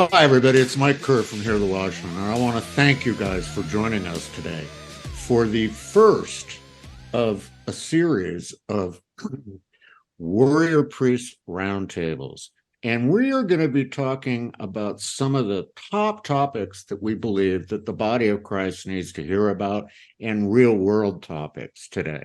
Hi, everybody. It's Mike Kerr from Here the Watchman, and I want to thank you guys for joining us today for the first of a series of Warrior Priest Roundtables. And we are going to be talking about some of the top topics that we believe that the body of Christ needs to hear about and real world topics today.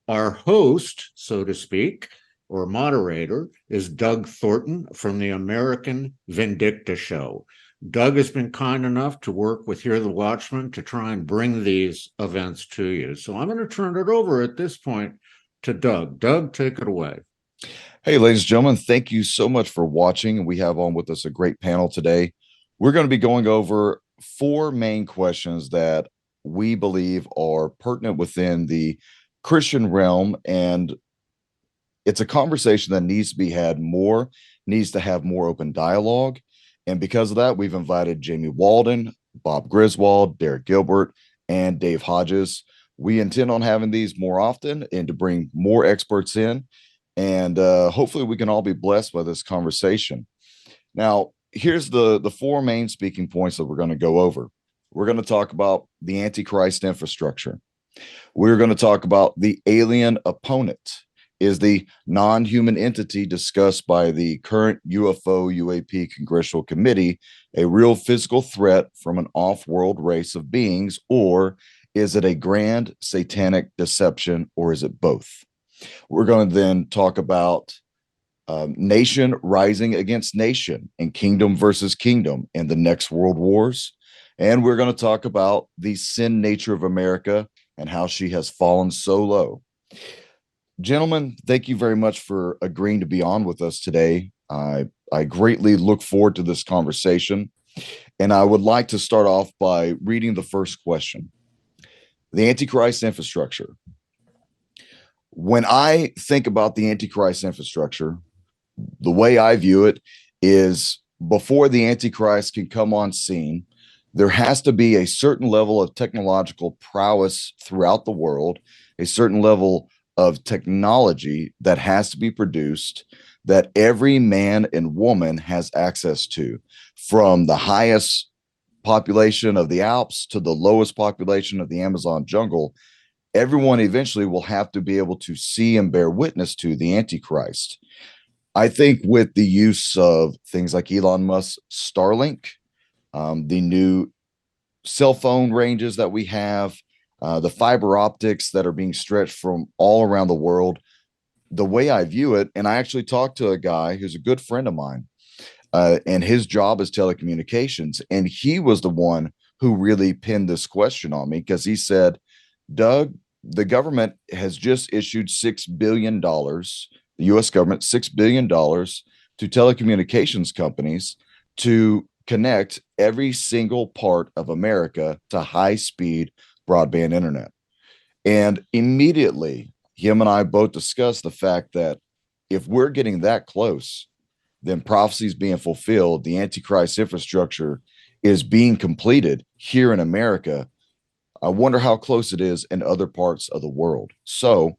Our host, so to speak, or moderator, is Doug Thornton from the American Vindicta Show. Doug has been kind enough to work with Hear the Watchman to try and bring these events to you. So I'm going to turn it over at this point to Doug. Doug, take it away. Hey, ladies and gentlemen, thank you so much for watching. We have on with us a great panel today. We're going to be going over four main questions that we believe are pertinent within the Christian realm, and it's a conversation that needs to be had more, needs to have more open dialogue. And because of that, we've invited Jamie Walden, Bob Griswold, Derek Gilbert, and Dave Hodges. We intend on having these more often and to bring more experts in. And hopefully we can all be blessed by this conversation. Now, here's the four main speaking points that we're going to go over. We're going to talk about the Antichrist infrastructure. We're going to talk about the alien opponent. Is the non-human entity discussed by the current UFO UAP Congressional Committee a real physical threat from an off-world race of beings, or is it a grand satanic deception, or is it both? We're going to then talk about nation rising against nation and kingdom versus kingdom in the next world wars. And we're going to talk about the sin nature of America and how she has fallen so low. Gentlemen, thank you very much for agreeing to be on with us today. I greatly look forward to this conversation. And I would like to start off by reading the first question. The Antichrist infrastructure. When I think about the Antichrist infrastructure, the way I view it is before the Antichrist can come on scene, there has to be a certain level of technological prowess throughout the world, a certain level of technology that has to be produced that every man and woman has access to, from the highest population of the Alps to the lowest population of the Amazon jungle. Everyone eventually will have to be able to see and bear witness to the Antichrist. I think with the use of things like Elon Musk's Starlink, the new cell phone ranges that we have, the fiber optics that are being stretched from all around the world, the way I view it, and I actually talked to a guy who's a good friend of mine, and his job is telecommunications, and he was the one who really pinned this question on me, because he said, Doug, the government has just issued $6 billion, the U.S. government, $6 billion to telecommunications companies to connect every single part of America to high-speed broadband internet. And immediately, him and I both discussed the fact that if we're getting that close, then prophecy is being fulfilled. The Antichrist infrastructure is being completed here in America. I wonder how close it is in other parts of the world. So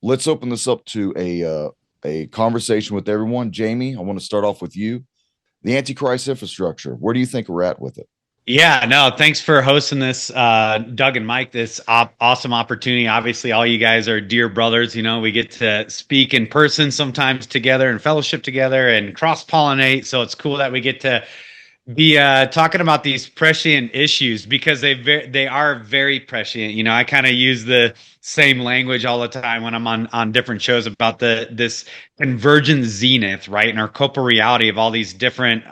let's open this up to a conversation with everyone. Jamie, I want to start off with you. The Antichrist infrastructure, where do you think we're at with it? Yeah, no, thanks for hosting this, Doug and Mike, this awesome opportunity. Obviously, all you guys are dear brothers. You know, we get to speak in person sometimes together and fellowship together and cross-pollinate. So it's cool that we get to be talking about these prescient issues, because they are very prescient. You know, I kind of use the same language all the time when I'm on different shows about this convergent zenith, right? And our corporeal reality of all these different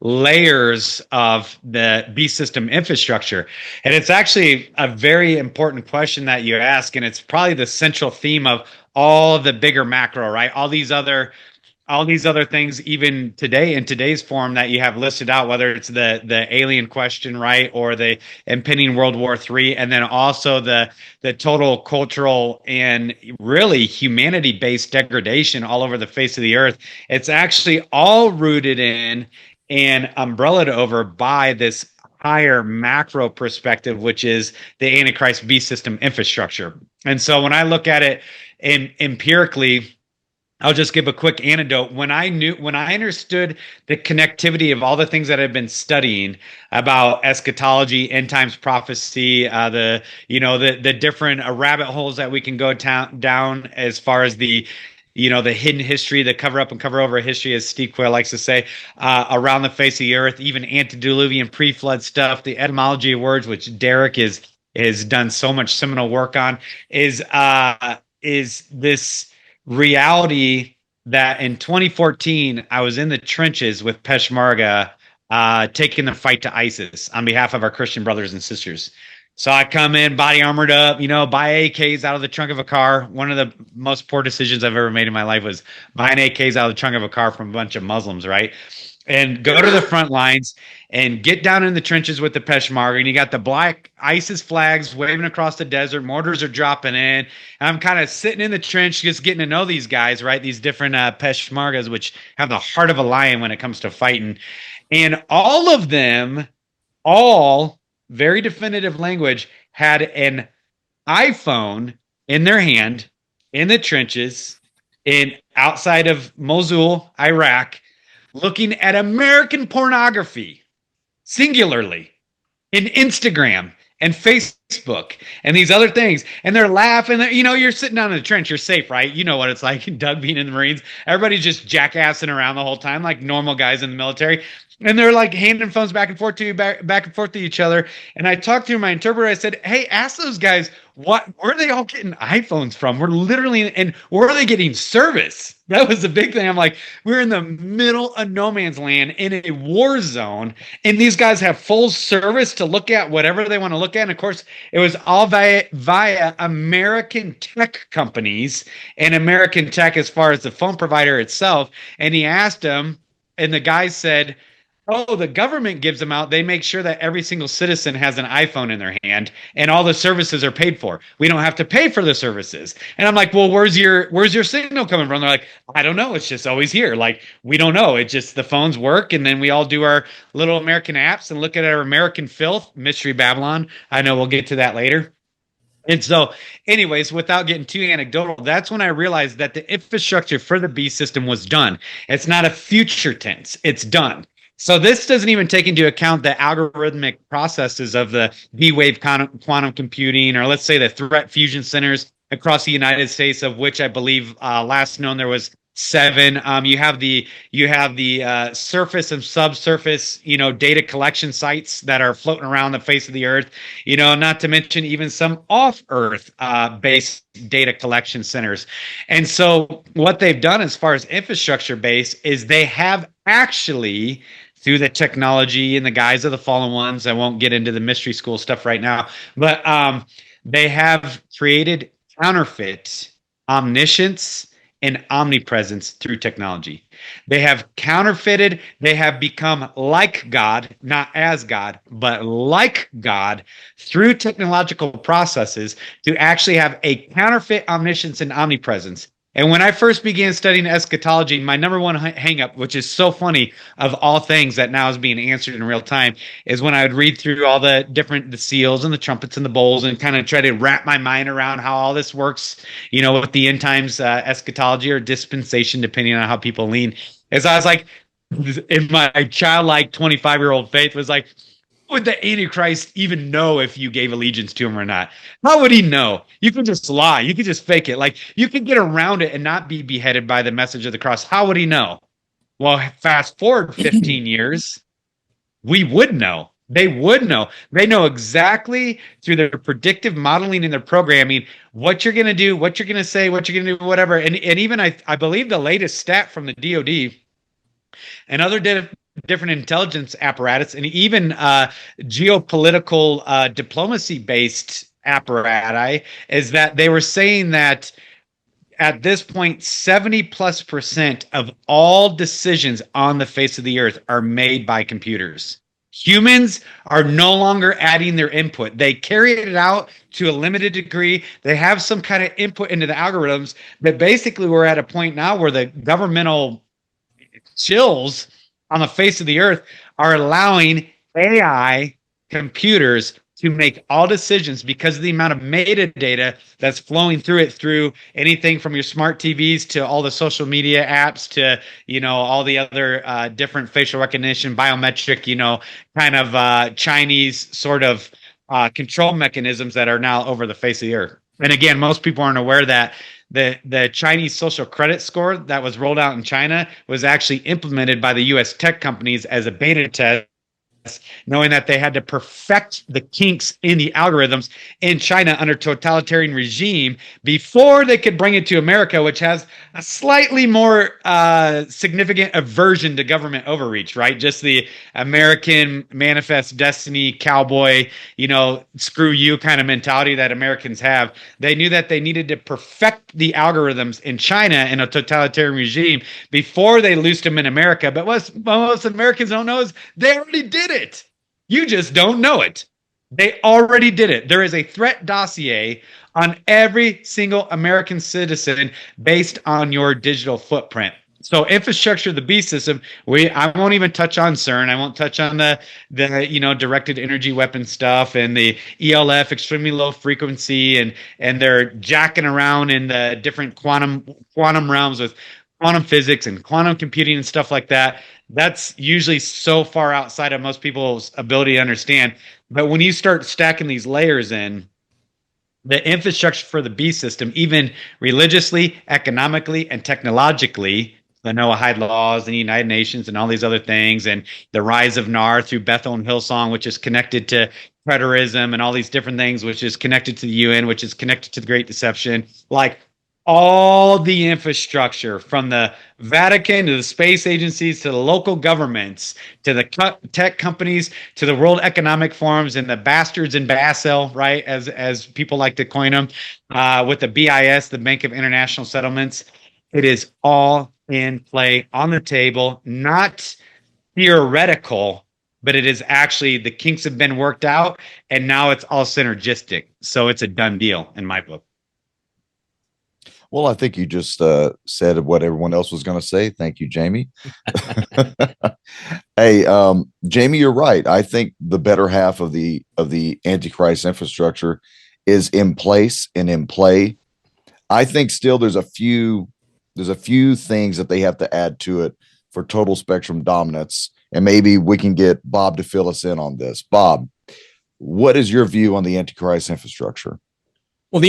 layers of the beast system infrastructure. And it's actually a very important question that you ask, and it's probably the central theme of all the bigger macro, right? All these other things, even today in today's form that you have listed out, whether it's the alien question, right, or the impending World War III, and then also the total cultural and really humanity-based degradation all over the face of the earth. It's actually all rooted in and umbrellaed over by this higher macro perspective, which is the Antichrist beast system infrastructure. And so when I look at it empirically, I'll just give a quick anecdote. When I understood the connectivity of all the things that I've been studying about eschatology, end times prophecy, the different rabbit holes that we can go down as far as the hidden history, the cover up and cover over history, as Steve Quayle likes to say, around the face of the earth, even antediluvian pre-flood stuff, the etymology of words, which Derek is done so much seminal work on, is this reality that in 2014 I was in the trenches with Peshmerga, taking the fight to ISIS on behalf of our Christian brothers and sisters. So I come in body armored up, buy AKs out of the trunk of a car. One of the most poor decisions I've ever made in my life was buying AKs out of the trunk of a car from a bunch of Muslims, right? And go to the front lines and get down in the trenches with the Peshmerga. And you got the black ISIS flags waving across the desert. Mortars are dropping in. And I'm kind of sitting in the trench, just getting to know these guys, right? These different Peshmergas, which have the heart of a lion when it comes to fighting. And all of them, all very definitive language, had an iPhone in their hand in the trenches outside of Mosul, Iraq, looking at American pornography singularly in Instagram and Facebook and these other things. And they're laughing. You're sitting down in the trench. You're safe, right? You know what it's like. Doug being in the Marines. Everybody's just jackassing around the whole time like normal guys in the military. And they're like handing phones back and forth to each other. And I talked to my interpreter. I said, "Hey, ask those guys where are they all getting iPhones from? We're literally, and where are they getting service?" That was the big thing. I'm like, we're in the middle of no man's land in a war zone, and these guys have full service to look at whatever they want to look at. And of course, it was all via American tech companies and American tech as far as the phone provider itself. And he asked them, and the guy said, "Oh, the government gives them out. They make sure that every single citizen has an iPhone in their hand, and all the services are paid for. We don't have to pay for the services." And I'm like, "Well, where's your signal coming from?" They're like, "I don't know. It's just always here. Like, we don't know. It just the phones work, and then we all do our little American apps and look at our American filth, Mystery Babylon." I know we'll get to that later. And so, anyways, without getting too anecdotal, that's when I realized that the infrastructure for the beast system was done. It's not a future tense. It's done. So this doesn't even take into account the algorithmic processes of the D-wave quantum computing, or let's say the threat fusion centers across the United States, of which I believe last known there was 7. You have the surface and subsurface, data collection sites that are floating around the face of the earth. Not to mention even some off-earth based data collection centers. And so what they've done as far as infrastructure base is they have actually, through the technology and the guise of the fallen ones, I won't get into the mystery school stuff right now, but they have created counterfeit omniscience and omnipresence through technology. They have counterfeited, they have become like God, not as God, but like God through technological processes to actually have a counterfeit omniscience and omnipresence. And when I first began studying eschatology, my number one hangup, which is so funny of all things that now is being answered in real time, is when I would read through all the seals and the trumpets and the bowls and kind of try to wrap my mind around how all this works, with the end times eschatology or dispensation, depending on how people lean. As I was like, in my childlike 25-year-old faith was like, would the Antichrist even know if you gave allegiance to him or not? How would he know? You can just lie. You can just fake it. Like, you can get around it and not be beheaded by the message of the cross. How would he know? Well, fast forward 15 years, we would know. They would know. They know exactly through their predictive modeling and their programming what you're going to do, what you're going to say, what you're going to do, whatever. And even I believe the latest stat from the DOD and other different intelligence apparatus, and even geopolitical diplomacy-based apparatus, is that they were saying that at this point, 70+% of all decisions on the face of the earth are made by computers. Humans are no longer adding their input. They carry it out to a limited degree. They have some kind of input into the algorithms, but basically we're at a point now where the governmental chills on the face of the earth are allowing AI computers to make all decisions because of the amount of metadata that's flowing through it, through anything from your smart TVs to all the social media apps to, all the other different facial recognition, biometric, kind of Chinese sort of control mechanisms that are now over the face of the earth. And again, most people aren't aware that the Chinese social credit score that was rolled out in China was actually implemented by the US tech companies as a beta test, knowing that they had to perfect the kinks in the algorithms in China under totalitarian regime before they could bring it to America, which has a slightly more significant aversion to government overreach, right? Just the American manifest destiny cowboy, screw you kind of mentality that Americans have. They knew that they needed to perfect the algorithms in China in a totalitarian regime before they loosed them in America. But what most Americans don't know is they already did it. You just don't know it. They already did it. There is a threat dossier on every single American citizen based on your digital footprint. So infrastructure, the B system, I won't even touch on CERN. I won't touch on the directed energy weapon stuff and the ELF, extremely low frequency, and they're jacking around in the different quantum realms with quantum physics and quantum computing and stuff like that. That's usually so far outside of most people's ability to understand. But when you start stacking these layers in, the infrastructure for the B system, even religiously, economically, and technologically, the Noahide laws and the United Nations and all these other things, and the rise of NAR through Bethel and Hillsong, which is connected to preterism and all these different things, which is connected to the UN, which is connected to the Great Deception. Like, all the infrastructure from the Vatican to the space agencies to the local governments to the tech companies to the World Economic Forums and the bastards in Basel, right, as people like to coin them, with the BIS, the Bank of International Settlements. It is all in play on the table, not theoretical, but it is actually, the kinks have been worked out and now it's all synergistic. So it's a done deal in my book. Well, I think you just said what everyone else was going to say. Thank you, Jamie. Hey, Jamie, you're right. I think the better half of the Antichrist infrastructure is in place and in play. I think still there's a few things that they have to add to it for total spectrum dominance, and maybe we can get Bob to fill us in on this. Bob, what is your view on the Antichrist infrastructure? Well,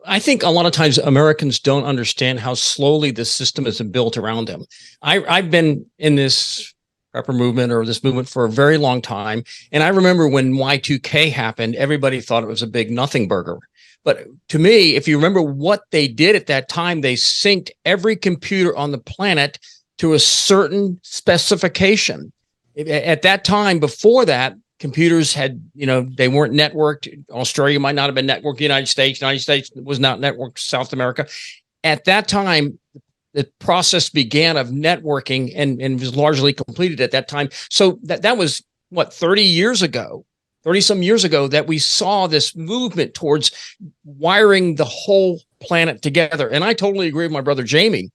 I think a lot of times Americans don't understand how slowly this system has been built around them. I've been in this prepper movement or this movement for a very long time. And I remember when Y2K happened, everybody thought it was a big nothing burger. But to me, if you remember what they did at that time, they synced every computer on the planet to a certain specification. At that time, before that, computers had, they weren't networked. Australia might not have been networked. The United States was not networked. South America. At that time, the process began of networking and was largely completed at that time. So that was 30 some years ago that we saw this movement towards wiring the whole planet together. And I totally agree with my brother Jamie.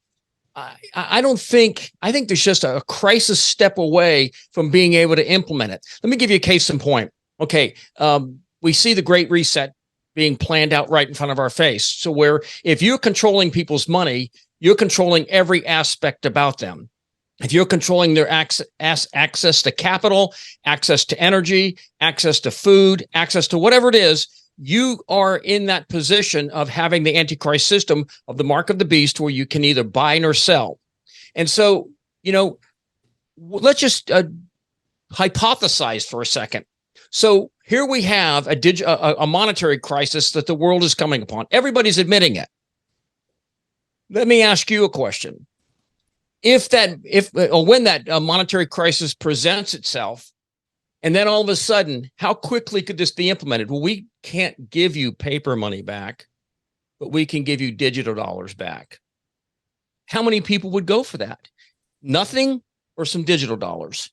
I think there's just a crisis step away from being able to implement it. Let me give you a case in point. Okay. We see the Great Reset being planned out right in front of our face. So where if you're controlling people's money, you're controlling every aspect about them. If you're controlling their access to capital, access to energy, access to food, access to whatever it is, you are in that position of having the Antichrist system of the mark of the beast where you can either buy nor sell. And so, let's just hypothesize for a second. So here we have a monetary crisis that the world is coming upon. Everybody's admitting it. Let me ask you a question. When that monetary crisis presents itself, and then all of a sudden, how quickly could this be implemented? Well, we can't give you paper money back, but we can give you digital dollars back. How many people would go for that? Nothing or some digital dollars?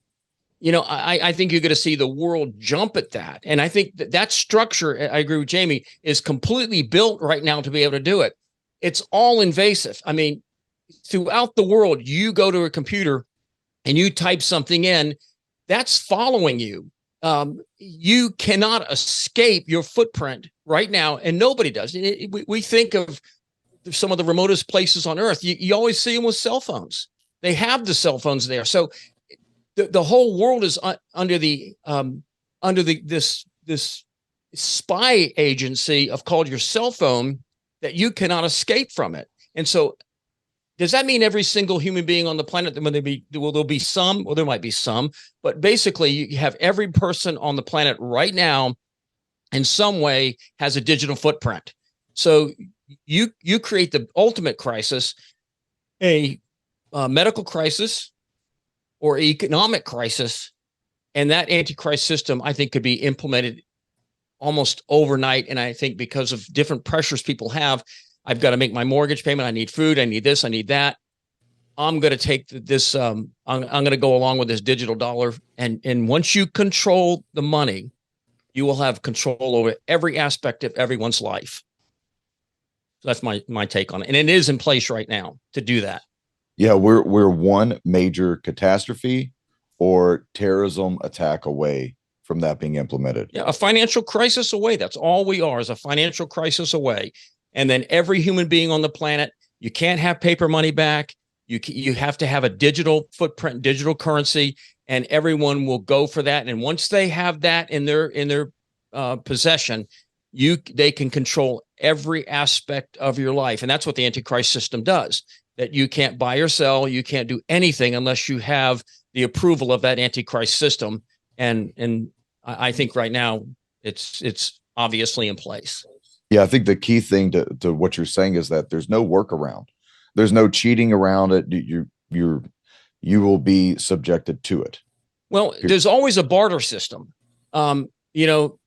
I think you're going to see the world jump at that. And I think that structure, I agree with Jamie, is completely built right now to be able to do it. It's all invasive. I mean, throughout the world, you go to a computer and you type something in, that's following you. you cannot escape your footprint right now, and nobody does. We think of some of the remotest places on earth. You always see them with cell phones. They have the cell phones there. So the whole world is under this spy agency of called your cell phone, that you cannot escape from it. And so does that mean every single human being on the planet, will there be some, or there might be some, but basically you have every person on the planet right now in some way has a digital footprint. So you create the ultimate crisis, a medical crisis or economic crisis, and that Antichrist system, I think, could be implemented almost overnight. And I think because of different pressures people have, I've got to make my mortgage payment. I need food. I need this. I need that. I'm going to take this. I'm going to go along with this digital dollar. And once you control the money, you will have control over every aspect of everyone's life. So that's my take on it. And it is in place right now to do that. Yeah, we're one major catastrophe or terrorism attack away from that being implemented. Yeah, a financial crisis away. That's all we are, is a financial crisis away. And then every human being on the planet, you can't have paper money back. You have to have a digital footprint, digital currency, and everyone will go for that. And once they have that in their possession, they can control every aspect of your life. And that's what the Antichrist system does. That you can't buy or sell, you can't do anything unless you have the approval of that Antichrist system. And I think right now it's obviously in place. Yeah, I think the key thing to what you're saying is that there's no workaround. There's no cheating around it. You will be subjected to it. Well, there's always a barter system. The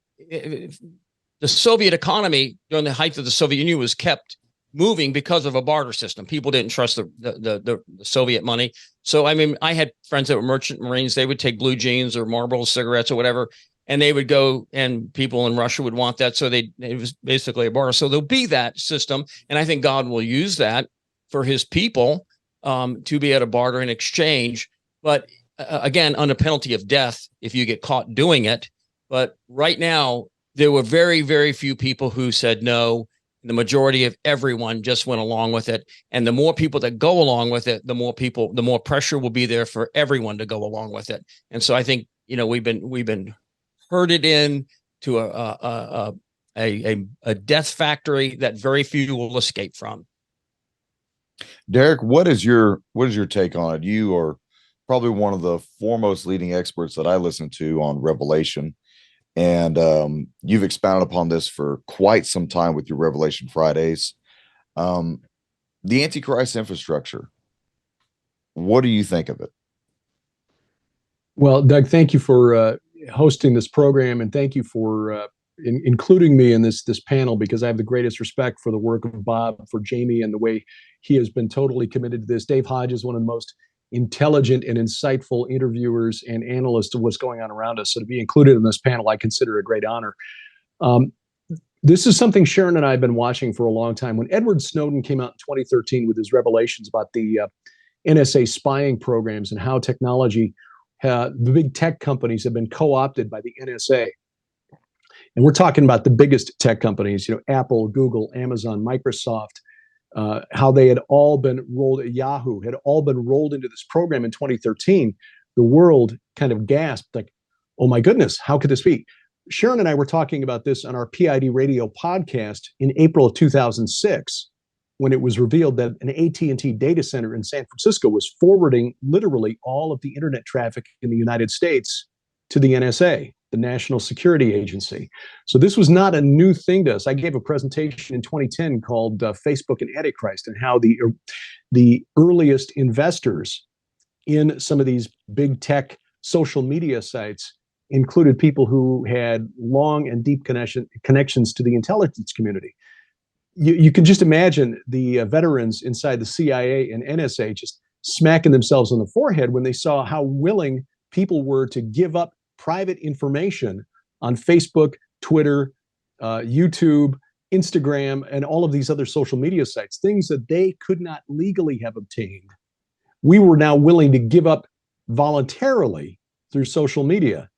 Soviet economy during the height of the Soviet Union was kept moving because of a barter system. People didn't trust the Soviet money. So, I mean, I had friends that were merchant Marines. They would take blue jeans or Marlboro cigarettes or whatever, and they would go, and people in Russia would want that. So it was basically a barter. So there'll be that system. And I think God will use that for his people to be able to barter and exchange. But again, under penalty of death, if you get caught doing it. But right now, there were very, very few people who said no. The majority of everyone just went along with it. And the more people that go along with it, the more pressure will be there for everyone to go along with it. And so I think, we've been herded in to a death factory that very few will escape from. Derek, what is your take on it? You are probably one of the foremost leading experts that I listen to on Revelation. And you've expounded upon this for quite some time with your Revelation Fridays. The Antichrist infrastructure, what do you think of it? Well, Doug, thank you for hosting this program, and thank you for including me in this panel, because I have the greatest respect for the work of Bob, for Jamie, and the way he has been totally committed to this. Dave Hodges, one of the most intelligent and insightful interviewers and analysts of what's going on around us. So to be included in this panel, I consider a great honor. This is something Sharon and I have been watching for a long time. When Edward Snowden came out in 2013 with his revelations about the NSA spying programs and how technology, the big tech companies have been co-opted by the NSA. And we're talking about the biggest tech companies, Apple, Google, Amazon, Microsoft, how they had all been rolled, Yahoo had all been rolled into this program in 2013. The world kind of gasped, like, oh my goodness, how could this be? Sharon and I were talking about this on our PID radio podcast in April of 2006, when it was revealed that an AT&T data center in San Francisco was forwarding literally all of the internet traffic in the United States to the NSA, the National Security Agency. So this was not a new thing to us. I gave a presentation in 2010 called Facebook and Antichrist, and how the earliest investors in some of these big tech social media sites included people who had long and deep connections to the intelligence community. You can just imagine the veterans inside the CIA and NSA just smacking themselves on the forehead when they saw how willing people were to give up private information on Facebook, Twitter, YouTube, Instagram, and all of these other social media sites, things that they could not legally have obtained. We were now willing to give up voluntarily through social media.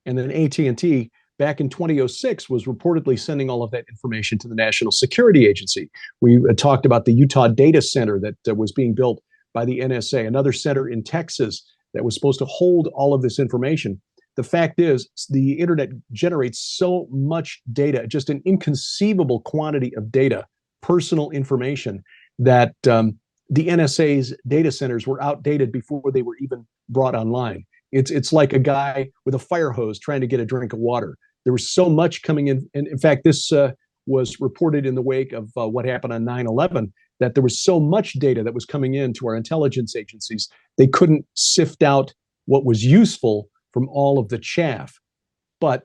And then AT&T back in 2006 was reportedly sending all of that information to the National Security Agency. We talked about the Utah data center that was being built by the NSA, another center in Texas that was supposed to hold all of this information. The fact is, the internet generates so much data, just an inconceivable quantity of data, personal information, that the NSA's data centers were outdated before they were even brought online. It's like a guy with a fire hose trying to get a drink of water. There was so much coming in. And in fact, this was reported in the wake of what happened on 9/11, that there was so much data that was coming in to our intelligence agencies, they couldn't sift out what was useful from all of the chaff. But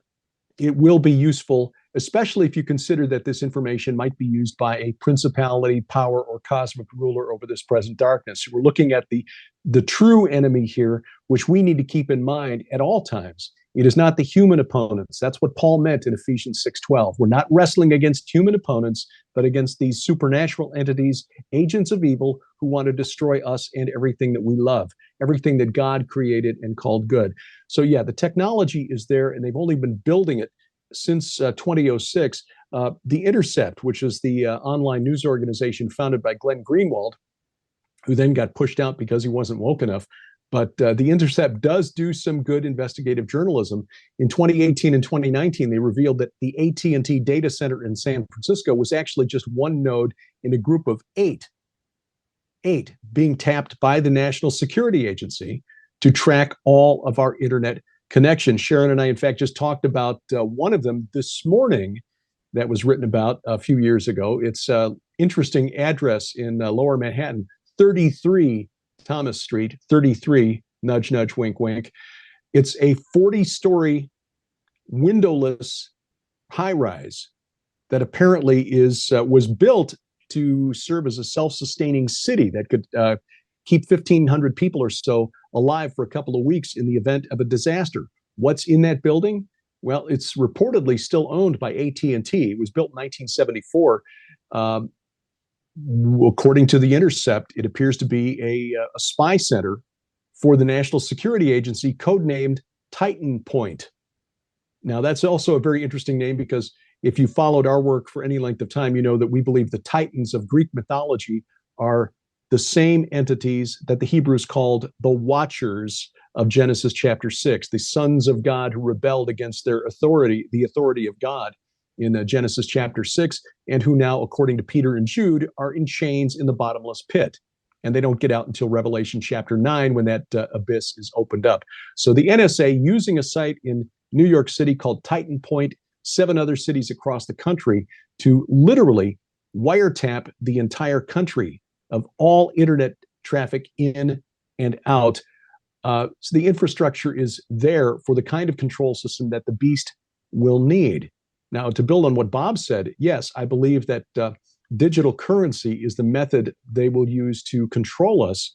it will be useful, especially if you consider that this information might be used by a principality, power, or cosmic ruler over this present darkness. We're looking at the true enemy here, which we need to keep in mind at all times. It is not the human opponents. That's what Paul meant in Ephesians 6:12. We're not wrestling against human opponents, but against these supernatural entities, agents of evil, who want to destroy us and everything that we love, everything that God created and called good. So yeah, the technology is there, and they've only been building it since 2006. The Intercept, which is the online news organization founded by Glenn Greenwald, who then got pushed out because he wasn't woke enough. But the Intercept does do some good investigative journalism. In 2018 and 2019, they revealed that the AT&T data center in San Francisco was actually just one node in a group of eight being tapped by the National Security Agency to track all of our internet connections. Sharon and I, in fact, just talked about one of them this morning that was written about a few years ago. It's an interesting address in Lower Manhattan, 33 Thomas Street, 33, nudge, nudge, wink, wink. It's a 40-story windowless high-rise that apparently was built to serve as a self-sustaining city that could keep 1,500 people or so alive for a couple of weeks in the event of a disaster. What's in that building? Well, it's reportedly still owned by AT&T. It was built in 1974. According to the Intercept, it appears to be a spy center for the National Security Agency, codenamed Titan Point. Now, that's also a very interesting name, because if you followed our work for any length of time, you know that we believe the Titans of Greek mythology are the same entities that the Hebrews called the Watchers of Genesis chapter 6, the sons of God who rebelled against their authority, the authority of God, in Genesis chapter 6, and who now, according to Peter and Jude, are in chains in the bottomless pit. And they don't get out until Revelation chapter 9, when that abyss is opened up. So the NSA, using a site in New York City called Titan Point, 7 other cities across the country, to literally wiretap the entire country of all internet traffic in and out. So the infrastructure is there for the kind of control system that the beast will need. Now, to build on what Bob said, yes, I believe that digital currency is the method they will use to control us.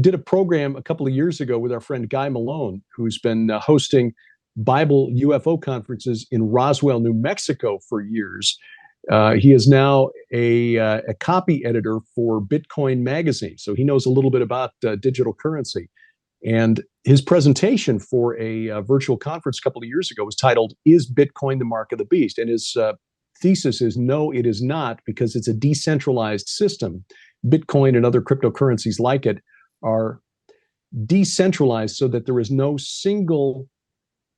Did a program a couple of years ago with our friend Guy Malone, who's been hosting Bible UFO conferences in Roswell, New Mexico for years. He is now a copy editor for Bitcoin magazine, so he knows a little bit about digital currency. And his presentation for a virtual conference a couple of years ago was titled, "Is Bitcoin the Mark of the Beast?" And his thesis is, no, it is not, because it's a decentralized system. Bitcoin and other cryptocurrencies like it are decentralized so that there is no single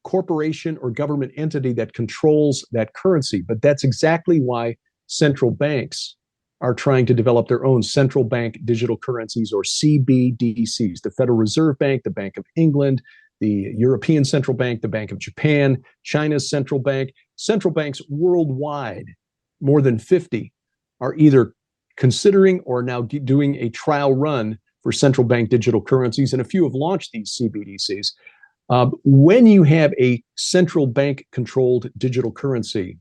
corporation or government entity that controls that currency. But that's exactly why central banks are trying to develop their own central bank digital currencies, or CBDCs. The Federal Reserve Bank, the Bank of England, the European Central Bank, the Bank of Japan, China's central bank. Central banks worldwide, more than 50, are either considering or now doing a trial run for central bank digital currencies, and a few have launched these CBDCs. When you have a central bank controlled digital currency,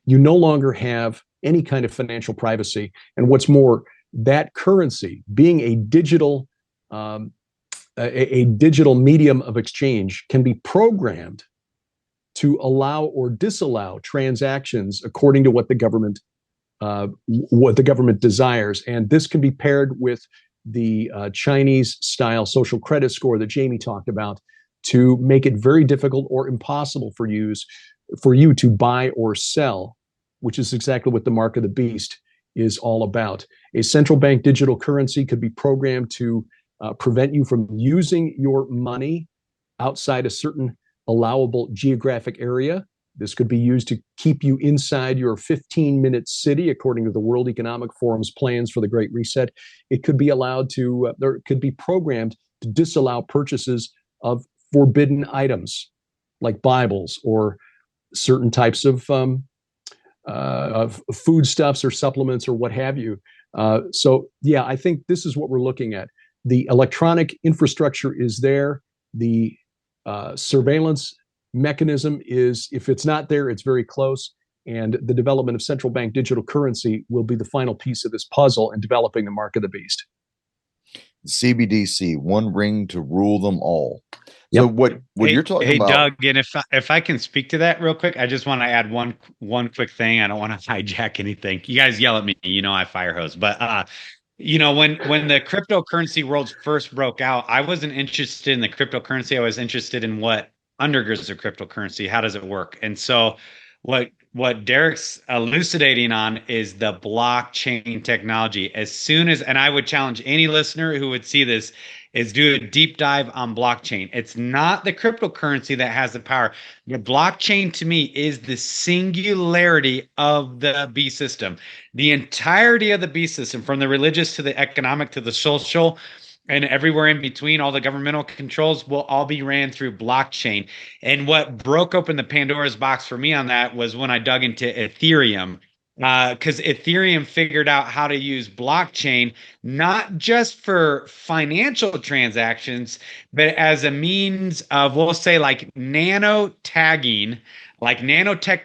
you no longer have any kind of financial privacy. And what's more, that currency, being a digital medium of exchange, can be programmed to allow or disallow transactions according to what the government desires. And this can be paired with the Chinese style social credit score that Jamie talked about, to make it very difficult or impossible for you to buy or sell, which is exactly what the mark of the beast is all about. A central bank digital currency could be programmed to prevent you from using your money outside a certain allowable geographic area. This could be used to keep you inside your 15-minute city, according to the World Economic Forum's plans for the Great Reset. It could be there could be programmed to disallow purchases of forbidden items like Bibles or certain types of foodstuffs or supplements or what have you. So yeah, I think this is what we're looking at. The electronic infrastructure is there. The surveillance mechanism is, if it's not there, it's very close. And the development of central bank digital currency will be the final piece of this puzzle in developing the mark of the beast. CBDC, one ring to rule them all. Yep. So what you're talking about, Doug, and if I can speak to that real quick, I just want to add one quick thing. I don't want to hijack anything. You guys yell at me, I fire hose, but when the cryptocurrency world first broke out, I wasn't interested in the cryptocurrency. I was interested in what undergirds the cryptocurrency. How does it work? And so what Derek's elucidating on is the blockchain technology. And I would challenge any listener who would see this, is do a deep dive on blockchain. It's not the cryptocurrency that has the power. The blockchain, to me, is the singularity of the B system. The entirety of the B system, from the religious to the economic to the social, and everywhere in between, all the governmental controls will all be ran through blockchain. And what broke open the Pandora's box for me on that was when I dug into Ethereum, because Ethereum figured out how to use blockchain, not just for financial transactions, but as a means of, we'll say, like nanotech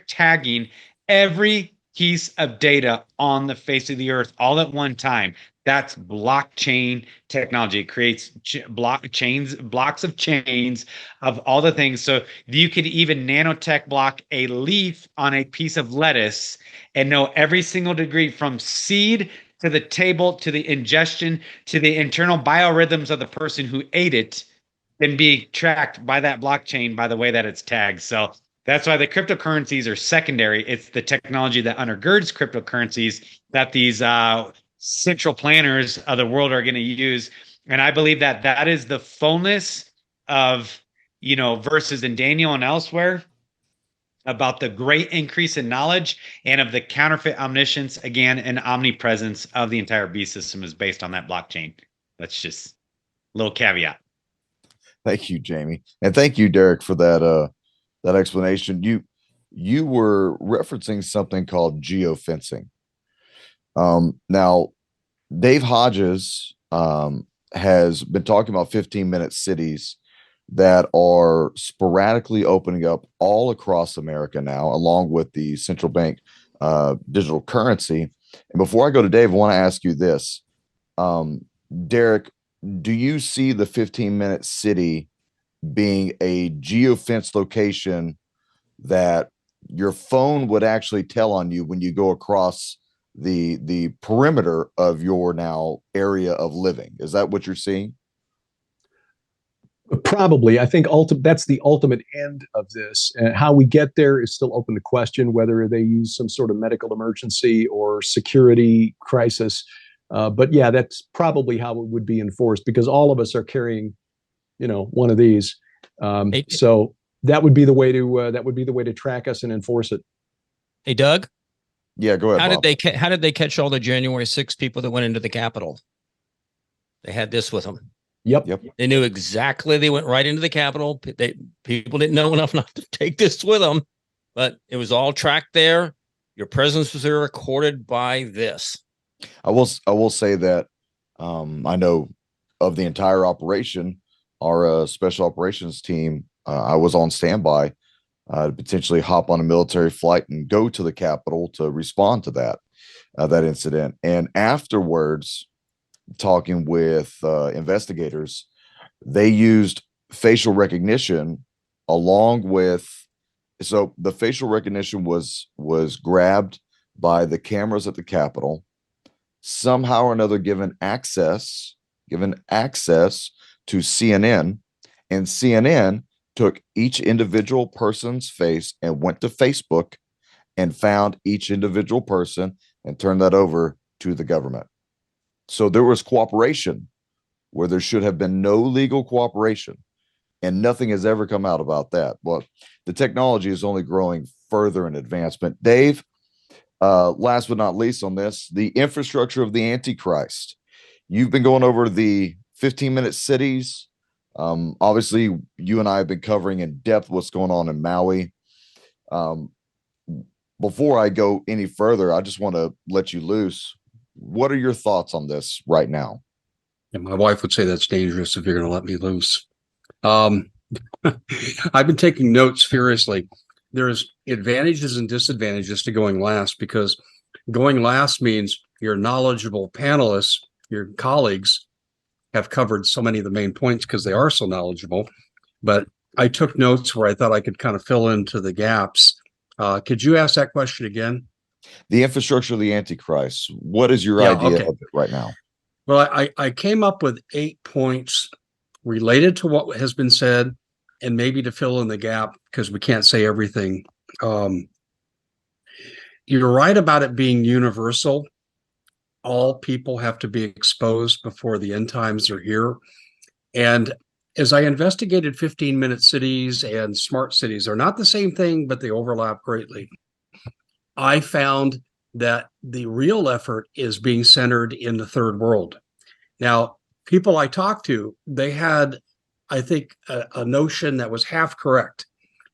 tagging every piece of data on the face of the earth all at one time. That's blockchain technology. It creates blocks of chains of all the things. So you could even nanotech block a leaf on a piece of lettuce and know every single degree from seed to the table to the ingestion to the internal biorhythms of the person who ate it, and be tracked by that blockchain by the way that it's tagged. So that's why the cryptocurrencies are secondary. It's the technology that undergirds cryptocurrencies that these central planners of the world are going to use. And I believe that that is the fullness of, verses in Daniel and elsewhere about the great increase in knowledge and of the counterfeit omniscience, again, and omnipresence of the entire beast system is based on that blockchain. That's just a little caveat. thank you, Jamie. And thank you, Derek, for that explanation. You were referencing something called geofencing. Now, Dave Hodges has been talking about 15-minute cities that are sporadically opening up all across America now, along with the central bank digital currency. And before I go to Dave, I want to ask you this. Derek, do you see the 15-minute city being a geofence location that your phone would actually tell on you when you go across the perimeter of your now area of living? Is that what you're seeing? Probably. I think that's the ultimate end of this. And how we get there is still open to question, whether they use some sort of medical emergency or security crisis. But yeah, that's probably how it would be enforced, because all of us are carrying, one of these. So that would be the way to track us and enforce it. Hey, Doug. Yeah, go ahead. How did they catch all the January 6 people that went into the Capitol? They had this with them. Yep. They knew exactly. They went right into the Capitol. People didn't know enough not to take this with them, but it was all tracked there. Your presence was there, recorded by this. I will say that I know of the entire operation. Our special operations team, I was on standby to potentially hop on a military flight and go to the Capitol to respond to that incident. And afterwards, talking with investigators, they used facial recognition along with, so the facial recognition was grabbed by the cameras at the Capitol, somehow or another given access to CNN, And CNN took each individual person's face and went to Facebook and found each individual person and turned that over to the government. So there was cooperation where there should have been no legal cooperation, and nothing has ever come out about that. Well, the technology is only growing further in advancement. Dave, last but not least on this, the infrastructure of the Antichrist. You've been going over the 15-minute cities. Obviously, you and I have been covering in depth what's going on in Maui. Before I go any further, I just want to let you loose. What are your thoughts on this right now? And my wife would say that's dangerous if you're going to let me loose. I've been taking notes furiously. There's advantages and disadvantages to going last, because going last means your knowledgeable panelists, your colleagues, have covered so many of the main points because they are so knowledgeable. But I took notes where I thought I could kind of fill into the gaps. Could you ask that question again? The infrastructure of the Antichrist. What is your idea of it right now? Well, I came up with 8 points related to what has been said, and maybe to fill in the gap because we can't say everything. You're right about it being universal. All people have to be exposed before the end times are here. And as I investigated 15-minute cities and smart cities, they're not the same thing, but they overlap greatly. I found that the real effort is being centered in the third world. Now, people I talked to, they had, I think, a notion that was half correct.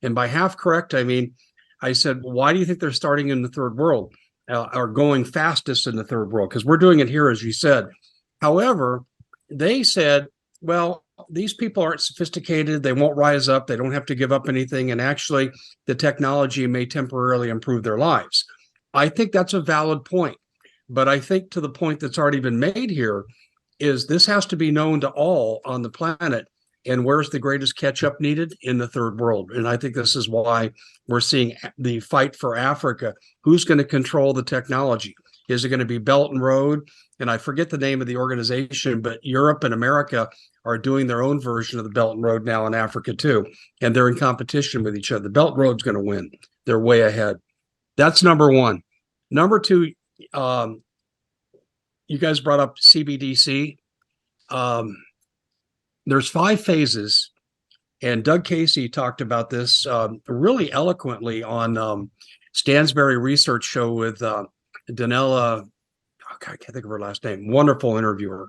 And by half correct, I mean, I said, well, why do you think they're starting in the third world or going fastest in the third world? Because we're doing it here, as you said. However, they said, well, these people aren't sophisticated. They won't rise up. They don't have to give up anything. And actually, the technology may temporarily improve their lives. I think that's a valid point. But I think to the point that's already been made here is this has to be known to all on the planet. And where's the greatest catch-up needed? In the third world. And I think this is why we're seeing the fight for Africa. Who's going to control the technology? Is it going to be Belt and Road? And I forget the name of the organization, but Europe and America are doing their own version of the Belt and Road now in Africa too. And they're in competition with each other. The Belt and Road's going to win. They're way ahead. That's number one. Number two, you guys brought up CBDC. There's 5 phases, and Doug Casey talked about this really eloquently on Stansberry Research Show with Danella. I can't think of her last name. Wonderful interviewer,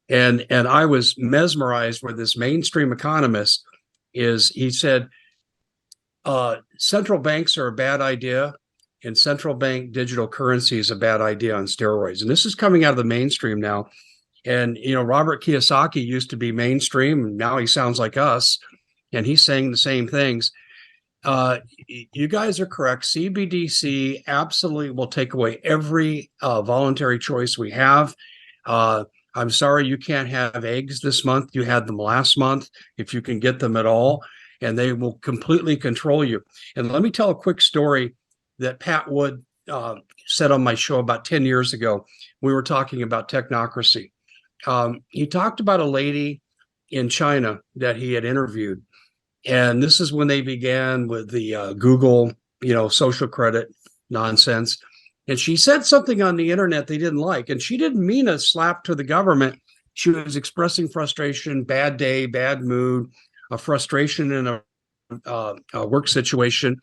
and I was mesmerized with this mainstream economist. He said central banks are a bad idea, and central bank digital currency is a bad idea on steroids. And this is coming out of the mainstream now. And, you know, Robert Kiyosaki used to be mainstream, and now he sounds like us, and he's saying the same things. You guys are correct. CBDC absolutely will take away every voluntary choice we have. I'm sorry you can't have eggs this month. You had them last month, if you can get them at all, and they will completely control you. And let me tell a quick story that Pat Wood said on my show about 10 years ago. We were talking about technocracy. He talked about a lady in China that he had interviewed. And this is when they began with the Google, social credit nonsense. And she said something on the internet they didn't like. And she didn't mean a slap to the government. She was expressing frustration, bad day, bad mood, a frustration in a work situation.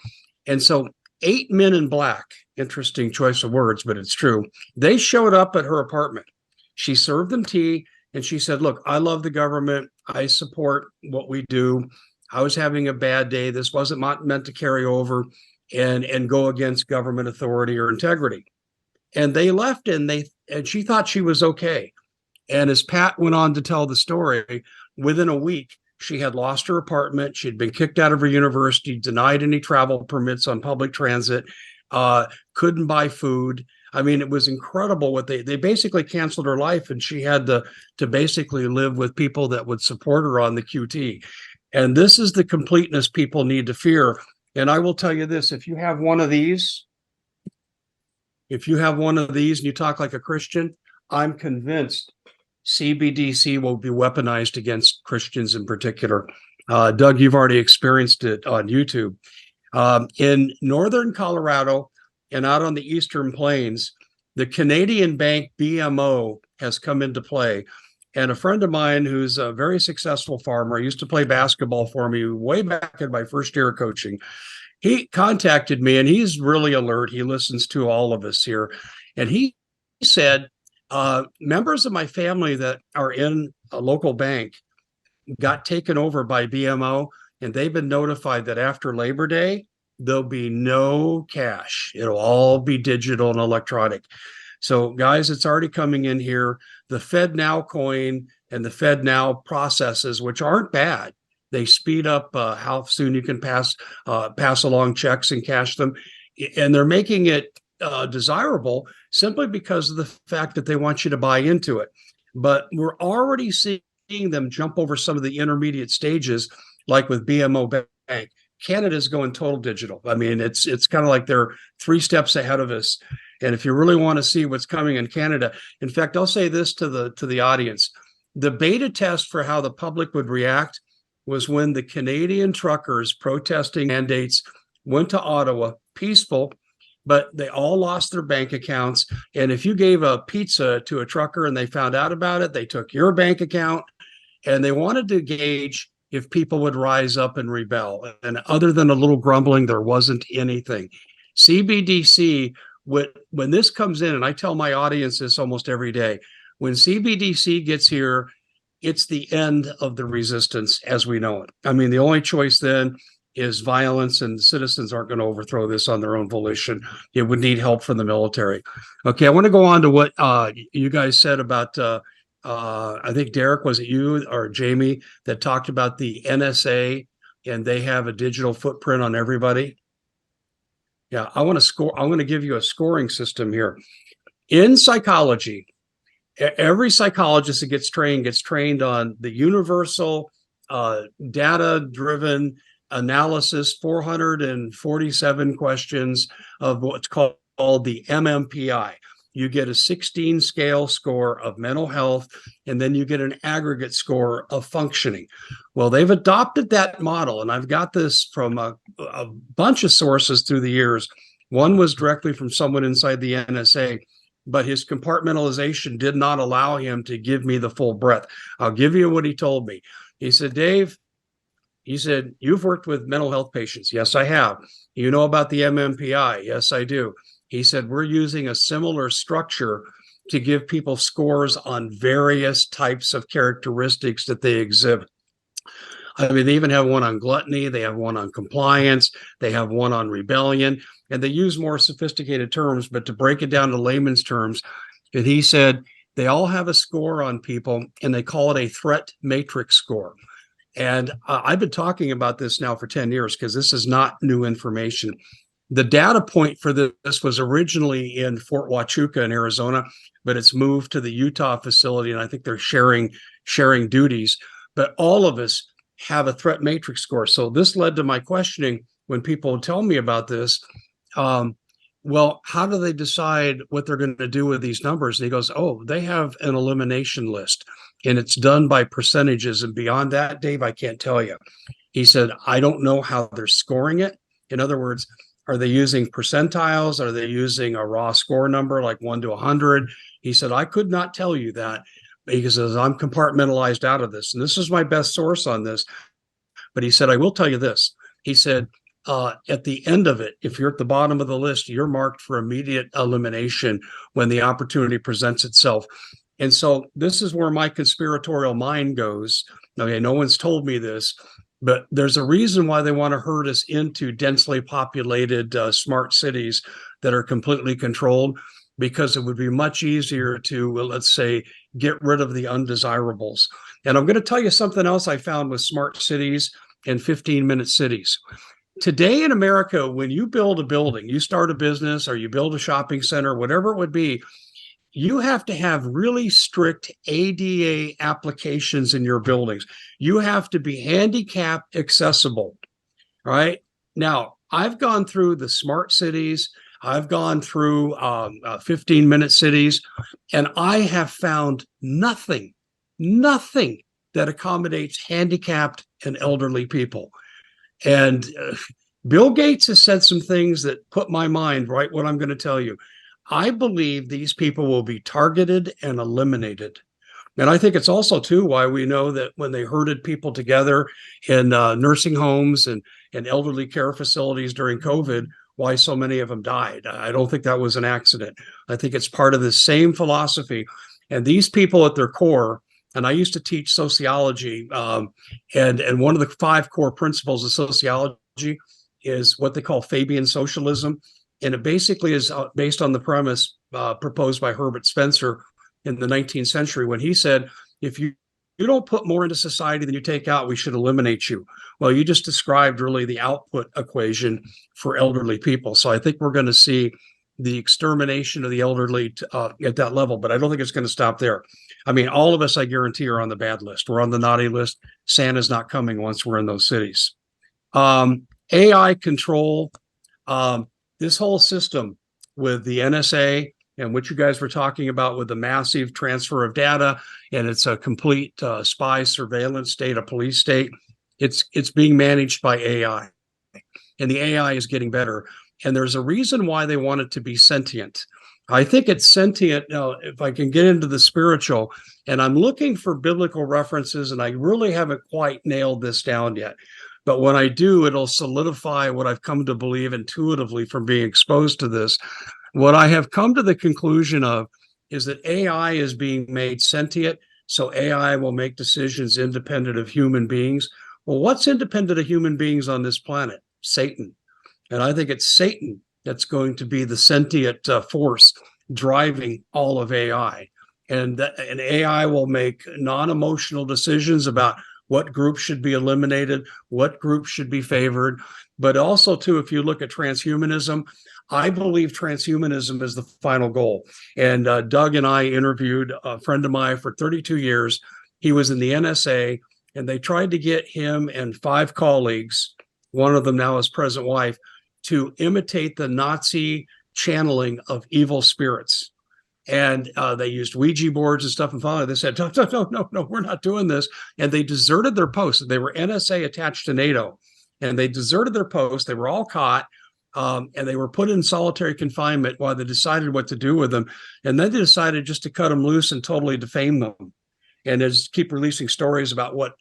And so 8 men in black, interesting choice of words, but it's true. They showed up at her apartment. She served them tea, and she said, look, I love the government. I support what we do. I was having a bad day. This wasn't meant to carry over and go against government authority or integrity. And they left, and she thought she was okay. And as Pat went on to tell the story, within a week, she had lost her apartment. She'd been kicked out of her university, denied any travel permits on public transit, couldn't buy food. I mean, it was incredible what they basically canceled her life, and she had to basically live with people that would support her on the QT. And this is the completeness people need to fear. And I will tell you this, if you have one of these and you talk like a Christian, I'm convinced CBDC will be weaponized against Christians in particular. Doug, you've already experienced it on YouTube. In northern Colorado and out on the eastern plains, the Canadian bank BMO has come into play. And a friend of mine who's a very successful farmer, used to play basketball for me way back in my first year of coaching. He contacted me, and he's really alert. He listens to all of us here. And he said, members of my family that are in a local bank got taken over by BMO, and they've been notified that after Labor Day, there'll be no cash. It'll all be digital and electronic. So, guys, it's already coming in here. The Fed Now coin and the Fed Now processes, which aren't bad, they speed up how soon you can pass along checks and cash them, and they're making it desirable simply because of the fact that they want you to buy into it. But we're already seeing them jump over some of the intermediate stages, like with BMO Bank. Canada's going total digital. I mean, it's kind of like they're 3 steps ahead of us. And if you really want to see what's coming in Canada, in fact, I'll say this to the audience: the beta test for how the public would react was when the Canadian truckers protesting mandates went to Ottawa, peaceful, but they all lost their bank accounts. And if you gave a pizza to a trucker and they found out about it, they took your bank account, and they wanted to gauge if people would rise up and rebel. And other than a little grumbling, there wasn't anything. CBDC, when this comes in, and I tell my audience this almost every day, when CBDC gets here, it's the end of the resistance as we know it. I mean, the only choice then is violence, and citizens aren't going to overthrow this on their own volition. It would need help from the military. Okay, I want to go on to what you guys said about, I think, Derek, was it you or Jamie that talked about the NSA, and they have a digital footprint on everybody? Yeah, I want to score. I'm going to give you a scoring system here. In psychology, every psychologist that gets trained on the universal data-driven analysis, 447 questions of what's called the MMPI. You get a 16 scale score of mental health, and then you get an aggregate score of functioning. Well, they've adopted that model, and I've got this from a bunch of sources through the years. One was directly from someone inside the NSA, but his compartmentalization did not allow him to give me the full breadth. I'll give you what he told me. He said, Dave, he said, you've worked with mental health patients. Yes, I have. You know about the MMPI? Yes, I do. He said, we're using a similar structure to give people scores on various types of characteristics that they exhibit. I mean, they even have one on gluttony. They have one on compliance. They have one on rebellion. And they use more sophisticated terms, but to break it down to layman's terms, and he said they all have a score on people, and they call it a threat matrix score. And I've been talking about this now for 10 years because this is not new information. The data point for this was originally in Fort Huachuca in Arizona, but it's moved to the Utah facility, and I think they're sharing duties. But all of us have a threat matrix score. So this led to my questioning when people would tell me about this. Well, how do they decide what they're going to do with these numbers? And he goes, oh, they have an elimination list, and it's done by percentages. And beyond that, Dave, I can't tell you. He said, I don't know how they're scoring it. In other words, are they using percentiles? Are they using a raw score number like 1 to 100? He said, I could not tell you that because I'm compartmentalized out of this. And this is my best source on this. But he said, I will tell you this. He said, at the end of it, if you're at the bottom of the list, you're marked for immediate elimination when the opportunity presents itself. And so this is where my conspiratorial mind goes. Okay, no one's told me this, but there's a reason why they want to herd us into densely populated smart cities that are completely controlled, because it would be much easier to, let's say, get rid of the undesirables. And I'm going to tell you something else I found with smart cities and 15-minute cities. Today in America, when you build a building, you start a business or you build a shopping center, whatever it would be, you have to have really strict ADA applications in your buildings. You have to be handicap accessible, right? Now, I've gone through the smart cities. I've gone through 15-minute cities, and I have found nothing that accommodates handicapped and elderly people. And Bill Gates has said some things that put my mind right what I'm going to tell you. I believe these people will be targeted and eliminated. And I think it's also, too, why we know that when they herded people together in nursing homes and elderly care facilities during COVID, why so many of them died. I don't think that was an accident. I think it's part of the same philosophy. And these people at their core, and I used to teach sociology, and one of the 5 core principles of sociology is what they call Fabian socialism. And it basically is based on the premise proposed by Herbert Spencer in the 19th century, when he said, if you don't put more into society than you take out, we should eliminate you. Well, you just described really the output equation for elderly people. So I think we're going to see the extermination of the elderly at that level, but I don't think it's going to stop there. I mean, all of us, I guarantee, are on the bad list. We're on the naughty list. Santa's not coming once we're in those cities. AI control, this whole system with the NSA and what you guys were talking about with the massive transfer of data, and it's a complete spy surveillance state, a police state. It's being managed by AI, and the AI is getting better. And there's a reason why they want it to be sentient. I think it's sentient. Now, if I can get into the spiritual, and I'm looking for biblical references, and I really haven't quite nailed this down yet. But when I do, it'll solidify what I've come to believe intuitively from being exposed to this. What I have come to the conclusion of is that AI is being made sentient, so AI will make decisions independent of human beings. Well, what's independent of human beings on this planet? Satan. And I think it's Satan that's going to be the sentient force driving all of AI. And AI will make non-emotional decisions about what groups should be eliminated, what groups should be favored. But also, too, if you look at transhumanism, I believe transhumanism is the final goal. And Doug and I interviewed a friend of mine for 32 years. He was in the NSA, and they tried to get him and 5 colleagues, one of them now his present wife, to imitate the Nazi channeling of evil spirits. And they used Ouija boards and stuff. And finally, they said, no, we're not doing this. And they deserted their post. They were NSA attached to NATO. And they deserted their post. They were all caught. And they were put in solitary confinement while they decided what to do with them. And then they decided just to cut them loose and totally defame them. And just keep releasing stories about what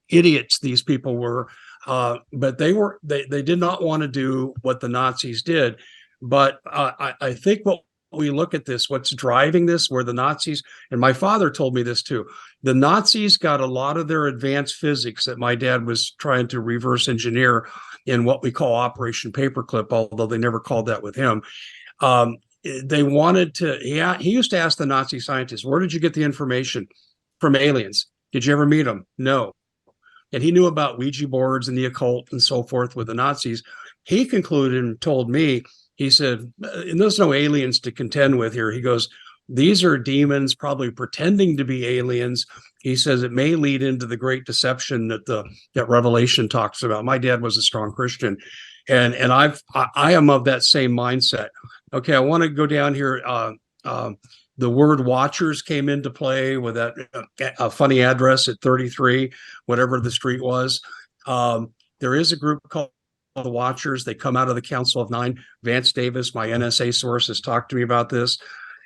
idiots these people were. But they did not want to do what the Nazis did. But I think what we look at this, what's driving this, where the Nazis, and my father told me this too, the Nazis got a lot of their advanced physics that my dad was trying to reverse engineer in what we call Operation Paperclip, although they never called that with him. They wanted to, he used to ask the Nazi scientists, where did you get the information from aliens? Did you ever meet them? No. And he knew about Ouija boards and the occult and so forth with the Nazis. He concluded and told me, he said, and there's no aliens to contend with here. He goes, these are demons probably pretending to be aliens. He says it may lead into the great deception that Revelation talks about. My dad was a strong Christian, and I am of that same mindset. Okay, I want to go down here. The word watchers came into play with that a funny address at 33, whatever the street was. There is a group called the Watchers. They come out of the Council of Nine. Vance Davis, my NSA source, has talked to me about this.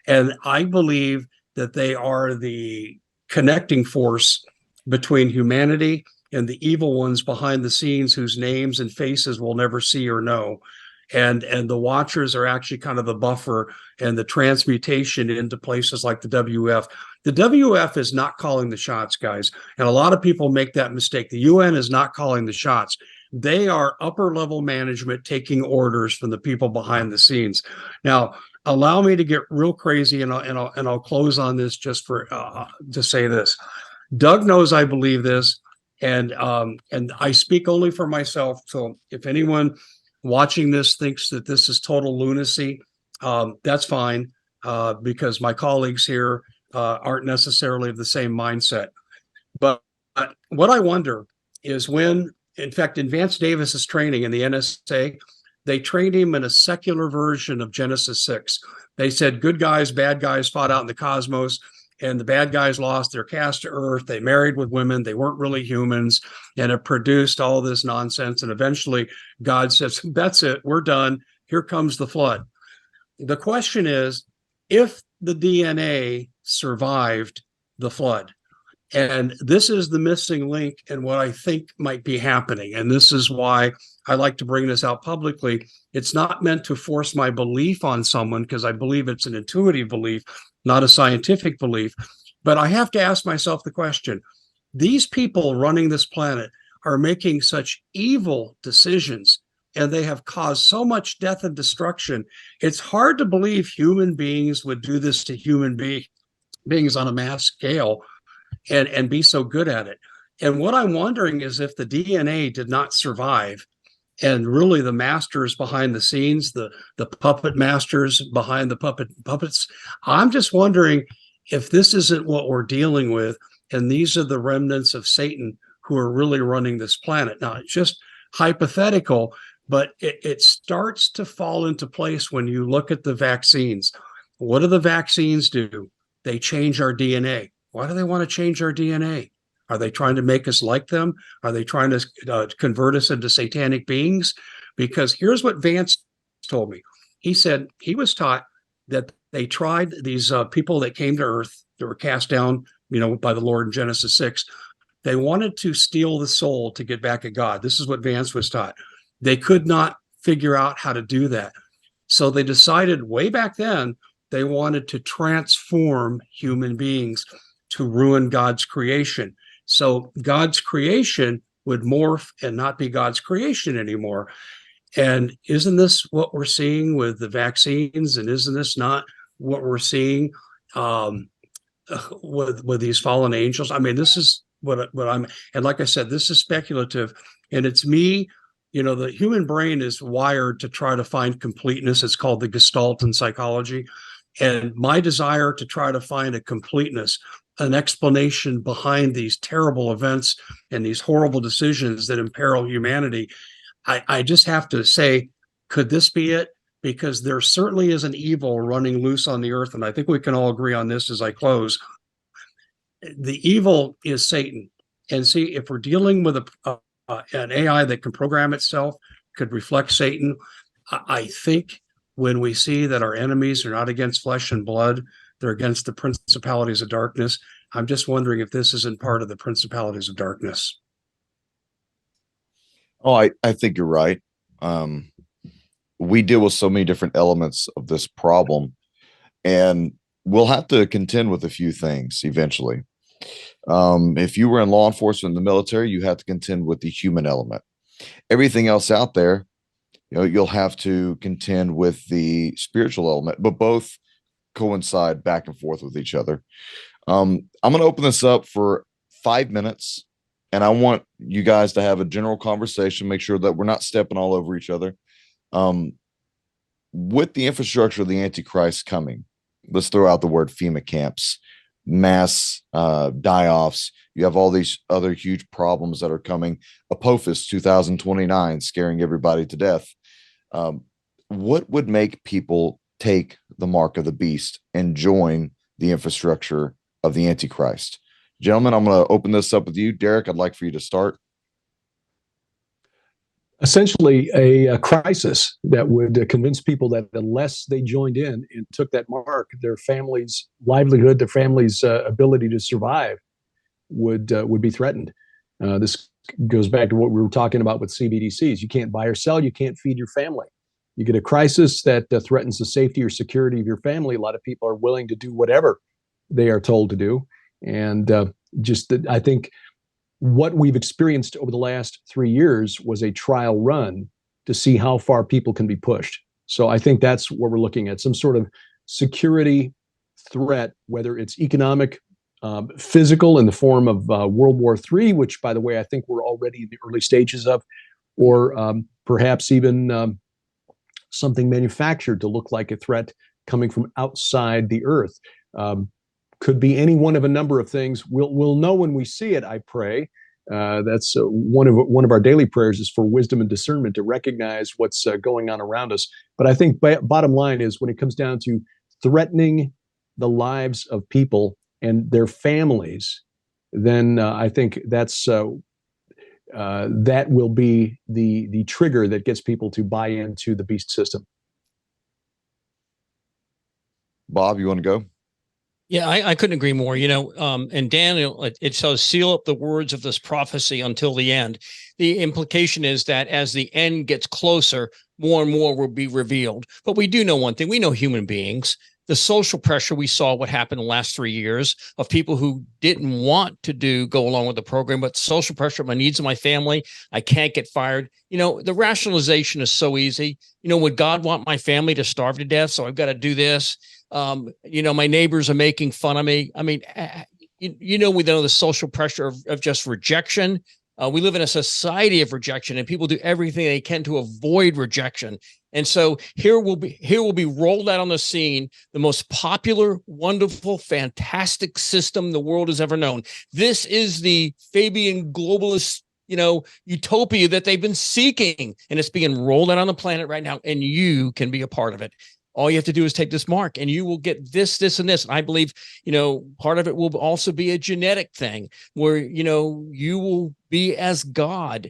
And I believe that they are the connecting force between humanity and the evil ones behind the scenes whose names and faces we'll never see or know. And the Watchers are actually kind of the buffer and the transmutation into places like the WF. The WF is not calling the shots, guys. And a lot of people make that mistake. The UN is not calling the shots. They are upper level management taking orders from the people behind the scenes. Now, allow me to get real crazy, and I'll close on this just for to say this. Doug knows I believe this, and I speak only for myself. So if anyone watching this thinks that this is total lunacy, that's fine, because my colleagues here aren't necessarily of the same mindset. But what I wonder is when, in fact, in Vance Davis's training in the NSA, they trained him in a secular version of Genesis 6. They said good guys, bad guys fought out in the cosmos, and the bad guys lost their cast to earth. They married with women. They weren't really humans, and it produced all this nonsense. And eventually God says, that's it. We're done. Here comes the flood. The question is, if the DNA survived the flood, and this is the missing link in what I think might be happening. And this is why I like to bring this out publicly. It's not meant to force my belief on someone, because I believe it's an intuitive belief, not a scientific belief. But I have to ask myself the question, these people running this planet are making such evil decisions, and they have caused so much death and destruction. It's hard to believe human beings would do this to human beings on a mass scale and be so good at it. And what I'm wondering is, if the DNA did not survive, and really the masters behind the scenes, the puppet masters behind the puppets, I'm just wondering if this isn't what we're dealing with, and these are the remnants of Satan who are really running this planet. Now, it's just hypothetical, but it starts to fall into place when you look at the vaccines. What do the vaccines do? They change our DNA. Why do they want to change our DNA? Are they trying to make us like them? Are they trying to convert us into satanic beings? Because here's what Vance told me. He said he was taught that they tried these people that came to earth, that were cast down, by the Lord in Genesis 6. They wanted to steal the soul to get back at God. This is what Vance was taught. They could not figure out how to do that. So they decided way back then they wanted to transform human beings to ruin God's creation. So God's creation would morph and not be God's creation anymore. And isn't this what we're seeing with the vaccines? And isn't this not what we're seeing with these fallen angels? I mean, this is what I'm, and like I said, this is speculative, and it's me. The human brain is wired to try to find completeness. It's called the Gestalt in psychology. And my desire to try to find a completeness, an explanation behind these terrible events and these horrible decisions that imperil humanity, I just have to say, could this be it? Because there certainly is an evil running loose on the earth. And I think we can all agree on this as I close. The evil is Satan. And see, if we're dealing with an AI that can program itself, could reflect Satan, I think when we see that our enemies are not against flesh and blood, they're against the principalities of darkness. I'm just wondering if this isn't part of the principalities of darkness. Oh, I think you're right. We deal with so many different elements of this problem, and we'll have to contend with a few things eventually. If you were in law enforcement in the military, you have to contend with the human element. Everything else out there, you'll have to contend with the spiritual element, but both coincide back and forth with each other. I'm going to open this up for 5 minutes, and I want you guys to have a general conversation, make sure that we're not stepping all over each other. With the infrastructure of the Antichrist coming, let's throw out the word FEMA camps, mass die-offs. You have all these other huge problems that are coming. Apophis 2029, scaring everybody to death. What would make people take the mark of the beast and join the infrastructure of the Antichrist? Gentlemen, I'm going to open this up with you. Derek, I'd like for you to start. Essentially a crisis that would convince people that unless they joined in and took that mark, their family's livelihood, their family's ability to survive would be threatened. This goes back to what we were talking about with CBDCs. You can't buy or sell. You can't feed your family. You get a crisis that threatens the safety or security of your family. A lot of people are willing to do whatever they are told to do. And I think what we've experienced over the last 3 years was a trial run to see how far people can be pushed. So I think that's what we're looking at, some sort of security threat, whether it's economic, physical in the form of World War III, which, by the way, I think we're already in the early stages of, or perhaps even something manufactured to look like a threat coming from outside the earth. Could be any one of a number of things. We'll know when we see it, I pray. That's one of our daily prayers is for wisdom and discernment to recognize what's going on around us. But I think bottom line is when it comes down to threatening the lives of people and their families, then I think that's that will be the trigger that gets people to buy into the beast system. Bob, you want to go? Yeah, I couldn't agree more. And Daniel, it says, seal up the words of this prophecy until the end. The implication is that as the end gets closer, more and more will be revealed. But we do know one thing. We know human beings. The social pressure we saw what happened in the last 3 years of people who didn't want to go along with the program, but social pressure, my needs of my family, I can't get fired. The rationalization is so easy. Would God want my family to starve to death? So I've got to do this. My neighbors are making fun of me. I mean, we know the social pressure of just rejection. We live in a society of rejection, and people do everything they can to avoid rejection. And so here will be rolled out on the scene the most popular, wonderful, fantastic system the world has ever known. This is the Fabian globalist, utopia that they've been seeking, and it's being rolled out on the planet right now, and you can be a part of it. All you have to do is take this mark and you will get this, this, and this. And I believe, part of it will also be a genetic thing where, you will be as God.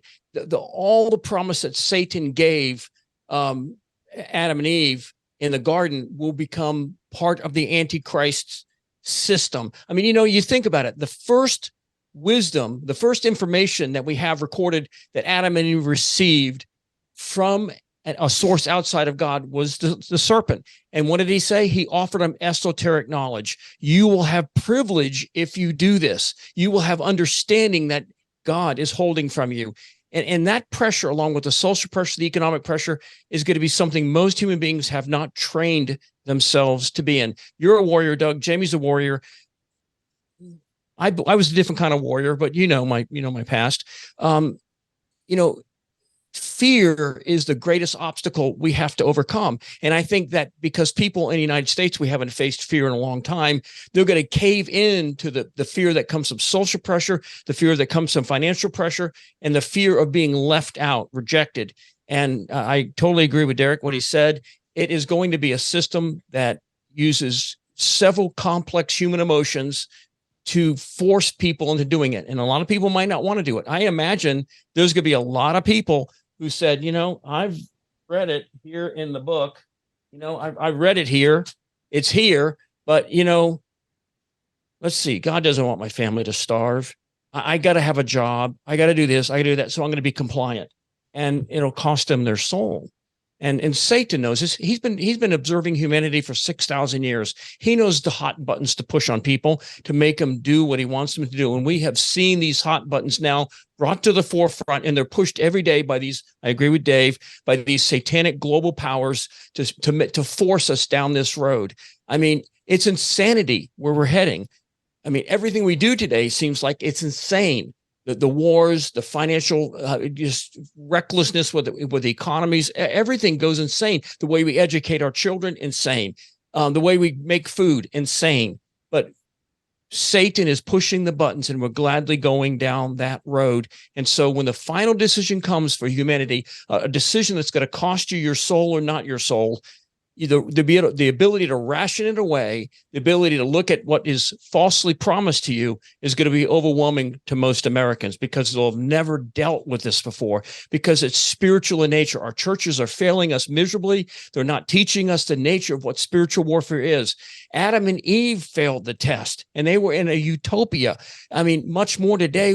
All the promise that Satan gave Adam and Eve in the garden will become part of the Antichrist system. I mean, you think about it. The first wisdom, the first information that we have recorded that Adam and Eve received from a source outside of God was the serpent. And what did he say? He offered them esoteric knowledge. You will have privilege if you do this. You will have understanding that God is holding from you. And that pressure, along with the social pressure, the economic pressure, is going to be something most human beings have not trained themselves to be in. You're a warrior, Doug. Jamie's a warrior. I was a different kind of warrior, but my past. Fear is the greatest obstacle we have to overcome. And I think that because people in the United States, we haven't faced fear in a long time, they're going to cave into the fear that comes from social pressure, the fear that comes from financial pressure, and the fear of being left out, rejected. And I totally agree with Derek, what he said. It is going to be a system that uses several complex human emotions to force people into doing it. And a lot of people might not want to do it. I imagine there's going to be a lot of people who said, I've read it here in the book. I read it here. It's here. But, let's see. God doesn't want my family to starve. I got to have a job. I got to do this. I got to do that. So I'm going to be compliant. And it'll cost them their soul. And Satan knows this. He's been observing humanity for 6,000 years. He knows the hot buttons to push on people to make them do what he wants them to do. And we have seen these hot buttons now brought to the forefront, and they're pushed every day by these, I agree with Dave, by these satanic global powers to force us down this road. I mean, it's insanity where we're heading. I mean, everything we do today seems like it's insane. The wars, the financial just recklessness with the economies, everything goes insane. The way we educate our children, insane. The way we make food, insane. But Satan is pushing the buttons, and we're gladly going down that road. And so when the final decision comes for humanity, a decision that's going to cost you your soul or not your soul, the ability to ration it away, the ability to look at what is falsely promised to you is going to be overwhelming to most Americans because they'll have never dealt with this before, because it's spiritual in nature. Our churches are failing us miserably. They're not teaching us the nature of what spiritual warfare is. Adam and Eve failed the test, and they were in a utopia. I mean, much more today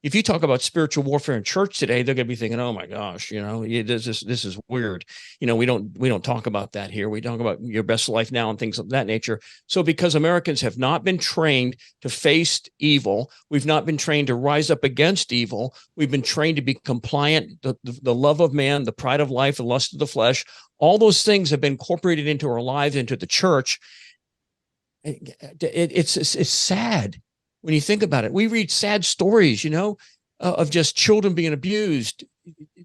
if you talk about spiritual warfare in church today, they're going to be thinking, "Oh my gosh, this is weird." We don't talk about that here. We talk about your best life now and things of that nature. So, because Americans have not been trained to face evil, we've not been trained to rise up against evil. We've been trained to be compliant. The love of man, the pride of life, the lust of the flesh. All those things have been incorporated into our lives, into the church. It's sad. When you think about it, we read sad stories, of just children being abused.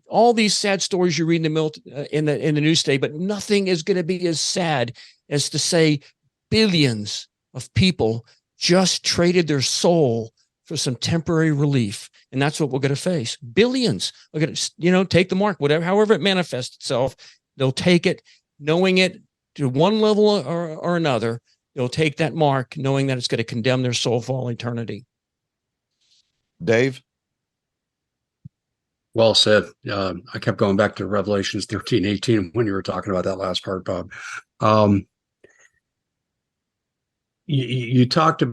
All these sad stories you read in the news today, but nothing is going to be as sad as to say billions of people just traded their soul for some temporary relief, and that's what we're going to face. Billions are going to, take the mark, however it manifests itself. They'll take it, knowing it to one level or another. They'll take that mark knowing that it's going to condemn their soul for all eternity. Dave? Well said. I kept going back to Revelations 13:18 when you were talking about that last part, Bob. You talked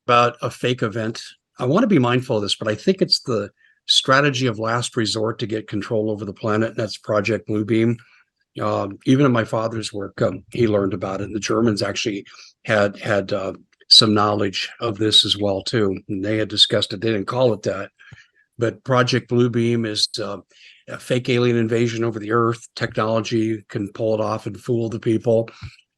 about a fake event. I want to be mindful of this, but I think it's the strategy of last resort to get control over the planet. And that's Project Bluebeam. Even in my father's work, he learned about it. And the Germans actually had some knowledge of this as well too. And they had discussed it. They didn't call it that, but Project Bluebeam is a fake alien invasion over the Earth. Technology can pull it off and fool the people.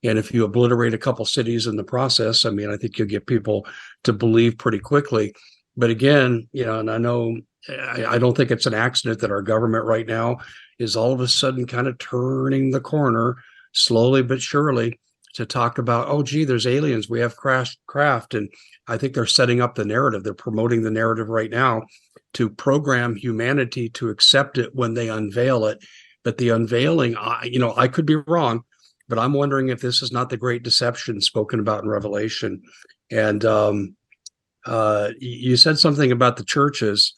And if you obliterate a couple cities in the process, I mean, I think you'll get people to believe pretty quickly. But again, and I know I don't think it's an accident that our government right now is all of a sudden kind of turning the corner slowly but surely to talk about, oh, gee, there's aliens. We have craft. And I think they're setting up the narrative. They're promoting the narrative right now to program humanity to accept it when they unveil it. But the unveiling, I could be wrong, but I'm wondering if this is not the great deception spoken about in Revelation. And you said something about the churches.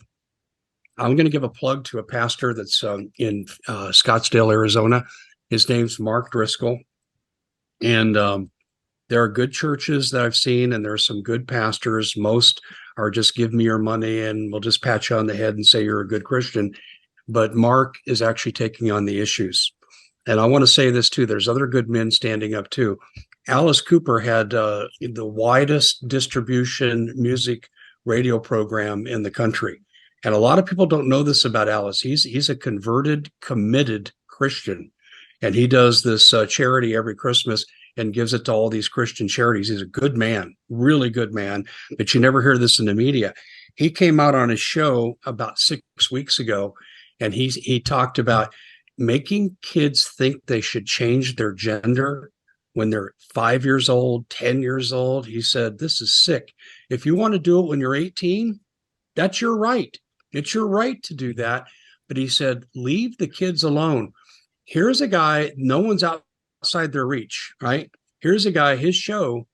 I'm going to give a plug to a pastor that's in Scottsdale, Arizona. His name's Mark Driscoll. And there are good churches that I've seen, and there are some good pastors. Most are just give me your money and we'll just pat you on the head and say you're a good Christian. But Mark is actually taking on the issues. And I want to say this too. There's other good men standing up too. Alice Cooper had the widest distribution music radio program in the country. And a lot of people don't know this about Alice. He's a converted, committed Christian. And he does this charity every Christmas and gives it to all these Christian charities. He's a good man, really good man, but you never hear this in the media. He came out on his show about 6 weeks ago, and he talked about making kids think they should change their gender when they're 5 years old, 10 years old. He said, this is sick. If you want to do it when you're 18, that's your right. It's your right to do that. But he said, leave the kids alone. Here's a guy, no one's outside their reach, right? Here's a guy, his show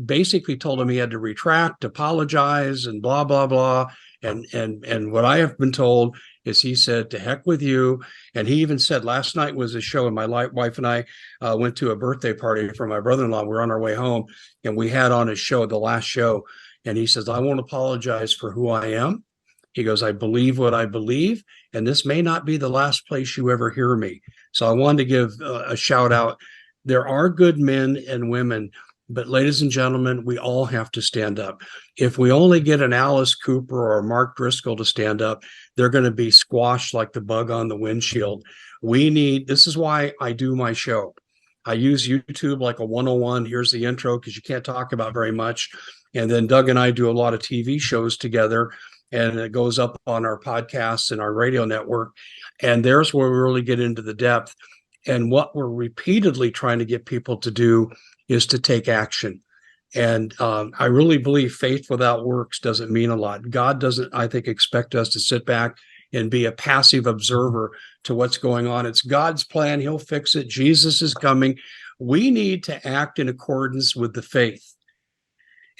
basically told him he had to retract, apologize, and blah, blah, blah. And what I have been told is he said, to heck with you. And he even said, last night was a show, and my wife and I went to a birthday party for my brother-in-law. We were on our way home, and we had on his show, the last show. And he says, I won't apologize for who I am. He goes, I believe what I believe, and this may not be the last place you ever hear me. So I wanted to give a shout out. There are good men and women, but ladies and gentlemen, we all have to stand up. If we only get an Alice Cooper or Mark Driscoll to stand up, they're going to be squashed like the bug on the windshield. This is why I do my show. I use YouTube like a 101. Here's the intro, because you can't talk about very much. And then Doug and I do a lot of TV shows together, and it goes up on our podcasts and our radio network. And there's where we really get into the depth. And what we're repeatedly trying to get people to do is to take action. And I really believe faith without works doesn't mean a lot. God doesn't, I think, expect us to sit back and be a passive observer to what's going on. It's God's plan. He'll fix it. Jesus is coming. We need to act in accordance with the faith.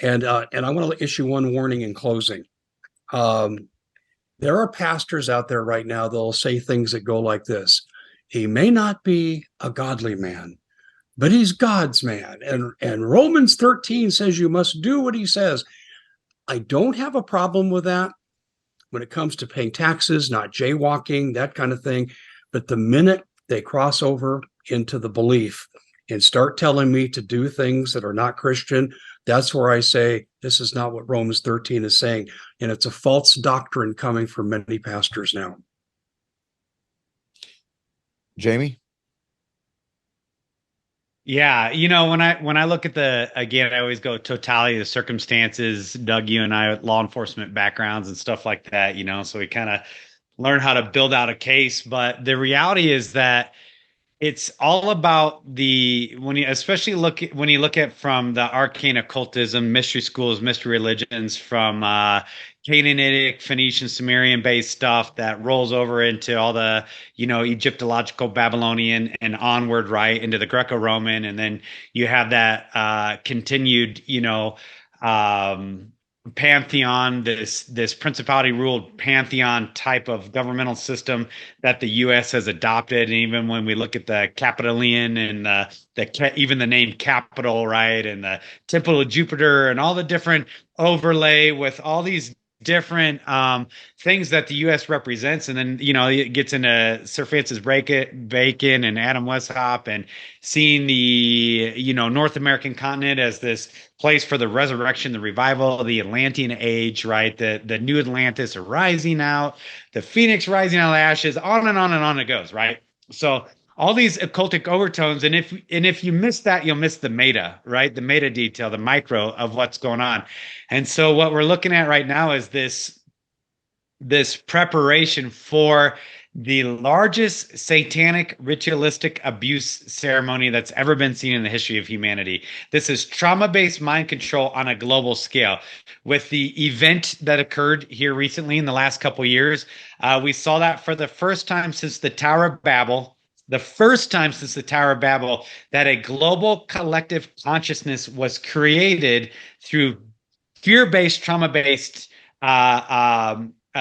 And I want to issue one warning in closing. There are pastors out there right now that'll say things that go like this. He may not be a godly man, but he's God's man. And Romans 13 says you must do what he says. I don't have a problem with that when it comes to paying taxes, not jaywalking, that kind of thing. But the minute they cross over into the belief and start telling me to do things that are not Christian, that's where I say, this is not what Romans 13 is saying. And it's a false doctrine coming from many pastors now. Jamie? Yeah, when I look at I always go totality of the circumstances. Doug, you and I with law enforcement backgrounds and stuff like that, so we kind of learn how to build out a case. But the reality is that it's all about when you especially when you look at from the arcane occultism, mystery schools, mystery religions, from Canaanitic, Phoenician, Sumerian based stuff that rolls over into all the Egyptological, Babylonian, and onward, right, into the Greco-Roman, and then you have that continued um pantheon, this principality ruled pantheon type of governmental system that the US has adopted. And even when we look at the Capitolian and even the name capital, right, and the temple of Jupiter and all the different overlay with all these different things that the US represents. And then it gets into Sir Francis Bacon and Adam Weishaupt, and seeing the North American continent as this place for the resurrection, the revival of the Atlantean age, right? The new Atlantis rising out, the phoenix rising out of the ashes, on and on and on it goes, right? So all these occultic overtones, and if you miss that, you'll miss the meta, right? The meta detail, the micro of what's going on. And so what we're looking at right now is this preparation for the largest satanic ritualistic abuse ceremony that's ever been seen in the history of humanity. This is trauma-based mind control on a global scale. With the event that occurred here recently in the last couple of years, we saw that for the first time since the Tower of Babel. The first time since the Tower of Babel that a global collective consciousness was created through fear-based, trauma-based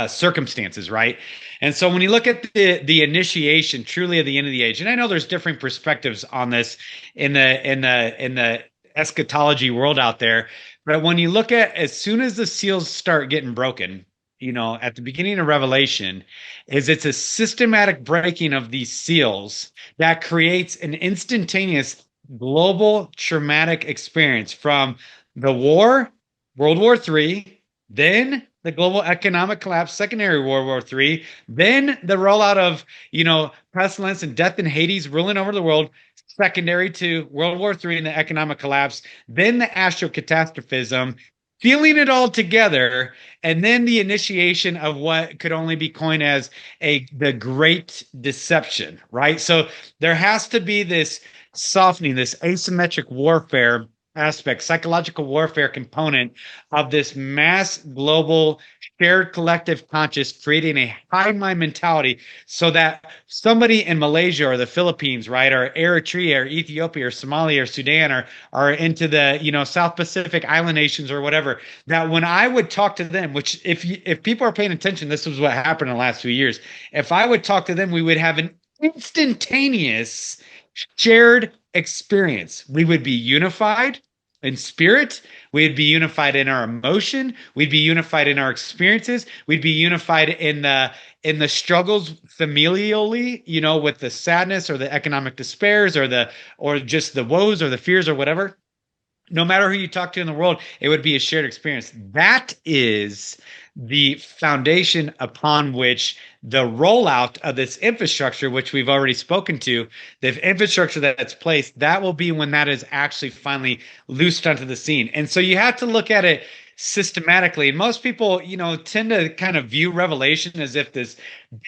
circumstances, right? And so when you look at the initiation truly of the end of the age, and I know there's different perspectives on this in the eschatology world out there, but when you look at as soon as the seals start getting broken, at the beginning of Revelation, it's a systematic breaking of these seals that creates an instantaneous global traumatic experience from the war, World War III, then the global economic collapse, secondary World War III, then the rollout of, pestilence and death in Hades ruling over the world, secondary to World War III and the economic collapse, then the astrocatastrophism, feeling it all together, and then the initiation of what could only be coined as the Great Deception, right? So there has to be this softening, this asymmetric warfare aspect, psychological warfare component of this mass global shared collective conscious, creating a high mind mentality so that somebody in Malaysia or the Philippines, right, or Eritrea or Ethiopia or Somalia or Sudan or into the South Pacific island nations or whatever, that when I would talk to them, which if people are paying attention, this was what happened in the last few years. If I would talk to them, we would have an instantaneous shared experience. We would be unified in spirit, we'd be unified in our emotion, we'd be unified in our experiences, we'd be unified in the struggles familially, with the sadness or the economic despairs or just the woes or the fears or whatever. No matter who you talk to in the world, it would be a shared experience. That is the foundation upon which the rollout of this infrastructure, which we've already spoken to, the infrastructure that's placed, that will be when that is actually finally loosed onto the scene. And so you have to look at it systematically. And most people, tend to kind of view Revelation as if this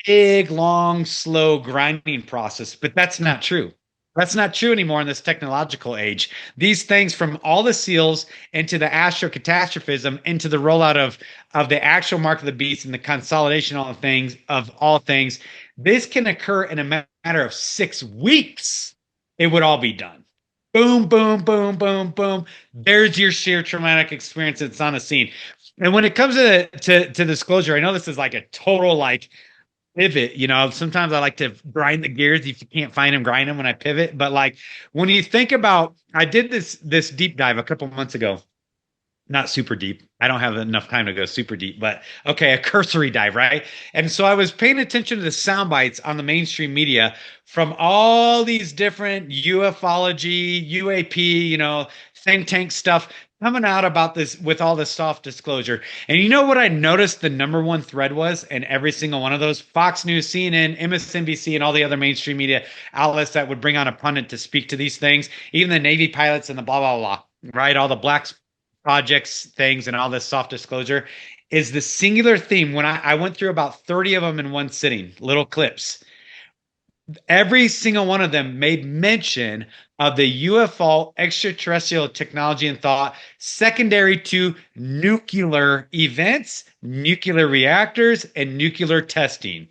big, long, slow grinding process, but that's not true. That's not true anymore in this technological age. These things, from all the seals into the astrocatastrophism, into the rollout of the actual mark of the beast and the consolidation of all things, this can occur in a matter of 6 weeks. It would all be done. Boom, boom, boom, boom, boom. There's your sheer traumatic experience that's on the scene. And when it comes to disclosure, I know this is like a total pivot. Sometimes I like to grind the gears. If you can't find them, grind them when I pivot. But when you think about, I did this deep dive a couple months ago, not super deep. I don't have enough time to go super deep, but okay, a cursory dive, right? And so I was paying attention to the sound bites on the mainstream media from all these different ufology, UAP, think tank stuff coming out about this with all this soft disclosure. And you know what I noticed the number one thread was in every single one of those? Fox News, CNN, MSNBC, and all the other mainstream media outlets that would bring on a pundit to speak to these things, even the Navy pilots and the blah, blah, blah, right? All the black projects things and all this soft disclosure is the singular theme. When I went through about 30 of them in one sitting, little clips. every single one of them made mention of the UFO extraterrestrial technology and thought secondary to nuclear events, nuclear reactors, and nuclear testing.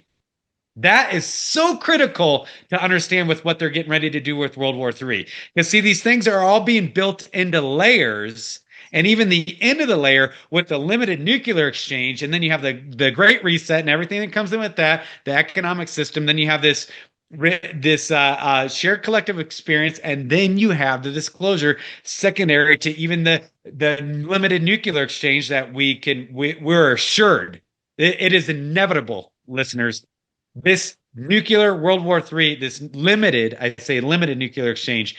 That is so critical to understand with what they're getting ready to do with World War III. Because see, these things are all being built into layers, and even the end of the layer with the limited nuclear exchange, and then you have the Great Reset and everything that comes in with that, the economic system. Then you have this shared collective experience, and then you have the disclosure secondary to even the limited nuclear exchange that we're assured. It is inevitable, listeners. This nuclear World War III, this limited nuclear exchange,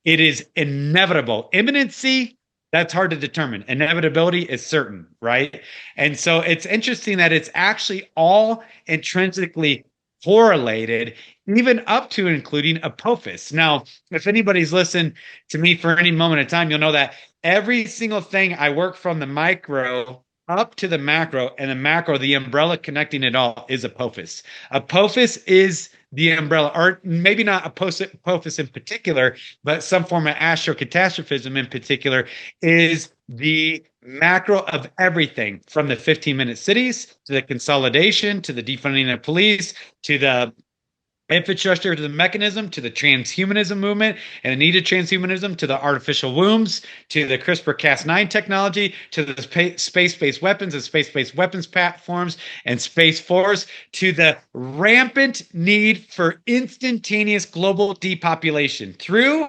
it is inevitable. Imminency, that's hard to determine. Inevitability is certain, right? And so it's interesting that it's actually all intrinsically correlated, even up to and including Apophis. Now, if anybody's listened to me for any moment of time, you'll know that every single thing I work from the micro up to the macro, and the macro, the umbrella connecting it all is Apophis. Apophis is the umbrella, or maybe not Apophis in particular, but some form of astrocatastrophism in particular is the macro of everything, from the 15-minute cities to the consolidation, to the defunding of police, to the infrastructure, to the mechanism, to the transhumanism movement and the need of transhumanism, to the artificial wombs, to the CRISPR-Cas9 technology, to the space-based weapons and space-based weapons platforms and Space Force, to the rampant need for instantaneous global depopulation through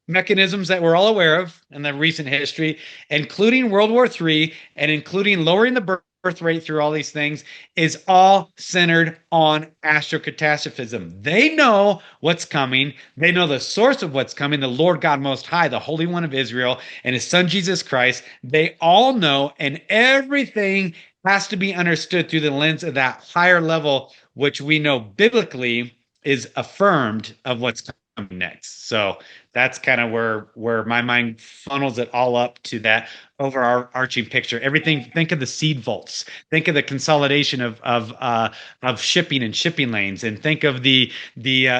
mechanisms that we're all aware of in the recent history, including World War III and including lowering the birth rate through all these things, is all centered on astrocatastrophism. They know what's coming. They know the source of what's coming, the Lord God Most High, the Holy One of Israel, and his son Jesus Christ. They all know, and everything has to be understood through the lens of that higher level, which we know biblically is affirmed of what's coming next. So that's kind of where my mind funnels it all up to that overarching picture. Everything. Think of the seed vaults. Think of the consolidation of shipping and shipping lanes, and think of the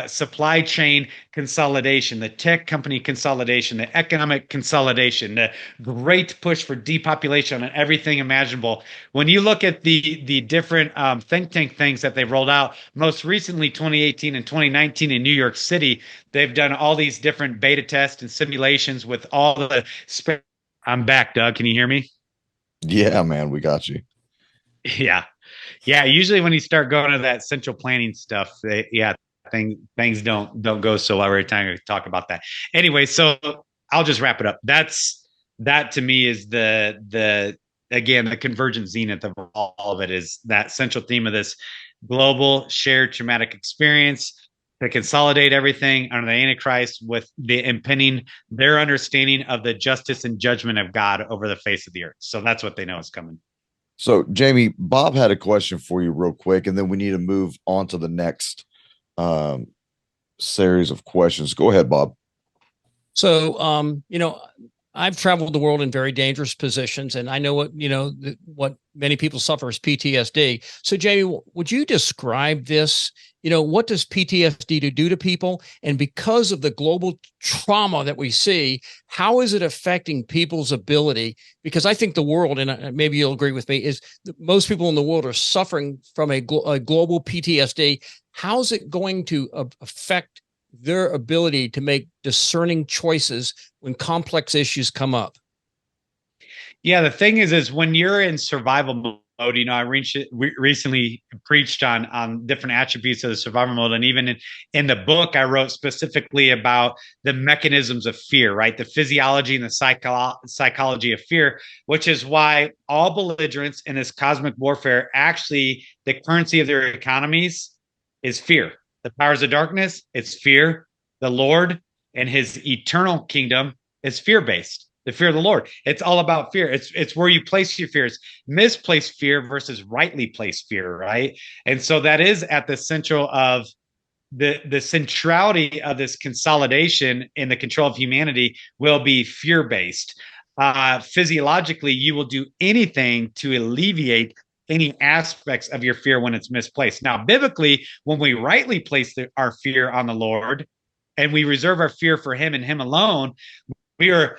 supply chain consolidation, the tech company consolidation, the economic consolidation, the great push for depopulation and everything imaginable. When you look at the different think tank things that they've rolled out, most recently 2018 and 2019 in New York City, they've done all these different beta tests and simulations with all the I'm back, Doug. Can you hear me? Yeah, man, we got you. Yeah. Usually when you start going to that central planning stuff, things don't go so well every time we talk about that. Anyway, so I'll just wrap it up. That to me is the convergent zenith of all of it, is that central theme of this global shared traumatic experience to consolidate everything under the Antichrist with the impending, their understanding of the justice and judgment of God over the face of the earth. So that's what they know is coming. So, Jamie, Bob had a question for you real quick, and then we need to move on to the next series of questions. Go ahead, Bob. So, I've traveled the world in very dangerous positions, and I know what many people suffer is PTSD. So, Jamie, would you describe this? What does PTSD do to people? And because of the global trauma that we see, how is it affecting people's ability? Because I think the world, and maybe you'll agree with me, is that most people in the world are suffering from a global PTSD. How's it going to affect their ability to make discerning choices when complex issues come up? Yeah, the thing is when you're in survival mode, I recently preached on different attributes of the survival mode. And even in the book, I wrote specifically about the mechanisms of fear, right? The physiology and the psychology of fear, which is why all belligerents in this cosmic warfare, actually, the currency of their economies is fear. The powers of darkness, it's fear. The Lord and his eternal kingdom is fear-based. The fear of the Lord. It's all about fear. It's where you place your fears. Misplaced fear versus rightly placed fear, right? And so that is at the central of the centrality of this consolidation in the control of humanity will be fear-based. Physiologically, you will do anything to alleviate any aspects of your fear when it's misplaced. Now, biblically, when we rightly place our fear on the Lord and we reserve our fear for him and him alone, we are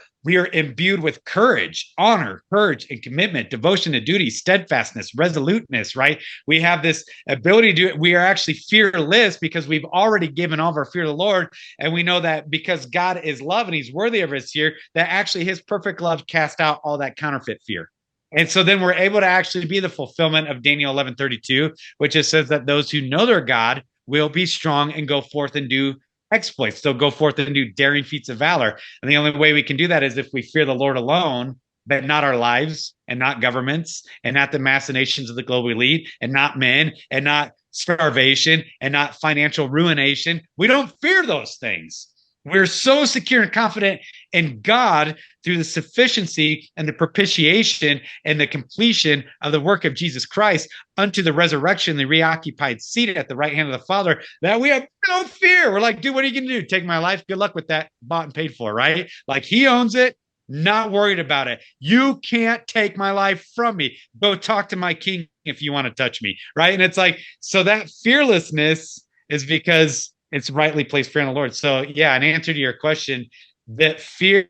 imbued with courage, honor, courage, and commitment, devotion to duty, steadfastness, resoluteness, right? We have this ability to do it. We are actually fearless because we've already given all of our fear to the Lord. And we know that because God is love and he's worthy of his fear, that actually his perfect love cast out all that counterfeit fear. And so then we're able to actually be the fulfillment of Daniel 11:32, which just says that those who know their God will be strong and go forth and do exploits. They'll go forth and do daring feats of valor. And the only way we can do that is if we fear the Lord alone, but not our lives and not governments and not the machinations of the globe we lead and not men and not starvation and not financial ruination. We don't fear those things. We're so secure and confident in God through the sufficiency and the propitiation and the completion of the work of Jesus Christ unto the resurrection, the reoccupied seat at the right hand of the Father, that we have no fear. We're like, dude, what are you going to do? Take my life? Good luck with that. Bought and paid for, right? Like he owns it. Not worried about it. You can't take my life from me. Go talk to my king if you want to touch me, right? And it's like, so that fearlessness is because it's rightly placed fear in the Lord. So yeah, in answer to your question, that fear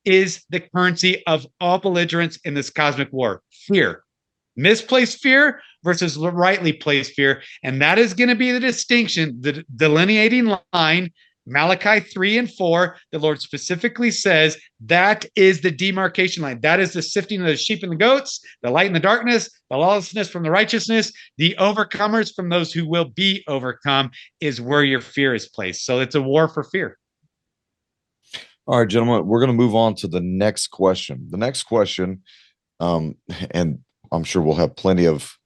is the currency of all belligerents in this cosmic war. Fear. Misplaced fear versus rightly placed fear. And that is going to be the distinction, the delineating line. Malachi 3 and 4, the Lord specifically says that is the demarcation line. That is the sifting of the sheep and the goats, the light and the darkness, the lawlessness from the righteousness, the overcomers from those who will be overcome is where your fear is placed. So it's a war for fear. All right, gentlemen, we're going to move on to the next question. The next question, and I'm sure we'll have plenty of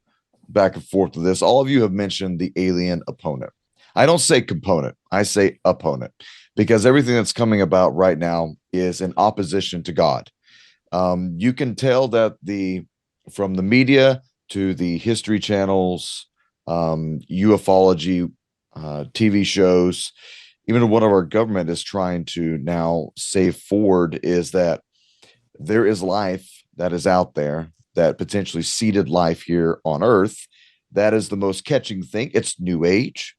back and forth to this. All of you have mentioned the alien opponent. I don't say component, I say opponent, because everything that's coming about right now is in opposition to God. You can tell that from the media to the history channels, ufology, TV shows, even what our government is trying to now say forward is that there is life that is out there, that potentially seeded life here on Earth. That is the most catching thing. It's New Age.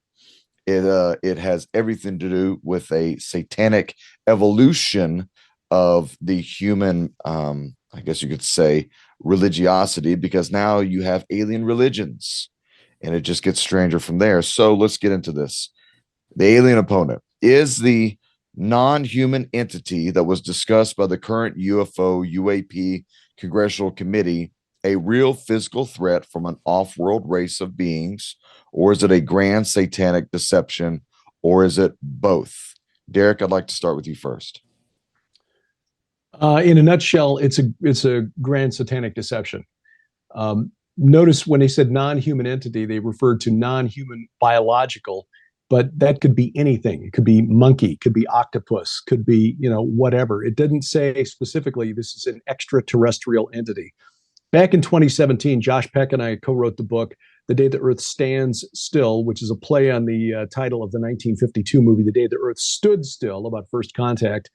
It has everything to do with a satanic evolution of the human, I guess you could say, religiosity, because now you have alien religions, and it just gets stranger from there. So let's get into this. The alien opponent is the non-human entity that was discussed by the current UAP Congressional Committee a real physical threat from an off-world race of beings, or is it a grand satanic deception, or is it both? Derek, I'd like to start with you first. In a nutshell, it's a grand satanic deception. Notice when they said non-human entity, they referred to non-human biological, but that could be anything. It could be monkey, could be octopus, could be, whatever. It didn't say specifically this is an extraterrestrial entity. Back in 2017, Josh Peck and I co-wrote the book, The Day the Earth Stands Still, which is a play on the title of the 1952 movie, The Day the Earth Stood Still, about first contact.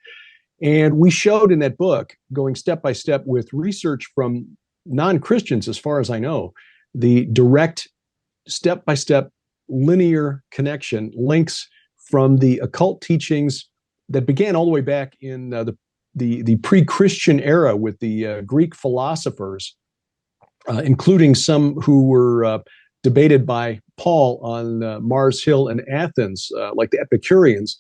And we showed in that book, going step by step with research from non-Christians, as far as I know, the direct step-by-step linear connection, links from the occult teachings that began all the way back in the pre-Christian era with the Greek philosophers, including some who were debated by Paul on Mars Hill in Athens, like the Epicureans,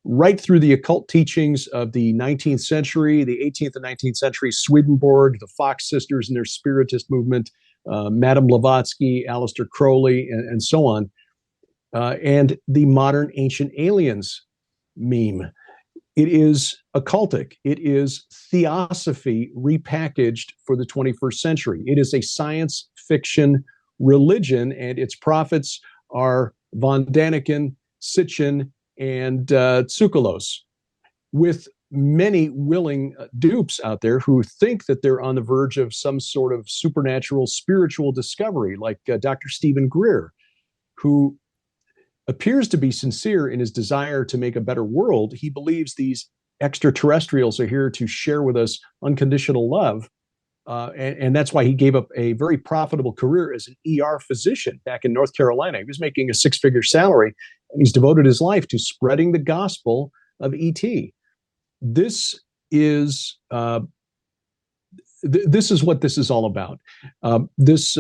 right through the occult teachings of the 19th century, the 18th and 19th century, Swedenborg, the Fox sisters and their Spiritist movement, Madame Blavatsky, Aleister Crowley, and so on, and the modern ancient aliens meme. It is occultic. It is theosophy repackaged for the 21st century. It is a science fiction religion, and its prophets are von Daniken, Sitchin, and Tsoukalos, with many willing dupes out there who think that they're on the verge of some sort of supernatural spiritual discovery, like Dr. Stephen Greer, who appears to be sincere in his desire to make a better world. He believes these extraterrestrials are here to share with us unconditional love. And that's why he gave up a very profitable career as an ER physician back in North Carolina. He was making a six-figure salary, and he's devoted his life to spreading the gospel of ET. This is this is what this is all about. This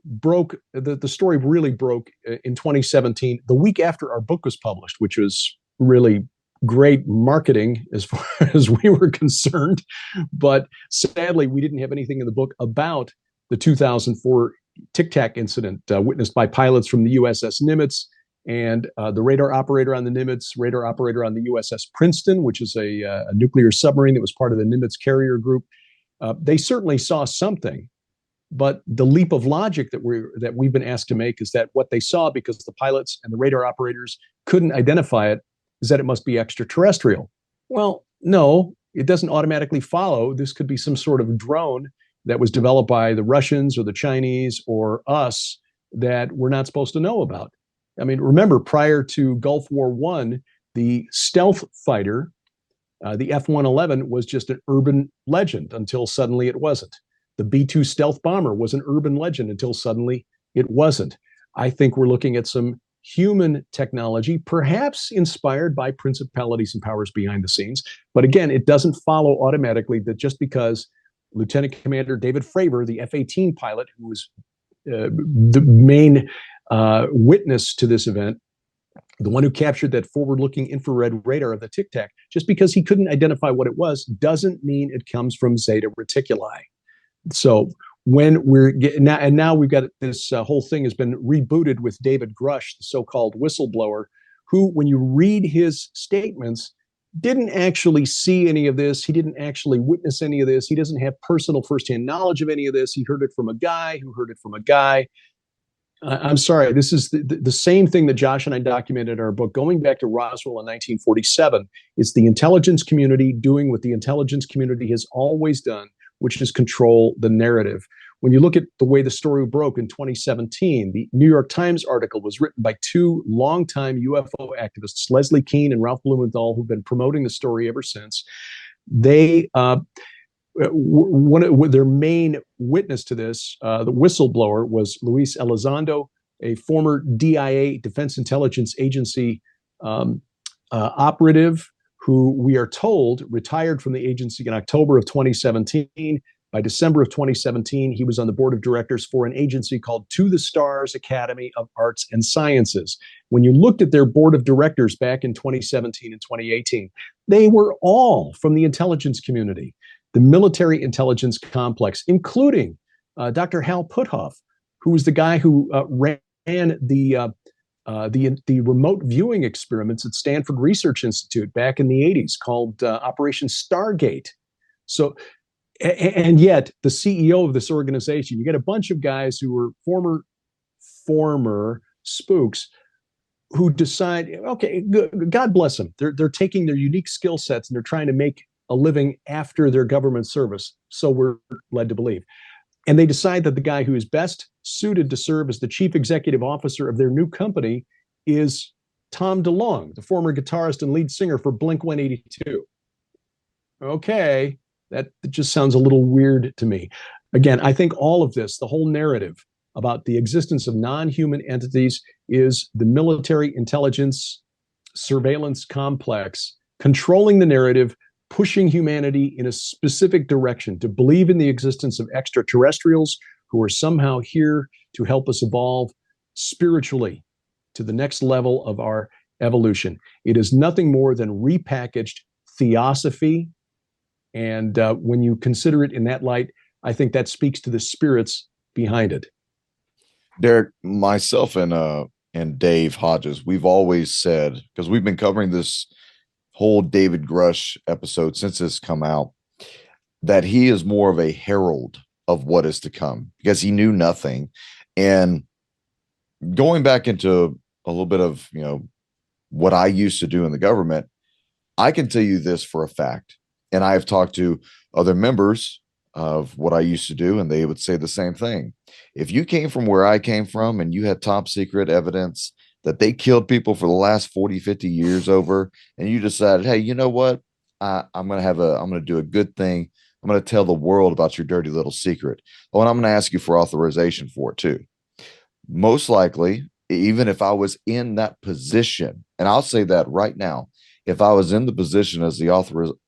broke, the story really broke in 2017, the week after our book was published, which was really great marketing as far as we were concerned. But sadly, we didn't have anything in the book about the 2004 Tic Tac incident witnessed by pilots from the USS Nimitz and the radar operator on the Nimitz, radar operator on the USS Princeton, which is a nuclear submarine that was part of the Nimitz carrier group. They certainly saw something, but the leap of logic that we've been asked to make is that what they saw, because the pilots and the radar operators couldn't identify it, is that it must be extraterrestrial. Well, no, it doesn't automatically follow. This could be some sort of drone that was developed by the Russians or the Chinese or us that we're not supposed to know about. I mean, remember, prior to Gulf War I, the stealth fighter, the F-111, was just an urban legend until suddenly it wasn't. The B-2 stealth bomber was an urban legend until suddenly it wasn't. I think we're looking at some human technology, perhaps inspired by principalities and powers behind the scenes. But again, it doesn't follow automatically that just because Lieutenant Commander David Fravor, the F-18 pilot, who was the main witness to this event, the one who captured that forward-looking infrared radar of the Tic Tac, just because he couldn't identify what it was, doesn't mean it comes from Zeta Reticuli. So when we're getting now, and now we've got this whole thing has been rebooted with David Grush, the so-called whistleblower, who, when you read his statements, didn't actually see any of this. He didn't actually witness any of this. He doesn't have personal firsthand knowledge of any of this. He heard it from a guy who heard it from a guy. I'm sorry, this is the same thing that Josh and I documented in our book, going back to Roswell in 1947. It's the intelligence community doing what the intelligence community has always done, which is control the narrative. When you look at the way the story broke in 2017, the New York Times article was written by two longtime UFO activists, Leslie Kean and Ralph Blumenthal, who've been promoting the story ever since. They their main witness to this, the whistleblower, was Luis Elizondo, a former DIA, Defense Intelligence Agency operative, who we are told retired from the agency in October of 2017. By December of 2017, he was on the board of directors for an agency called To the Stars Academy of Arts and Sciences. When you looked at their board of directors back in 2017 and 2018, they were all from the intelligence community, the military intelligence complex, including Dr. Hal Puthoff, who was the guy who ran the remote viewing experiments at Stanford Research Institute back in the 80s called Operation Stargate. So, and yet the CEO of this organization, you get a bunch of guys who were former spooks who decide, okay, God bless them. They're taking their unique skill sets and they're trying to make a living after their government service. So we're led to believe. And they decide that the guy who is best suited to serve as the chief executive officer of their new company is Tom DeLonge, the former guitarist and lead singer for Blink-182. Okay, that just sounds a little weird to me. Again, I think all of this, the whole narrative about the existence of non-human entities, is the military intelligence surveillance complex controlling the narrative, pushing humanity in a specific direction to believe in the existence of extraterrestrials who are somehow here to help us evolve spiritually to the next level of our evolution. It is nothing more than repackaged theosophy. And when you consider it in that light, I think that speaks to the spirits behind it. Derek, myself and Dave Hodges, we've always said, because we've been covering this whole David Grush episode since it's come out, that he is more of a herald of what is to come because he knew nothing. And going back into a little bit of, what I used to do in the government, I can tell you this for a fact. And I've talked to other members of what I used to do, and they would say the same thing. If you came from where I came from and you had top secret evidence that they killed people for the last 40, 50 years over, and you decided, hey, you know what? I'm going to do a good thing I'm going to tell the world about your dirty little secret. Oh, and I'm going to ask you for authorization for it too. Most likely, even if I was in that position, and I'll say that right now, if I was in the position as the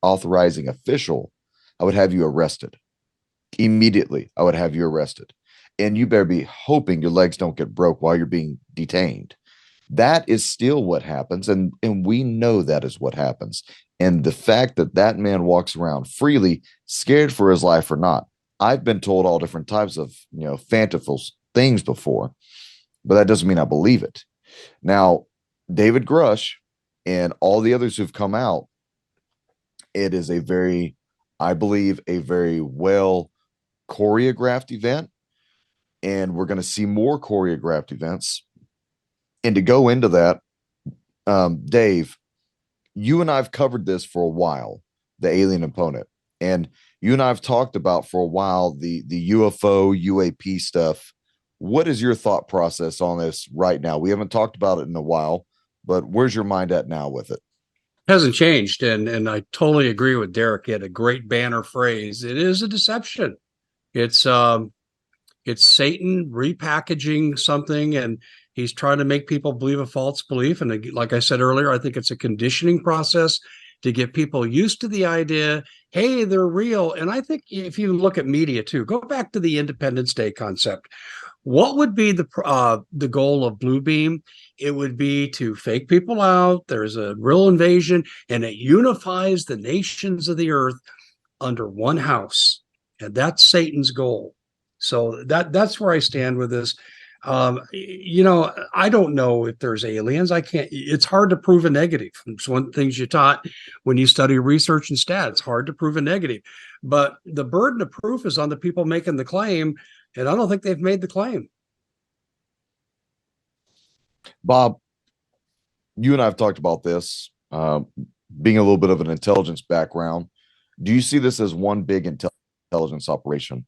authorizing official, I would have you arrested. Immediately, I would have you arrested. And you better be hoping your legs don't get broke while you're being detained. That is still what happens. And we know that is what happens. And the fact that that man walks around freely, scared for his life or not, I've been told all different types of, fanciful things before, but that doesn't mean I believe it. Now, David Grush and all the others who've come out, it is I believe, a very well choreographed event. And we're going to see more choreographed events. And to go into that, Dave, you and I have covered this for a while, the alien opponent. And you and I have talked about for a while the UFO, UAP stuff. What is your thought process on this right now? We haven't talked about it in a while, but where's your mind at now with it? Hasn't changed. And I totally agree with Derek. He had a great banner phrase. It is a deception. It's Satan repackaging something, and he's trying to make people believe a false belief. And like I said earlier, I think it's a conditioning process to get people used to the idea, hey, they're real. And I think if you look at media too, go back to the Independence Day concept. What would be the goal of Bluebeam? It would be to fake people out. There's a real invasion, and it unifies the nations of the earth under one house. And that's Satan's goal. So that's where I stand with this. I don't know if there's aliens. It's hard to prove a negative. It's one of the things you taught when you study research and stats. It's hard to prove a negative. But the burden of proof is on the people making the claim, and I don't think they've made the claim. Bob, you and I have talked about this, being a little bit of an intelligence background. Do you see this as one big intelligence operation?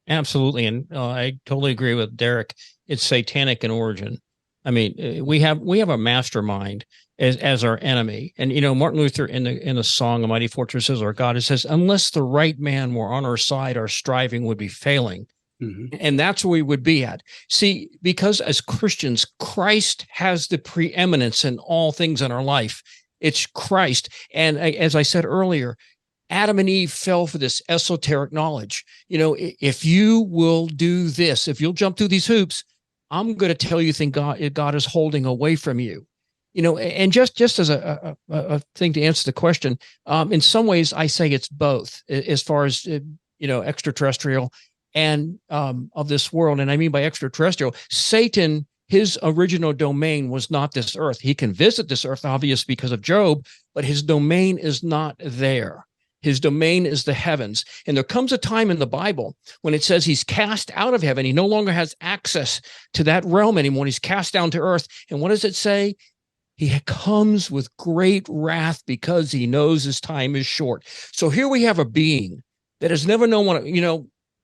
Absolutely. And I totally agree with Derek. It's satanic in origin. I mean, we have a mastermind as our enemy. And, Martin Luther in the song, A Mighty Fortress Is Our God, it says, unless the right man were on our side, our striving would be failing. Mm-hmm. And that's where we would be at. See, because as Christians, Christ has the preeminence in all things in our life. It's Christ. And as I said earlier, Adam and Eve fell for this esoteric knowledge. If you will do this, if you'll jump through these hoops, I'm going to tell you things God is holding away from you. And just as a thing to answer the question, in some ways, I say it's both as far as, extraterrestrial and of this world. And I mean by extraterrestrial, Satan, his original domain was not this earth. He can visit this earth, obvious because of Job, but his domain is not there. His domain is the heavens. And there comes a time in the Bible when it says he's cast out of heaven. He no longer has access to that realm anymore. He's cast down to earth. And what does it say? He comes with great wrath because he knows his time is short. So here we have a being that has never known what,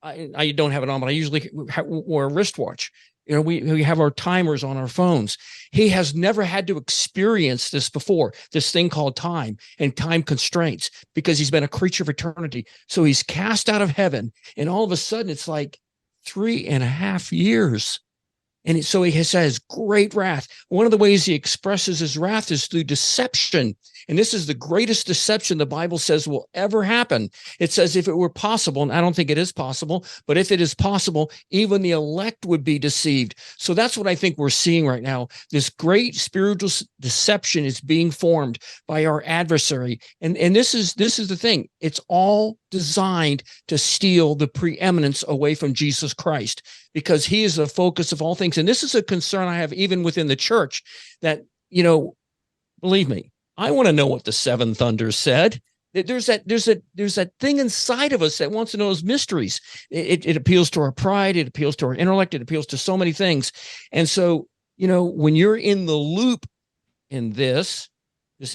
I don't have it on, but I usually wear a wristwatch. We have our timers on our phones. He has never had to experience this before, this thing called time and time constraints, because he's been a creature of eternity. So he's cast out of heaven, and all of a sudden it's like 3.5 years. And so he has great wrath. One of the ways he expresses his wrath is through deception. And this is the greatest deception the Bible says will ever happen. It says if it were possible, and I don't think it is possible, but if it is possible, even the elect would be deceived. So that's what I think we're seeing right now. This great spiritual deception is being formed by our adversary. And this is the thing. It's all designed to steal the preeminence away from Jesus Christ, because he is the focus of all things. And this is a concern I have even within the church that, believe me, I want to know what the seven thunders said. There's that thing inside of us that wants to know those mysteries. It appeals to our pride. It appeals to our intellect. It appeals to so many things. And so, when you're in the loop in this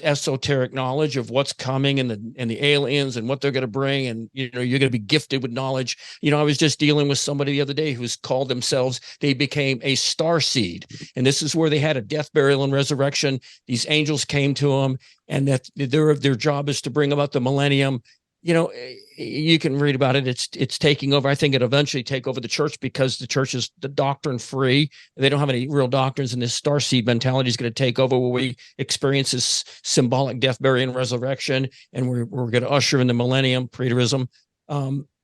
esoteric knowledge of what's coming and the aliens and what they're going to bring, and you're going to be gifted with knowledge. I was just dealing with somebody the other day who's called themselves, they became a star seed, and this is where they had a death, burial, and resurrection. These angels came to them, and that their job is to bring about the millennium. you can read about it. It's taking over. I think it eventually take over the church because the church is the doctrine free. They don't have any real doctrines, and this starseed mentality is going to take over where we experience this symbolic death, burial, and resurrection, and we're going to usher in the millennium, preterism,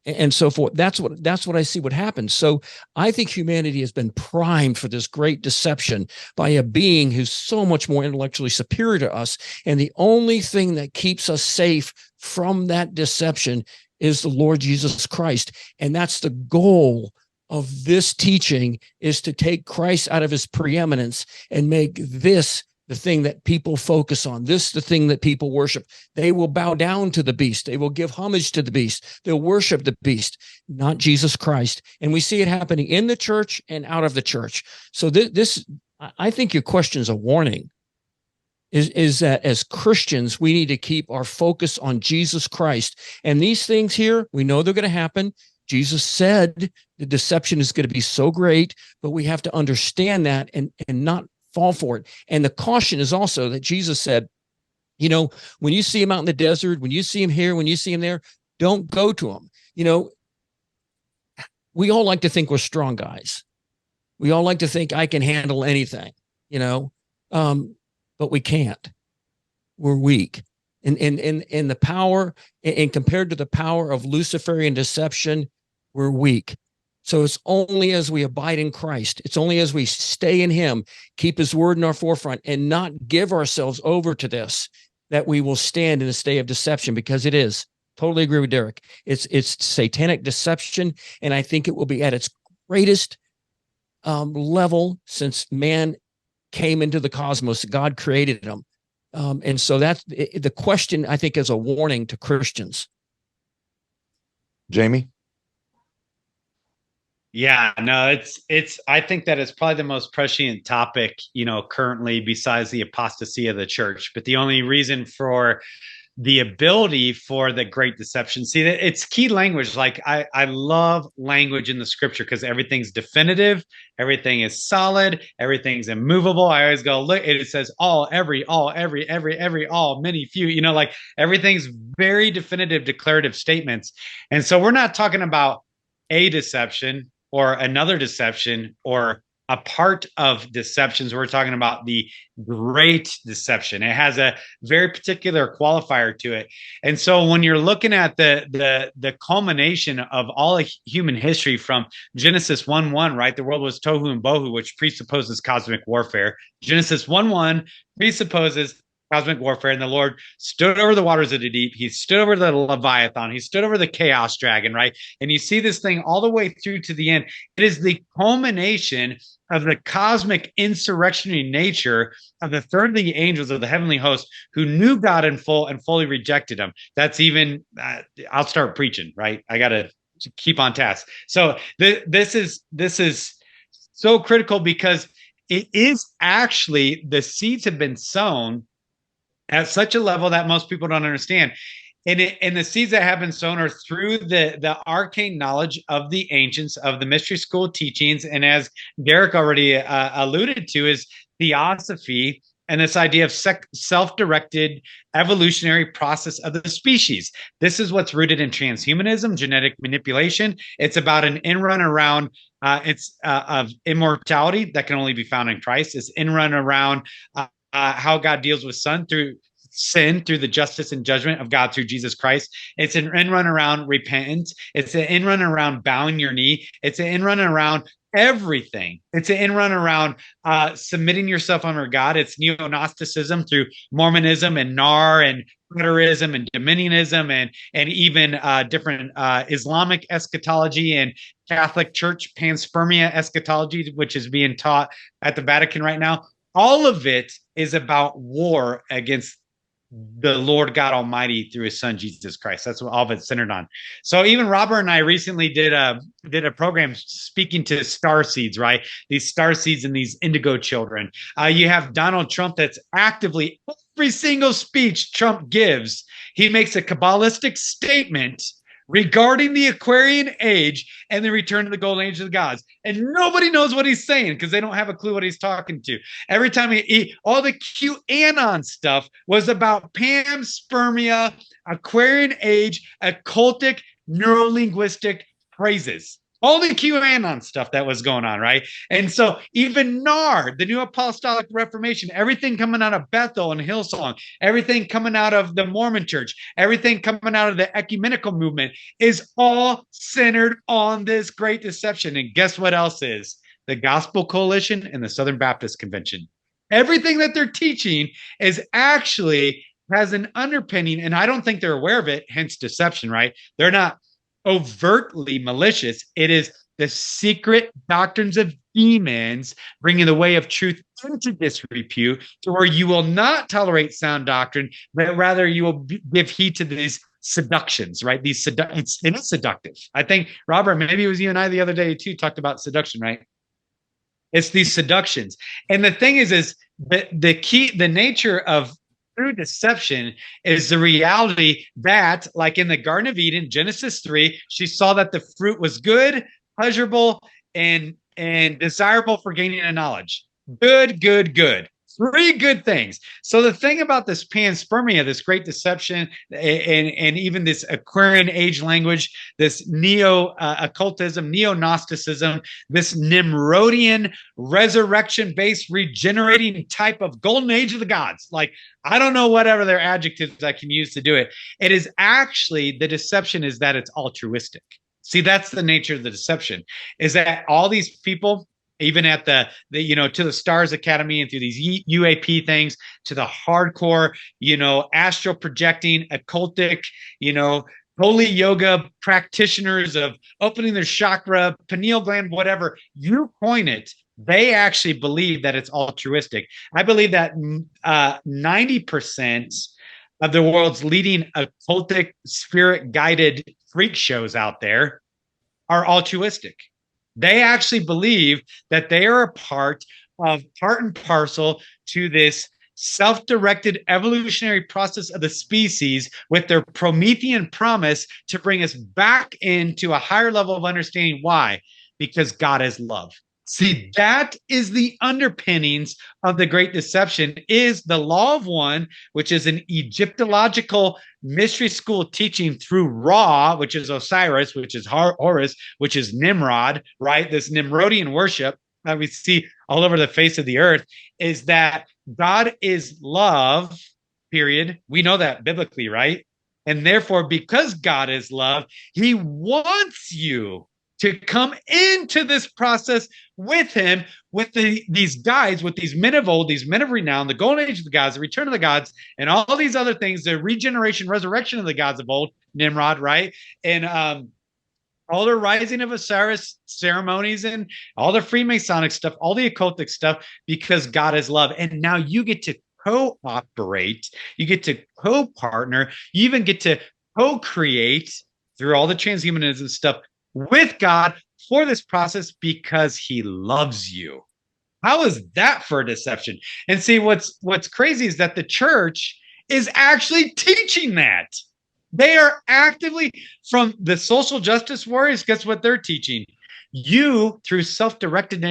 and so forth. That's what I see what happens. So I think humanity has been primed for this great deception by a being who's so much more intellectually superior to us. And the only thing that keeps us safe from that deception is the Lord Jesus Christ. And that's the goal of this teaching, is to take Christ out of his preeminence and make this the thing that people focus on, this the thing that people worship. They will bow down to the beast. They will give homage to the beast. They'll worship the beast, not Jesus Christ. And we see it happening in the church and out of the church. So this, I think your question is a warning, is that as Christians, we need to keep our focus on Jesus Christ. And these things here, we know they're going to happen. Jesus said the deception is going to be so great, but we have to understand that and not fall for it. And the caution is also that Jesus said, you know, when you see him out in the desert, when you see him here, when you see him there, don't go to him. You know, we all like to think we're strong guys. We all like to think I can handle anything, you know, but we can't. We're weak. And the power, and compared to the power of Luciferian deception, we're weak. So it's only as we abide in Christ, it's only as we stay in him, keep his word in our forefront, and not give ourselves over to this, that we will stand in this day of deception, because it is. Totally agree with Derek. It's satanic deception, and I think it will be at its greatest level since man came into the cosmos. God created him. And so that's the question, I think, is a warning to Christians. Jamie? Yeah, no, I think that it's probably the most prescient topic, you know, currently, besides the apostasy of the church. But the only reason for the ability for the great deception, see, that it's key language. Like I love language in the scripture, because everything's definitive, everything is solid, everything's immovable. I always go, look, it says all, every, all, many, few, you know, like everything's very definitive, declarative statements. And so we're not talking about a deception or another deception or a part of deceptions. We're talking about the great deception. It has a very particular qualifier to it. And so when you're looking at the culmination of all of human history from Genesis 1:1, right? The world was tohu and bohu, which presupposes cosmic warfare. Genesis 1:1 presupposes cosmic warfare, and the Lord stood over the waters of the deep. He stood over the Leviathan. He stood over the chaos dragon, right? And you see this thing all the way through to the end. It is the culmination of the cosmic insurrectionary nature of the third of the angels of the heavenly host who knew God in full and fully rejected him. That's even, I'll start preaching, right? I got to keep on task. So this is so critical, because it is actually, the seeds have been sown at such a level that most people don't understand. And the seeds that have been sown are through the arcane knowledge of the ancients, of the mystery school teachings. And as Derek already alluded to, is theosophy and this idea of self-directed evolutionary process of the species. This is what's rooted in transhumanism, genetic manipulation. It's about an in-run around of immortality that can only be found in Christ. It's in-run around how God deals with sin through the justice and judgment of God through Jesus Christ. It's an in-run around repentance. It's an in-run around bowing your knee. It's an in-run around everything. It's an in-run around submitting yourself under God. It's neo-Gnosticism through Mormonism and Nar and preterism and dominionism and even different Islamic eschatology and Catholic Church panspermia eschatology, which is being taught at the Vatican right now. All of it is about war against the Lord God Almighty through his son, Jesus Christ. That's what all of it's centered on. So even Robert and I recently did a program speaking to star seeds, right? These star seeds and these indigo children. You have Donald Trump that's actively, every single speech Trump gives, he makes a Kabbalistic statement, regarding the Aquarian age and the return of the golden age of the gods. And nobody knows what he's saying because they don't have a clue what he's talking to. Every time all the QAnon stuff was about panspermia, Aquarian age, occultic, neurolinguistic phrases. All the QAnon stuff that was going on, right? And so even NAR, the New Apostolic Reformation, everything coming out of Bethel and Hillsong, everything coming out of the Mormon Church, everything coming out of the ecumenical movement is all centered on this great deception. And guess what else is? The Gospel Coalition and the Southern Baptist Convention. Everything that they're teaching is actually has an underpinning, and I don't think they're aware of it, hence deception, right? They're not overtly malicious. It is the secret doctrines of demons bringing the way of truth into disrepute, to where you will not tolerate sound doctrine, but rather you will give heed to these seductions, right? It is seductive. I think, Robert, maybe it was you and I the other day too, talked about seduction, right? It's these seductions. And the thing is the nature of true deception is the reality that, like in the Garden of Eden, Genesis 3, she saw that the fruit was good, pleasurable, and desirable for gaining a knowledge. Good, good, good. 3 good things. So the thing about this panspermia, this great deception, and even this Aquarian age language, this neo-occultism, neo-Gnosticism, this Nimrodian resurrection-based regenerating type of golden age of the gods, like, I don't know whatever their adjectives I can use to do it. It is actually, the deception is that it's altruistic. See, that's the nature of the deception, is that all these people, even at the to the Stars Academy and through these UAP things, to the hardcore, astral projecting, occultic, holy yoga practitioners of opening their chakra, pineal gland, whatever, you coin it, they actually believe that it's altruistic. I believe that 90% of the world's leading occultic, spirit-guided freak shows out there are altruistic. They actually believe that they are a part and parcel to this self-directed evolutionary process of the species, with their Promethean promise to bring us back into a higher level of understanding. Why? Because God is love. See, that is the underpinnings of the great deception, is the law of one, which is an Egyptological mystery school teaching through Ra, which is Osiris, which is Horus, which is Nimrod, right? This Nimrodian worship that we see all over the face of the earth, is that God is love, period. We know that biblically, right? And therefore, because God is love, he wants you to come into this process with him, with these guides, with these men of old, these men of renown, the golden age of the gods, the return of the gods, and all these other things, the regeneration, resurrection of the gods of old, Nimrod, right? And all the rising of Osiris ceremonies and all the Freemasonic stuff, all the occultic stuff, because God is love. And now you get to cooperate, you get to co-partner, you even get to co-create through all the transhumanism stuff with God for this process, because he loves you. How is that for a deception? And see, what's crazy is that the church is actually teaching that. They are actively, from the social justice warriors, guess what they're teaching? You, through self-directed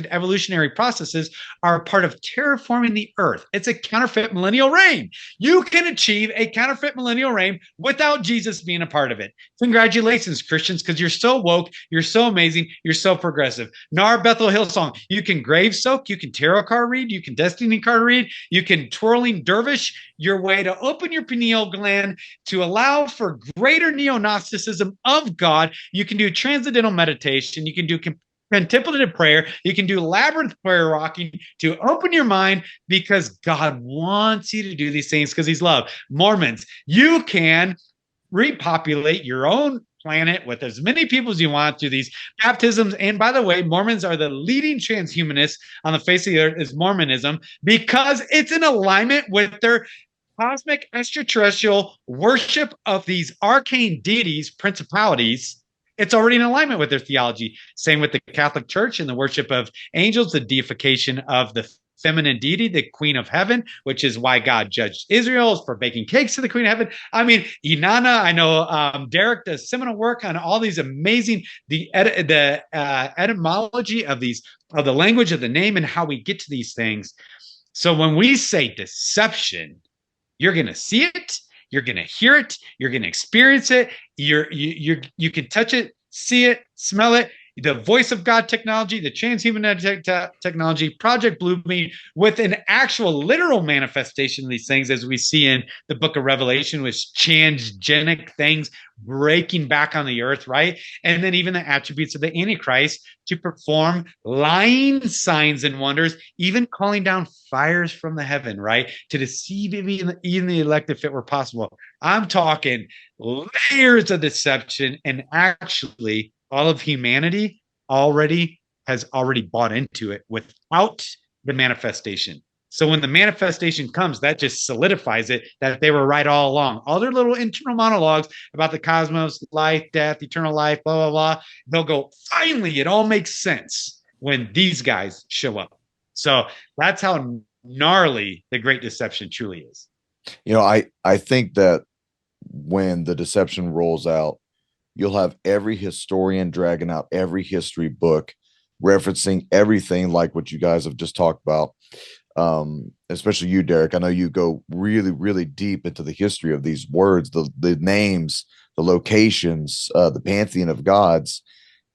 evolutionary processes, are a part of terraforming the earth. It's a counterfeit millennial reign. You can achieve a counterfeit millennial reign without Jesus being a part of it. Congratulations, Christians, because you're so woke, you're so amazing, you're so progressive. Nar Bethel Hillsong, you can grave soak, you can tarot card read, you can destiny card read, you can twirling dervish your way to open your pineal gland to allow for greater neo-Gnosticism of God. You can do transcendental meditation. You can do contemplative prayer. You can do labyrinth prayer rocking to open your mind, because God wants you to do these things because he's love. Mormons, you can repopulate your own planet with as many people as you want through these baptisms. And by the way, Mormons are the leading transhumanists on the face of the earth, is Mormonism, because it's in alignment with their cosmic extraterrestrial worship of these arcane deities, principalities. It's already in alignment with their theology. Same with the Catholic Church and the worship of angels, the deification of the feminine deity, the queen of heaven, which is why God judged Israel for baking cakes to the queen of heaven. I mean, Inanna, I know Derek does seminal work on all these amazing, the etymology of the language of the name and how we get to these things. So when we say deception, you're going to see it, you're going to hear it, you're going to experience it, you can touch it, see it, smell it. The voice of God technology, the transhuman technology, Project Bluebeam, with an actual literal manifestation of these things, as we see in the book of Revelation, with transgenic things breaking back on the earth, right? And then even the attributes of the Antichrist to perform lying signs and wonders, even calling down fires from the heaven, right? To deceive even the elect if it were possible. I'm talking layers of deception, and actually all of humanity has already bought into it without the manifestation. So when the manifestation comes, that just solidifies it that they were right all along. All their little internal monologues about the cosmos, life, death, eternal life, blah, blah, blah. They'll go, finally, it all makes sense when these guys show up. So that's how gnarly the Great Deception truly is. You know, I think that when the deception rolls out, you'll have every historian dragging out every history book, referencing everything like what you guys have just talked about. Especially you, Derek. I know you go really, really deep into the history of these words, the names, the locations, the pantheon of gods.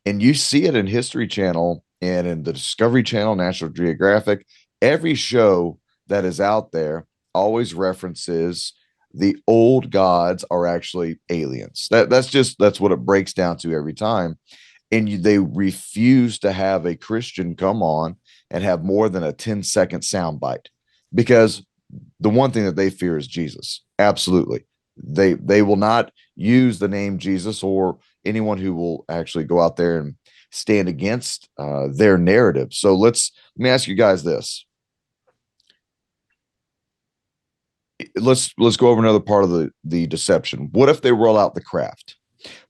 And you see it in History Channel and in the Discovery Channel, National Geographic. Every show that is out there always references the old gods are actually aliens. That's what it breaks down to every time. And they refuse to have a Christian come on and have more than a 10-second soundbite, because the one thing that they fear is Jesus. Absolutely. They will not use the name Jesus or anyone who will actually go out there and stand against their narrative. So let me ask you guys this. Let's go over another part of the deception. What if they roll out the craft?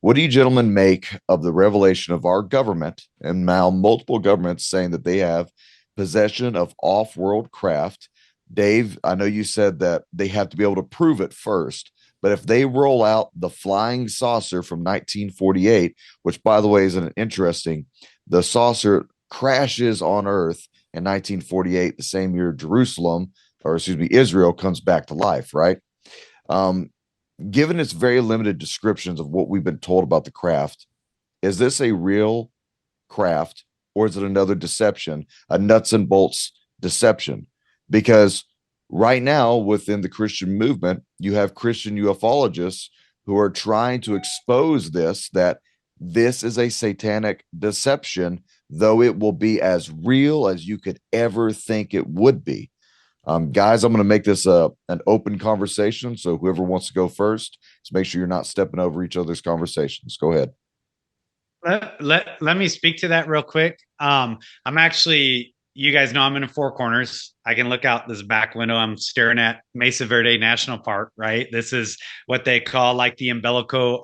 What do you gentlemen make of the revelation of our government, and now multiple governments saying that they have possession of off-world craft? Dave, I know you said that they have to be able to prove it first, but if they roll out the flying saucer from 1948, which by the way is an interesting, the saucer crashes on Earth in 1948, the same year Israel comes back to life, right? Given its very limited descriptions of what we've been told about the craft, is this a real craft, or is it another deception, a nuts and bolts deception? Because right now within the Christian movement, you have Christian ufologists who are trying to expose that this is a satanic deception, though it will be as real as you could ever think it would be. Guys, I'm going to make this an open conversation. So whoever wants to go first, just make sure you're not stepping over each other's conversations. Go ahead. Let me speak to that real quick. I'm actually, you guys know I'm in the Four Corners. I can look out this back window. I'm staring at Mesa Verde National Park, right? This is what they call like the umbilical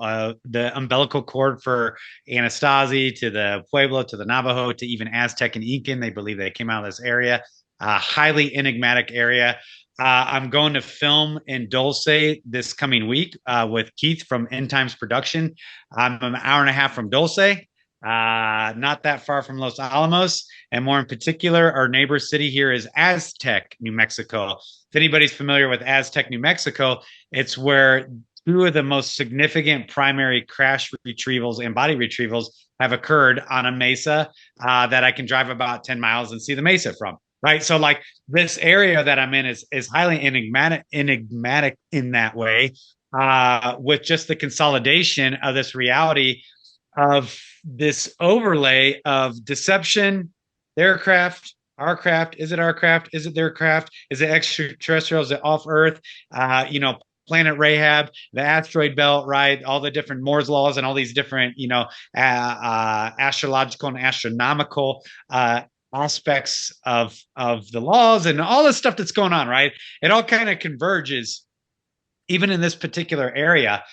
cord for Anasazi, to the Pueblo, to the Navajo, to even Aztec and Incan. They believe they came out of this area. Highly enigmatic area. I'm going to film in Dulce this coming week with Keith from End Times Production. I'm an hour and a half from Dulce, not that far from Los Alamos. And more in particular, our neighbor city here is Aztec, New Mexico. If anybody's familiar with Aztec, New Mexico, it's where two of the most significant primary crash retrievals and body retrievals have occurred on a mesa that I can drive about 10 miles and see the mesa from. Right. So like this area that I'm in is highly enigmatic in that way, with just the consolidation of this reality of this overlay of deception, their craft, our craft. Is it our craft? Is it their craft? Is it extraterrestrial? Is it off Earth? Planet Rahab, the asteroid belt, right? All the different Moore's laws and all these different, astrological and astronomical aspects of the laws and all the stuff that's going on, right? It all kind of converges even in this particular area.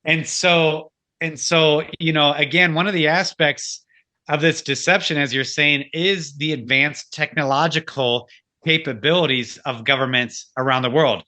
And so, again, one of the aspects of this deception, as you're saying, is the advanced technological capabilities of governments around the world.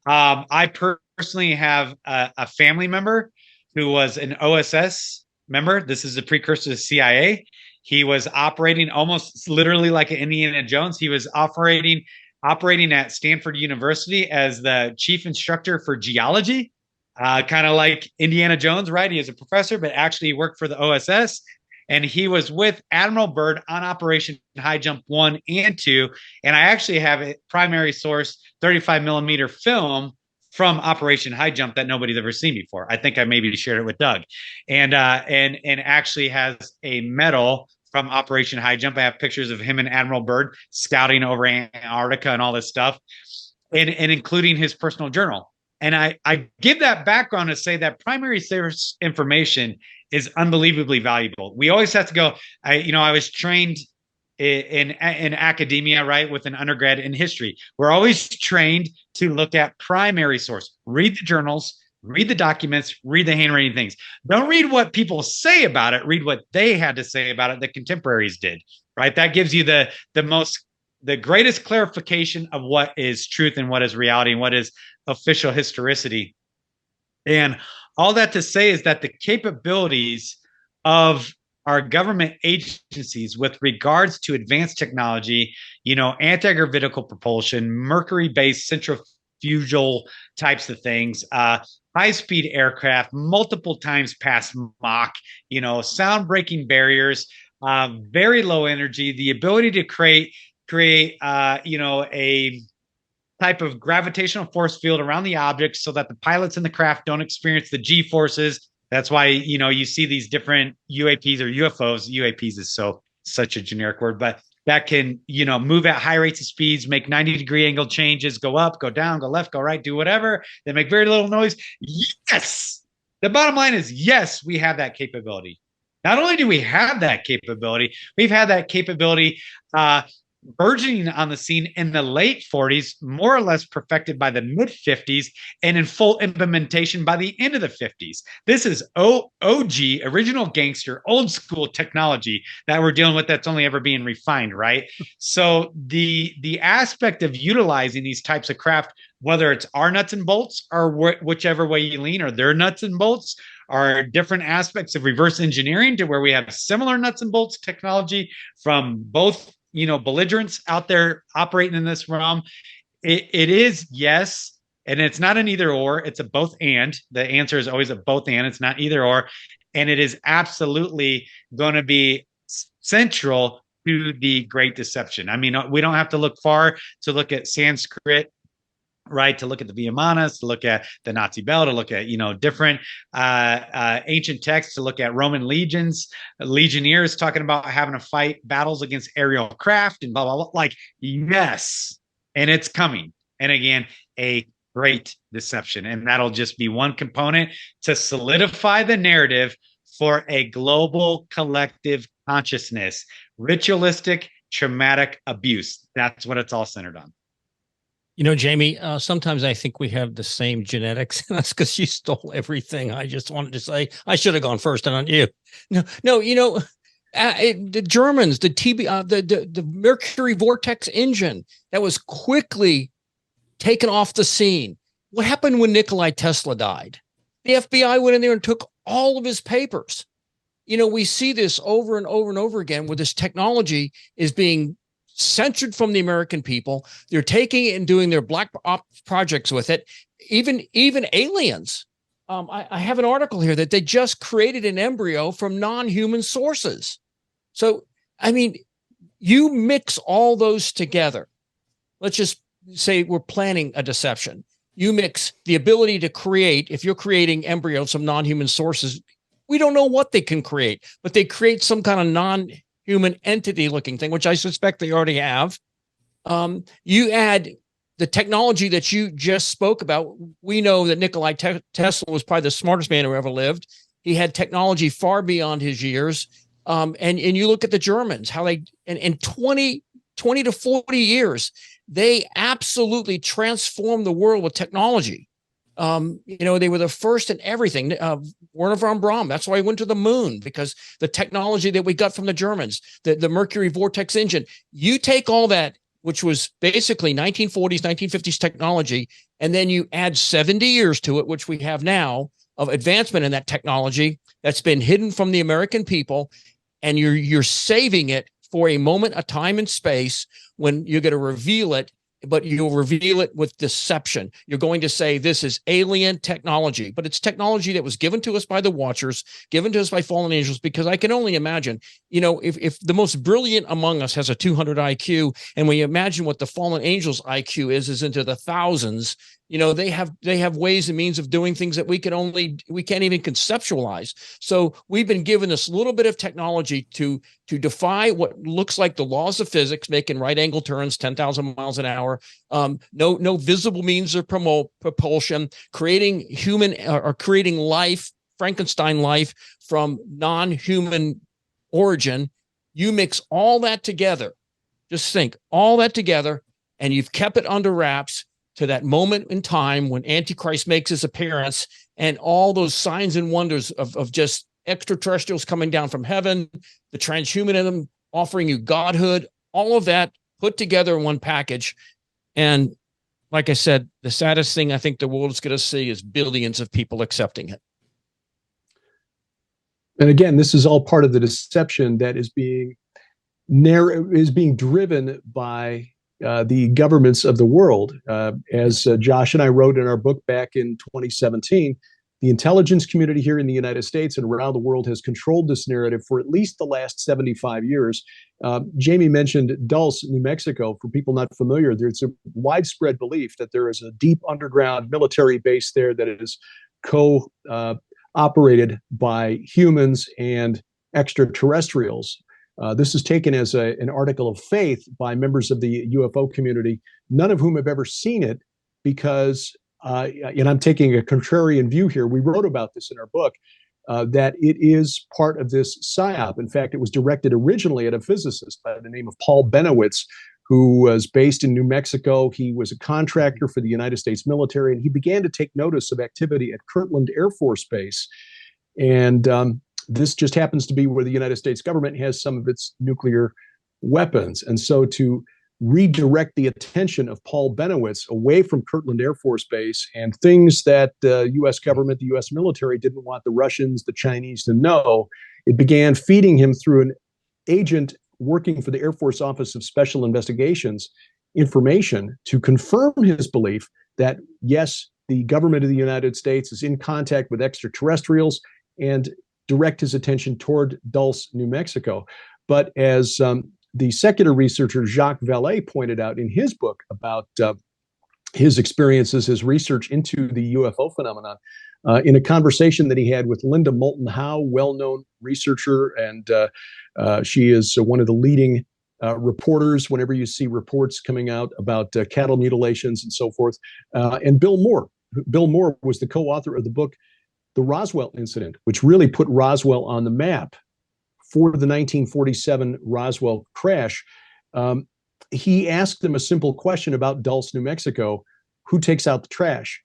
I personally have a family member who was an OSS member. This is a precursor to CIA. He was operating almost literally like an Indiana Jones. He was operating at Stanford University as the chief instructor for geology, kind of like Indiana Jones, right? He is a professor, but actually he worked for the OSS. And he was with Admiral Byrd on Operation High Jump 1 and 2. And I actually have a primary source 35 millimeter film from Operation High Jump that nobody's ever seen before. I think I maybe shared it with Doug, and actually has a medal from Operation High Jump. I have pictures of him and Admiral Byrd scouting over Antarctica and all this stuff, and including his personal journal. And I give that background to say that primary source information is unbelievably valuable. We always have to go. I was trained in academia, right, with an undergrad in history. We're always trained to look at primary source, read the journals, read the documents, read the handwritten things. Don't read what people say about it. Read what they had to say about it. The contemporaries did, right? That gives you the greatest clarification of what is truth and what is reality and what is official historicity. And all that to say is that the capabilities of our government agencies with regards to advanced technology, anti-gravitical propulsion, mercury-based centrifugal types of things, high-speed aircraft, multiple times past Mach, sound breaking barriers, very low energy, the ability to create a type of gravitational force field around the object so that the pilots in the craft don't experience the G forces. That's why, you see these different UAPs or UFOs. UAPs is such a generic word, but that can, move at high rates of speeds, make 90-degree angle changes, go up, go down, go left, go right, do whatever. They make very little noise. Yes. The bottom line is, yes, we have that capability. Not only do we have that capability, we've had that capability burgeoning on the scene in the late 40s, more or less perfected by the mid 50s, and in full implementation by the end of the 50s. This is OG, original gangster, old school technology that we're dealing with that's only ever being refined, right? So the aspect of utilizing these types of craft, whether it's our nuts and bolts or whichever way you lean, or their nuts and bolts, are different aspects of reverse engineering to where we have similar nuts and bolts technology from both belligerents out there operating in this realm. It is yes, and it's not an either or, it's a both and. The answer is always a both and, it's not either or. And it is absolutely going to be central to the Great Deception. I mean, we don't have to look far to look at Sanskrit, right? To look at the Vihamanas, to look at the Nazi Bell, to look at, different ancient texts, to look at Roman legions, legionnaires talking about having to fight battles against aerial craft and blah, blah, blah. Like, yes. And it's coming. And again, a great deception. And that'll just be one component to solidify the narrative for a global collective consciousness, ritualistic, traumatic abuse. That's what it's all centered on. Jamie, sometimes I think we have the same genetics in us because you stole everything. I just wanted to say I should have gone first and on you. No, the Germans, the Mercury vortex engine that was quickly taken off the scene. What happened when Nikola Tesla died? The FBI went in there and took all of his papers. We see this over and over and over again where this technology is being censored from the American people. They're taking it and doing their black ops projects with it. Even aliens. I have an article here that they just created an embryo from non-human sources. So, I mean, you mix all those together. Let's just say we're planning a deception. You mix the ability to create, if you're creating embryos from non-human sources, we don't know what they can create, but they create some kind of non-human entity looking thing, which I suspect they already have. You add the technology that you just spoke about. We know that Nikola Tesla was probably the smartest man who ever lived. He had technology far beyond his years. And you look at the Germans, how they, in 20 to 40 years, they absolutely transformed the world with technology. They were the first in everything. Werner von Braun, that's why he went to the moon, because the technology that we got from the Germans, the Mercury vortex engine, you take all that which was basically 1940s, 1950s technology, and then you add 70 years to it, which we have now, of advancement in that technology that's been hidden from the American people, and you're saving it for a moment, a time and space when you're going to reveal it, but you'll reveal it with deception. You're going to say this is alien technology, but it's technology that was given to us by the Watchers, given to us by fallen angels, because I can only imagine, if the most brilliant among us has a 200 IQ, and we imagine what the fallen angels IQ is into the thousands, they have ways and means of doing things that we can't even conceptualize. So we've been given this little bit of technology to defy what looks like the laws of physics, making right angle turns 10,000 miles an hour, no visible means of propulsion, creating creating life, Frankenstein life from non-human origin. You mix all that together, just think all that together, and you've kept it under wraps to that moment in time when Antichrist makes his appearance, and all those signs and wonders of just extraterrestrials coming down from heaven, the transhumanism offering you godhood, all of that put together in one package. And like I said, the saddest thing I think the world is going to see is billions of people accepting it. And again, this is all part of the deception that is being driven by the governments of the world. As Josh and I wrote in our book back in 2017, the intelligence community here in the United States and around the world has controlled this narrative for at least the last 75 years. Jamie mentioned Dulce, New Mexico. For people not familiar, there's a widespread belief that there is a deep underground military base there that is operated by humans and extraterrestrials. This is taken as an article of faith by members of the UFO community, none of whom have ever seen it, because, and I'm taking a contrarian view here, we wrote about this in our book, that it is part of this PSYOP. In fact, it was directed originally at a physicist by the name of Paul Benowitz, who was based in New Mexico. He was a contractor for the United States military, and he began to take notice of activity at Kirtland Air Force Base. And this just happens to be where the United States government has some of its nuclear weapons. And so to redirect the attention of Paul Benowitz away from Kirtland Air Force Base and things that the U.S. government, the U.S. military didn't want the Russians, the Chinese to know, it began feeding him through an agent working for the Air Force Office of Special Investigations information to confirm his belief that, yes, the government of the United States is in contact with extraterrestrials, and direct his attention toward Dulce, New Mexico. But as the secular researcher Jacques Vallée pointed out in his book about his experiences, his research into the UFO phenomenon, in a conversation that he had with Linda Moulton Howe, well-known researcher, and she is one of the leading reporters whenever you see reports coming out about cattle mutilations and so forth, and Bill Moore. Bill Moore was the co-author of the book The Roswell Incident, which really put Roswell on the map for the 1947 Roswell crash. He asked them a simple question about Dulce, New Mexico: who takes out the trash?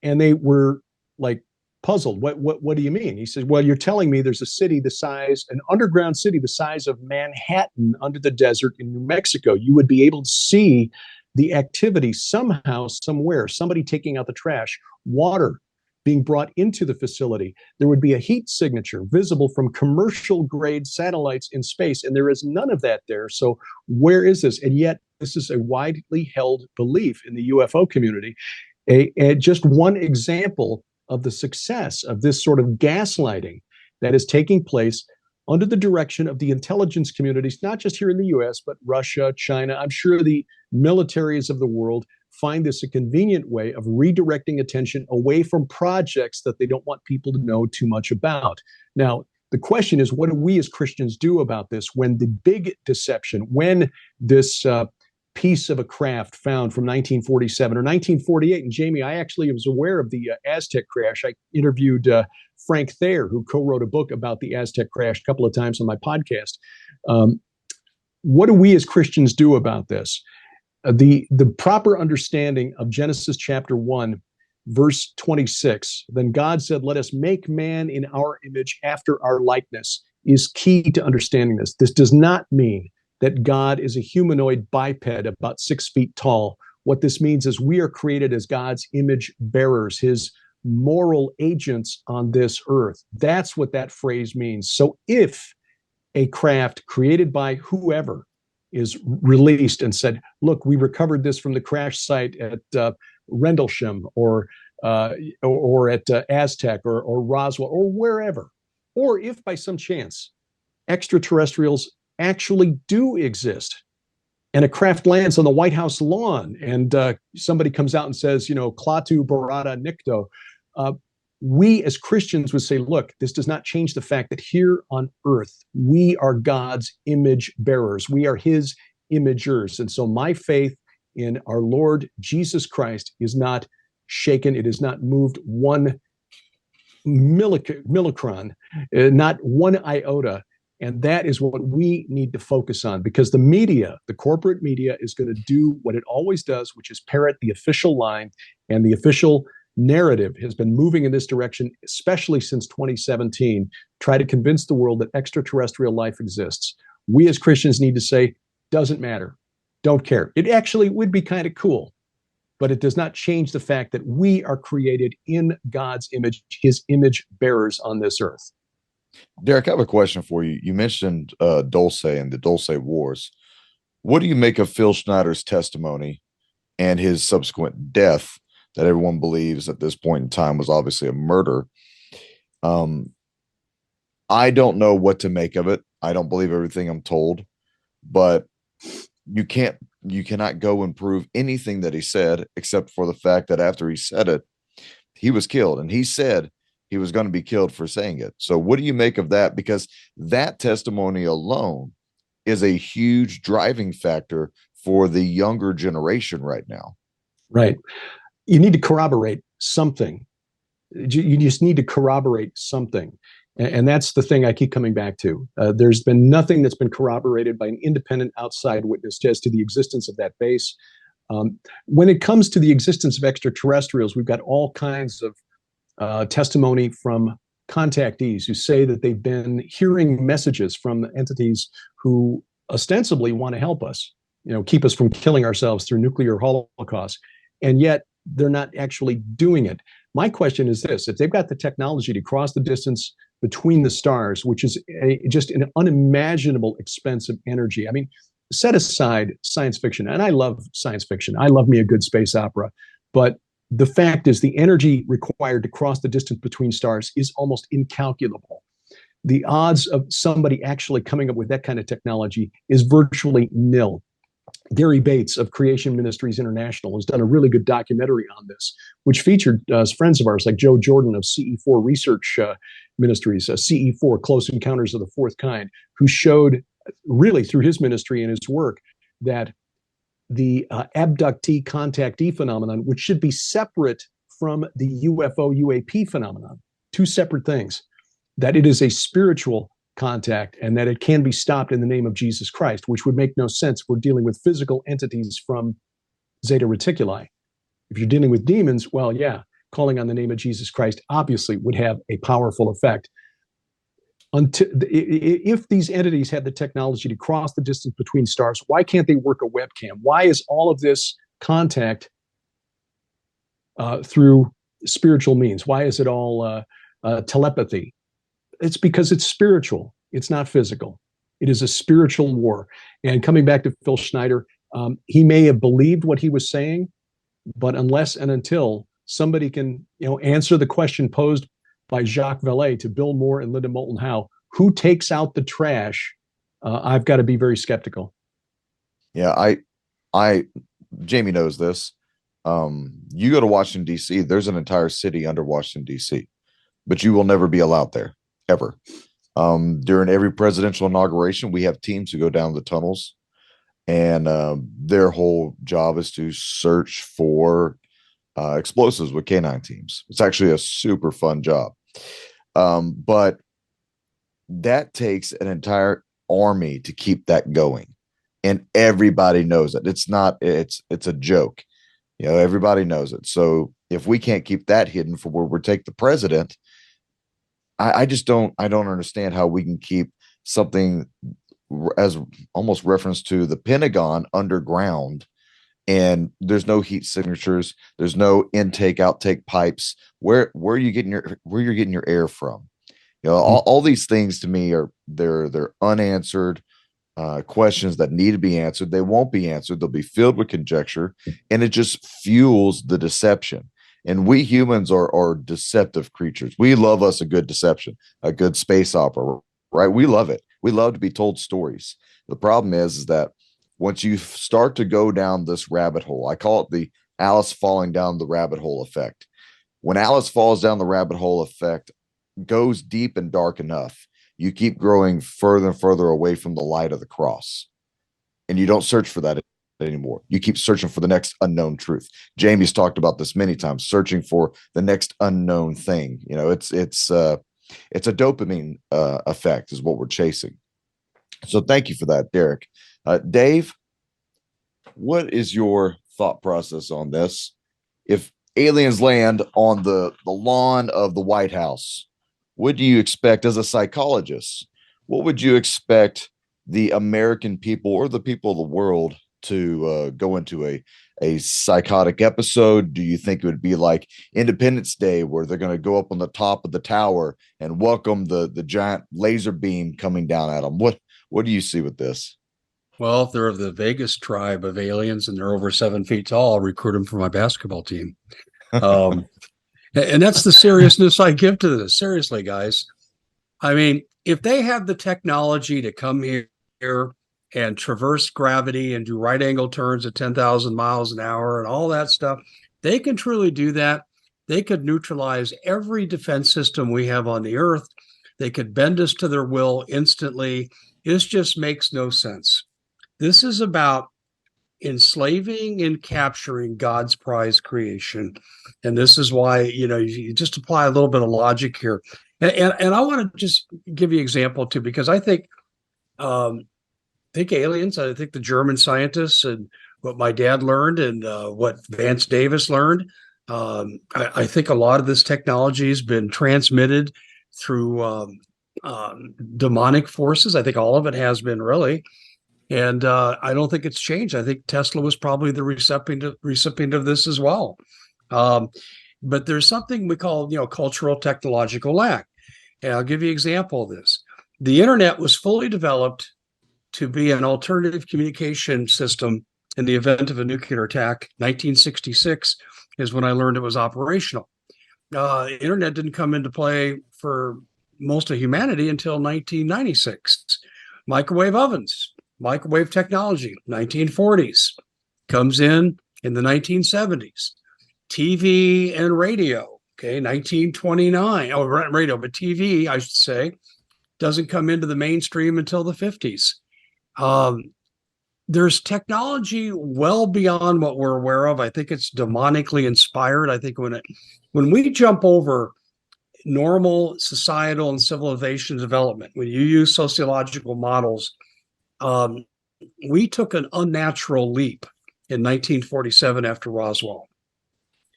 And they were like puzzled. What do you mean? He said, well, you're telling me there's a city an underground city the size of Manhattan under the desert in New Mexico. You would be able to see the activity somehow, somewhere, somebody taking out the trash, water being brought into the facility. There would be a heat signature visible from commercial grade satellites in space, and there is none of that there. So where is this? And yet this is a widely held belief in the UFO community. Just one example of the success of this sort of gaslighting that is taking place under the direction of the intelligence communities, not just here in the US, but Russia, China. I'm sure the militaries of the world find this a convenient way of redirecting attention away from projects that they don't want people to know too much about. Now, the question is, what do we as Christians do about this when the big deception, when this piece of a craft found from 1947 or 1948, and Jamie, I actually was aware of the Aztec crash. I interviewed Frank Thayer, who co-wrote a book about the Aztec crash a couple of times on my podcast. What do we as Christians do about this? The proper understanding of Genesis chapter 1, verse 26, then God said, let us make man in our image after our likeness, is key to understanding this. This does not mean that God is a humanoid biped about 6 feet tall. What this means is we are created as God's image bearers, his moral agents on this earth. That's what that phrase means. So if a craft created by whoever is released and said, look, we recovered this from the crash site at Rendlesham or at Aztec or Roswell or wherever, or if by some chance extraterrestrials actually do exist and a craft lands on the White House lawn and somebody comes out and says, Klaatu Barada Nikto, we as Christians would say, look, this does not change the fact that here on earth, we are God's image bearers. We are his imagers. And so my faith in our Lord Jesus Christ is not shaken. It is not moved one millicron, not one iota. And that is what we need to focus on, because the media, the corporate media, is going to do what it always does, which is parrot the official line, and the official narrative has been moving in this direction, especially since 2017, try to convince the world that extraterrestrial life exists. We as Christians need to say, doesn't matter, don't care. It actually would be kind of cool, but it does not change the fact that we are created in God's image, his image bearers on this earth. Derek, I have a question for you. You mentioned Dulce and the Dulce Wars. What do you make of Phil Schneider's testimony and his subsequent death that everyone believes at this point in time was obviously a murder? I don't know what to make of it. I don't believe everything I'm told, but you cannot go and prove anything that he said, except for the fact that after he said it, he was killed, and he said he was going to be killed for saying it. So what do you make of that? Because that testimony alone is a huge driving factor for the younger generation right now. Right. You need to corroborate something. You just need to corroborate something. And that's the thing I keep coming back to. There's been nothing that's been corroborated by an independent outside witness as to the existence of that base. When it comes to the existence of extraterrestrials, we've got all kinds of testimony from contactees who say that they've been hearing messages from entities who ostensibly want to help us, keep us from killing ourselves through nuclear holocaust. And yet they're not actually doing it. My question is this: if they've got the technology to cross the distance between the stars, which is just an unimaginable expense of energy. I mean, set aside science fiction, and I love science fiction. I love me a good space opera, but the fact is the energy required to cross the distance between stars is almost incalculable. The odds of somebody actually coming up with that kind of technology is virtually nil. Gary Bates of Creation Ministries International has done a really good documentary on this, which featured friends of ours like Joe Jordan of CE4 Research Ministries, CE4, Close Encounters of the Fourth Kind, who showed really through his ministry and his work that the abductee contactee phenomenon, which should be separate from the UFO UAP phenomenon, two separate things, that it is a spiritual contact and that it can be stopped in the name of Jesus Christ, which would make no sense. We're dealing with physical entities from Zeta Reticuli. If you're dealing with demons, well, yeah, calling on the name of Jesus Christ obviously would have a powerful effect. If these entities had the technology to cross the distance between stars, why can't they work a webcam? Why is all of this contact through spiritual means? Why is it all telepathy? It's because it's spiritual. It's not physical. It is a spiritual war. And coming back to Phil Schneider, he may have believed what he was saying, but unless and until somebody can, answer the question posed by Jacques Vallée to Bill Moore and Linda Moulton Howe, who takes out the trash, I've got to be very skeptical. Yeah, Jamie knows this. You go to Washington, D.C., there's an entire city under Washington, D.C., but you will never be allowed there, ever. During every presidential inauguration, we have teams who go down the tunnels, and their whole job is to search for explosives with K9 teams. It's actually a super fun job. But that takes an entire army to keep that going. And everybody knows it. It's a joke. Everybody knows it. So if we can't keep that hidden for where we take the president, I don't understand how we can keep something as almost reference to the Pentagon underground, and there's no heat signatures, there's no intake outtake pipes. Where are you getting you're getting your air from? You know, all these things to me are they're unanswered questions that need to be answered. They won't be answered. They'll be filled with conjecture, and it just fuels the deception. And we humans are deceptive creatures. We love us a good deception, a good space opera, right? We love it. We love to be told stories. The problem is that once you start to go down this rabbit hole, I call it the Alice falling down the rabbit hole effect. When Alice falls down the rabbit hole effect, goes deep and dark enough, you keep growing further and further away from the light of the cross. And you don't search for that anymore. You keep searching for the next unknown truth. Jamie's talked about this many times, searching for the next unknown thing. You know, it's a dopamine effect is what we're chasing. So thank you for that, Derek. Dave, what is your thought process on this? If aliens land on the lawn of the White House, what do you expect as a psychologist? What would you expect the American people or the people of the world to go into a psychotic episode? Do you think it would be like Independence Day, where they're going to go up on the top of the tower and welcome the giant laser beam coming down at them? What do you see with this? Well, if they're of the Vegas tribe of aliens and they're over 7 feet tall, I'll recruit them for my basketball team. And that's the seriousness I give to this. Seriously, guys. I mean, if they have the technology to come here and traverse gravity and do right angle turns at 10,000 miles an hour and all that stuff, they can truly do that. They could neutralize every defense system we have on the earth. They could bend us to their will instantly. This just makes no sense. This is about enslaving and capturing God's prized creation. And this is why, you just apply a little bit of logic here. And I want to just give you an example too, because I think aliens, I think the German scientists and what my dad learned and what Vance Davis learned, I think a lot of this technology has been transmitted through demonic forces. I think all of it has been, really. And I don't think it's changed. I think Tesla was probably the recipient of this as well. But there's something we call, cultural technological lack. And I'll give you an example of this. The internet was fully developed to be an alternative communication system in the event of a nuclear attack. 1966 is when I learned it was operational. Internet didn't come into play for most of humanity until 1996. Microwave ovens, microwave technology, 1940s, comes in the 1970s. TV and radio, 1929. Oh, radio, but TV, I should say, doesn't come into the mainstream until the 50s. There's technology well beyond what we're aware of. I think it's demonically inspired. I think when we jump over normal societal and civilization development, when you use sociological models, we took an unnatural leap in 1947 after Roswell.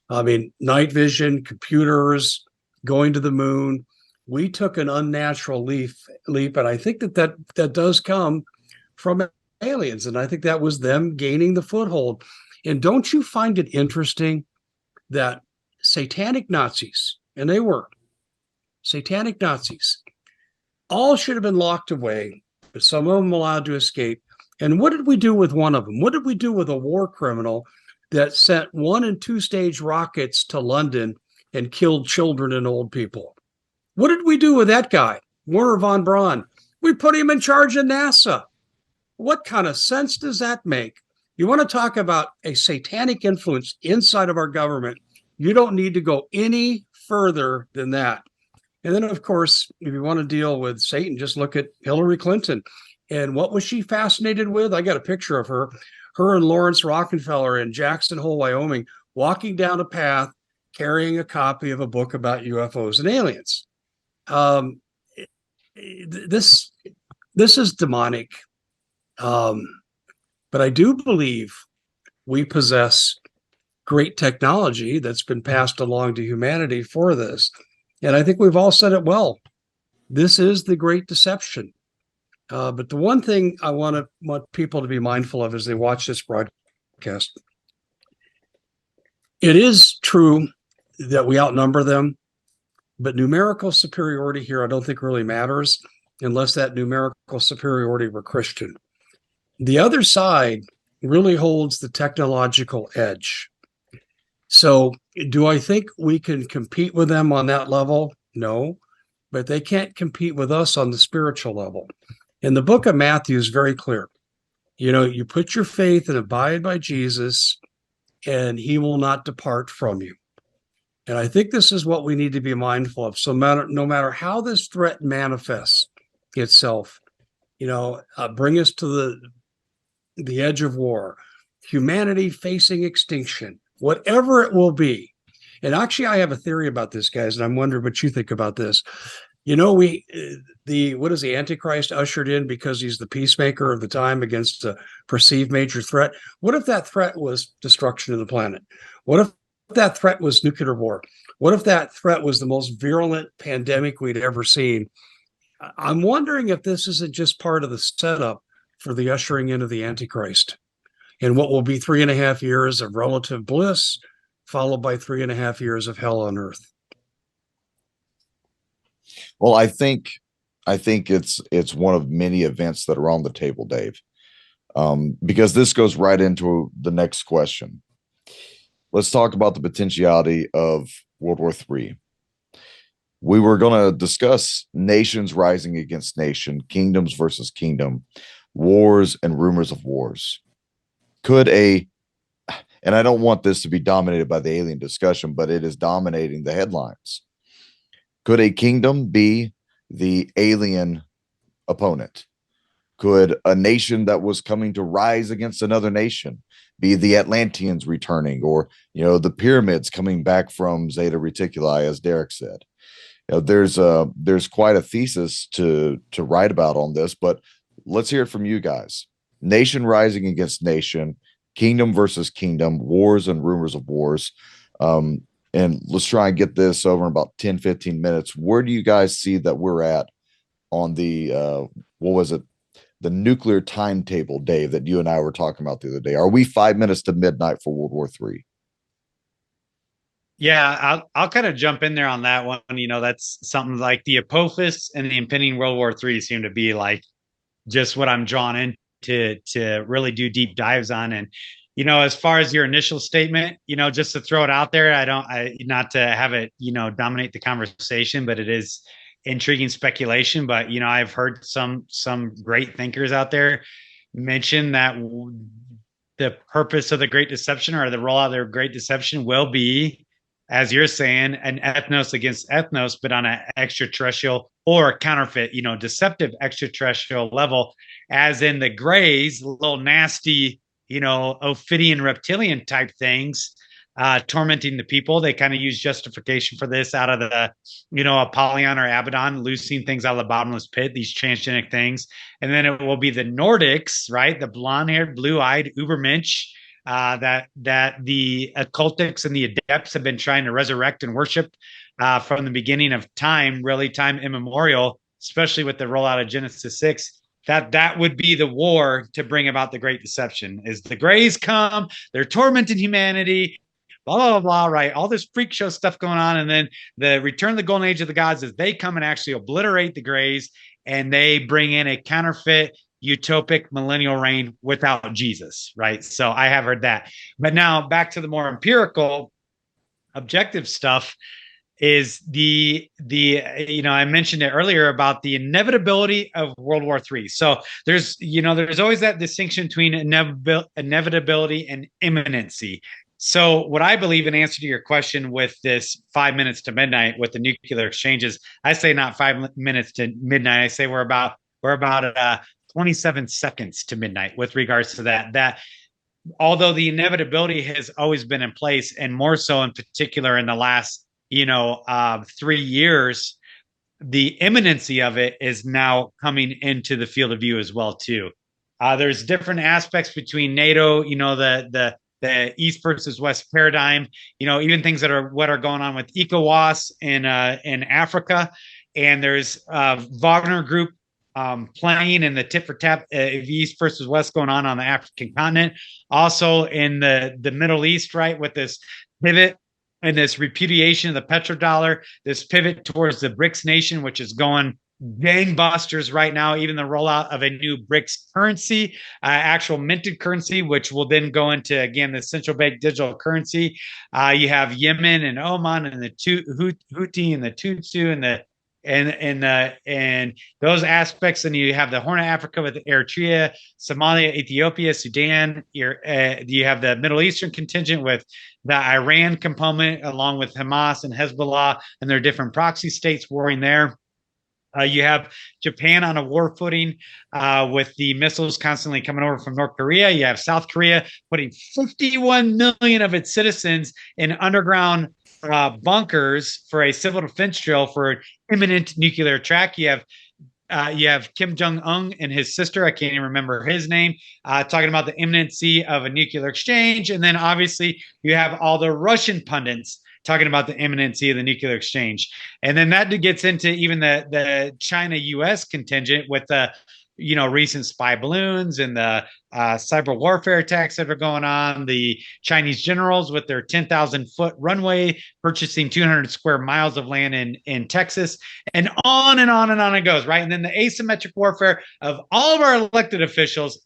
I mean, night vision, computers, going to the moon. We took an unnatural leap, and I think that does come from aliens, and I think that was them gaining the foothold. And don't you find it interesting that satanic Nazis, and they were satanic Nazis, all should have been locked away, but some of them allowed to escape. And what did we do with one of them? What did we do with a war criminal that sent 1- and 2-stage rockets to London and killed children and old people? What did we do with that guy, Werner von Braun? We put him in charge of NASA. What kind of sense does that make? You want to talk about a satanic influence inside of our government? You don't need to go any further than that. And then, of course, if you want to deal with Satan, just look at Hillary Clinton. And what was she fascinated with? I got a picture of her and Lawrence Rockefeller in Jackson Hole, Wyoming, walking down a path carrying a copy of a book about UFOs and aliens. This is demonic. But I do believe we possess great technology that's been passed along to humanity for this. And I think we've all said it well. This is the great deception. But the one thing I want people to be mindful of as they watch this broadcast, it is true that we outnumber them, but numerical superiority here I don't think really matters unless that numerical superiority were Christian. The other side really holds the technological edge. So do I think we can compete with them on that level? No, but they can't compete with us on the spiritual level. And the book of Matthew is very clear. You know, you put your faith and abide by Jesus, and he will not depart from you. And I think this is what we need to be mindful of. So no matter how this threat manifests itself, bring us to the edge of war, humanity facing extinction, whatever it will be. And actually, I have a theory about this, guys, and I'm wondering what you think about this. What is the Antichrist ushered in because he's the peacemaker of the time against a perceived major threat? What if that threat was destruction of the planet? What if that threat was nuclear war? What if that threat was the most virulent pandemic we'd ever seen? I'm wondering if this isn't just part of the setup for the ushering in of the Antichrist and what will be 3.5 years of relative bliss, followed by 3.5 years of hell on earth. Well, I think it's one of many events that are on the table, Dave, because this goes right into the next question. Let's talk about the potentiality of World War III. We were going to discuss nations rising against nation, kingdoms versus kingdom, wars and rumors of wars. And I don't want this to be dominated by the alien discussion, but it is dominating the headlines. Could a kingdom be the alien opponent? Could a nation that was coming to rise against another nation be the Atlanteans returning, or the pyramids coming back from Zeta Reticuli, as Derek said? There's quite a thesis to write about on this, but let's hear it from you guys. Nation rising against nation, kingdom versus kingdom, wars and rumors of wars. And let's try and get this over in about 10, 15 minutes. Where do you guys see that we're at on the, the nuclear timetable, Dave, that you and I were talking about the other day? Are we 5 minutes to midnight for World War III? Yeah, I'll kind of jump in there on that one. That's something like the Apophis and the impending World War III seem to be like just what I'm drawn into to really do deep dives on. And as far as your initial statement, just to throw it out there, not to have it, dominate the conversation, but it is intriguing speculation. But, I've heard some great thinkers out there mention that the purpose of the Great Deception, or the rollout of the Great Deception, will be, as you're saying, an ethnos against ethnos, but on an extraterrestrial or counterfeit, deceptive extraterrestrial level, as in the Greys, little nasty, Ophidian reptilian type things, tormenting the people. They kind of use justification for this out of the, Apollyon or Abaddon, loosing things out of the bottomless pit, these transgenic things. And then it will be the Nordics, right? The blonde-haired, blue-eyed Ubermensch, that the occultics and the adepts have been trying to resurrect and worship from the beginning of time, really time immemorial, especially with the rollout of Genesis 6. That would be the war to bring about the Great Deception. Is the Greys come, they're tormenting humanity, blah, blah, blah, blah, right? All this freak show stuff going on. And then the return of the golden age of the gods is they come and actually obliterate the Greys, and they bring in a counterfeit utopic millennial reign without Jesus, right? So I have heard that. But now back to the more empirical, objective stuff. Is I mentioned it earlier about the inevitability of World War III. So there's always that distinction between inevitability and imminency. So what I believe, in answer to your question with this 5 minutes to midnight with the nuclear exchanges, I say not 5 minutes to midnight. I say we're about 27 seconds to midnight with regards to that. Although the inevitability has always been in place, and more so in particular in the last 3 years, the imminency of it is now coming into the field of view as well too. There's different aspects between NATO, the East versus West paradigm, even things that are going on with ECOWAS in Africa, and there's Wagner Group playing in the tit for tat of East versus West going on the African continent. Also in the Middle East, right, with this pivot and this repudiation of the petrodollar, this pivot towards the BRICS nation, which is going gangbusters right now. Even the rollout of a new BRICS currency, actual minted currency, which will then go into, again, the central bank digital currency. You have Yemen and Oman and the Houthi and the Tutsi and the and those aspects. And you have the Horn of Africa with Eritrea, Somalia, Ethiopia, Sudan. You have the Middle Eastern contingent with the Iran component, along with Hamas and Hezbollah and their different proxy states warring there. You have Japan on a war footing with the missiles constantly coming over from North Korea. You have South Korea putting 51 million of its citizens in underground bunkers for a civil defense drill for imminent nuclear attack. You have Kim Jong-un and his sister, I can't even remember his name, talking about the imminency of a nuclear exchange. And then obviously you have all the Russian pundits talking about the imminency of the nuclear exchange. And then that gets into even the China-US contingent with the recent spy balloons and the cyber warfare attacks that are going on, the Chinese generals with their 10,000-foot runway purchasing 200 square miles of land in Texas, and on and on and on it goes, right? And then the asymmetric warfare of all of our elected officials,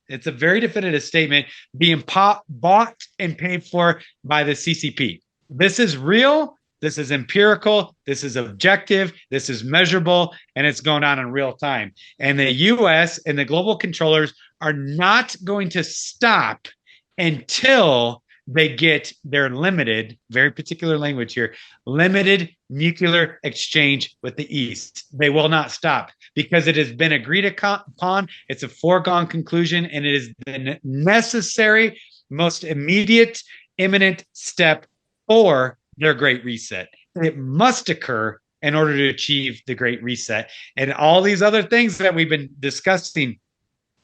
it's a very definitive statement, being bought and paid for by the CCP. This is real. This is empirical. This is objective. This is measurable, and it's going on in real time. And the U.S. and the global controllers are not going to stop until they get their limited, very particular language here, limited nuclear exchange with the East. They will not stop because it has been agreed upon. It's a foregone conclusion, and it is the necessary, most immediate, imminent step for their Great Reset. It must occur in order to achieve the Great Reset. And all these other things that we've been discussing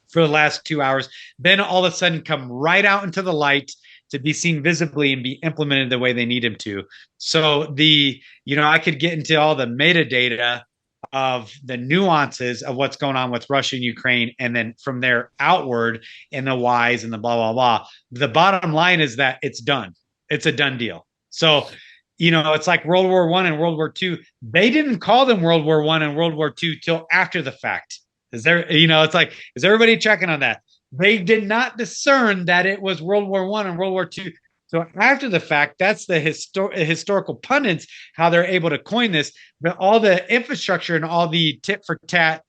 for the last 2 hours, then all of a sudden come right out into the light to be seen visibly and be implemented the way they need them to. So I could get into all the metadata of the nuances of what's going on with Russia and Ukraine, and then from there outward and the whys and the blah, blah, blah. The bottom line is that it's done. It's a done deal. So, it's like World War I and World War II. They didn't call them World War I and World War II till after the fact. Is everybody checking on that? They did not discern that it was World War I and World War II. So after the fact, that's the historical pundits, how they're able to coin this. But all the infrastructure and all the tit for tat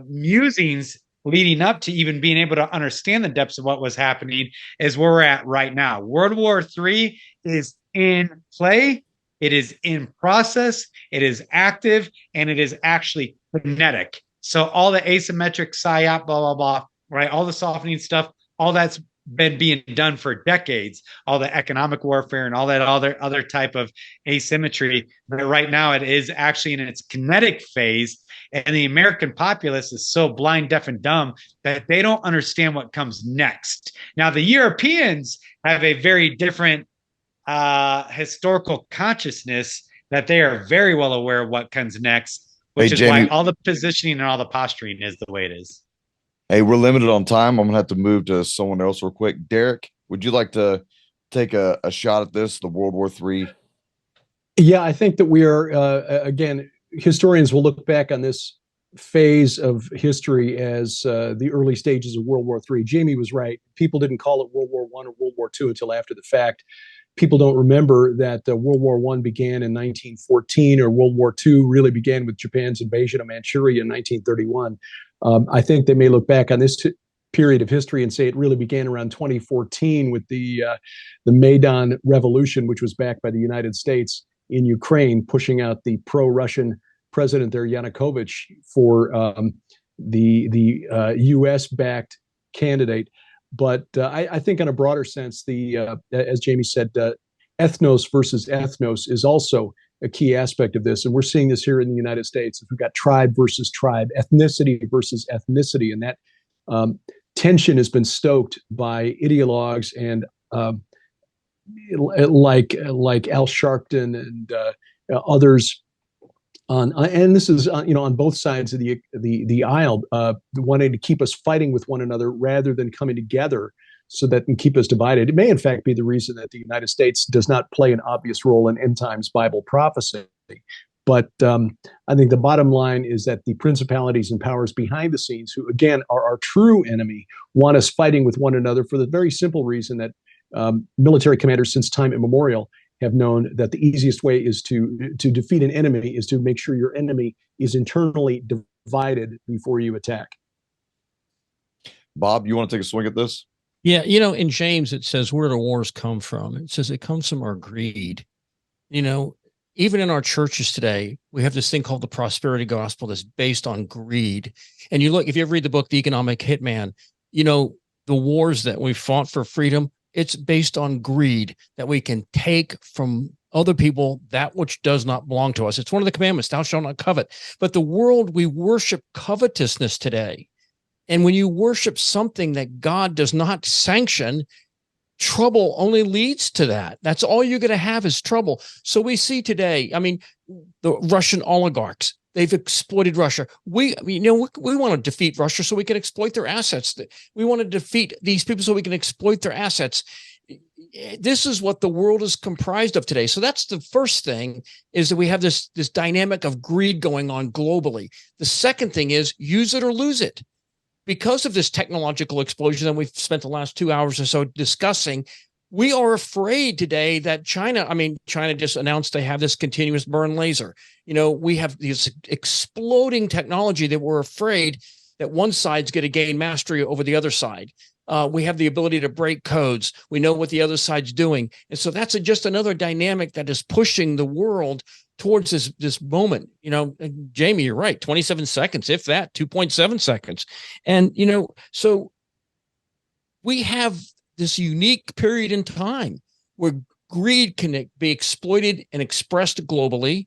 musings leading up to even being able to understand the depths of what was happening is where we're at right now. World War III is in play. It is in process. It is active, and it is actually kinetic. So all the asymmetric psyop, blah, blah, blah, right? All the softening stuff, all that's been being done for decades, all the economic warfare and all that other type of asymmetry. But right now it is actually in its kinetic phase. And the American populace is so blind, deaf, and dumb that they don't understand what comes next. Now, the Europeans have a very different historical consciousness that they are very well aware of what comes next, which is Jamie, why all the positioning and all the posturing is the way it is. Hey, we're limited on time. I'm going to have to move to someone else real quick. Derek, would you like to take a shot at this, the World War III? Yeah, I think that we are, again, historians will look back on this phase of history as the early stages of World War III. Jamie was right. People didn't call it World War I or World War II until after the fact. People don't remember that World War I began in 1914, or World War II really began with Japan's invasion of Manchuria in 1931. I think they may look back on this period of history and say it really began around 2014 with the Maidan Revolution, which was backed by the United States in Ukraine, pushing out the pro-Russian president there, Yanukovych, for the U.S.-backed candidate. But I think in a broader sense, as Jamie said, ethnos versus ethnos is also a key aspect of this. And we're seeing this here in the United States. We've got tribe versus tribe, ethnicity versus ethnicity. And that tension has been stoked by ideologues and like Al Sharpton and others and this is on both sides of the aisle, wanting to keep us fighting with one another rather than coming together so that can keep us divided. It may in fact be the reason that the United States does not play an obvious role in end times Bible prophecy. But I think the bottom line is that the principalities and powers behind the scenes, who again are our true enemy, want us fighting with one another for the very simple reason that military commanders since time immemorial have known that the easiest way is to defeat an enemy is to make sure your enemy is internally divided before you attack. Bob, you want to take a swing at this? Yeah, in James it says, where do wars come from? It says it comes from our greed. Even in our churches today, we have this thing called the prosperity gospel that's based on greed. And you look, if you ever read the book, The Economic Hitman, the wars that we fought for freedom, it's based on greed, that we can take from other people that which does not belong to us. It's one of the commandments, thou shalt not covet. But the world, we worship covetousness today. And when you worship something that God does not sanction, trouble only leads to that. That's all you're going to have is trouble. So we see today, the Russian oligarchs, they've exploited Russia. We want to defeat Russia so we can exploit their assets. We want to defeat these people so we can exploit their assets. This is what the world is comprised of today. So that's the first thing, is that we have this dynamic of greed going on globally. The second thing is use it or lose it. Because of this technological explosion that we've spent the last 2 hours or so discussing, we are afraid today that China just announced they have this continuous burn laser. We have this exploding technology that we're afraid that one side's going to gain mastery over the other side. We have the ability to break codes. We know what the other side's doing. And so that's just another dynamic that is pushing the world towards this moment. Jamie, you're right. 27 seconds, if that, 2.7 seconds. And, so we have this unique period in time where greed can be exploited and expressed globally,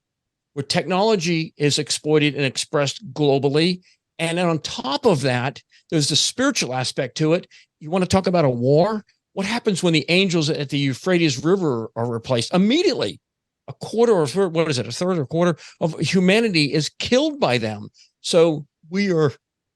where technology is exploited and expressed globally. And then on top of that, there's the spiritual aspect to it. You want to talk about a war? What happens when the angels at the Euphrates River are replaced? Immediately, a third or a quarter of humanity is killed by them. So we are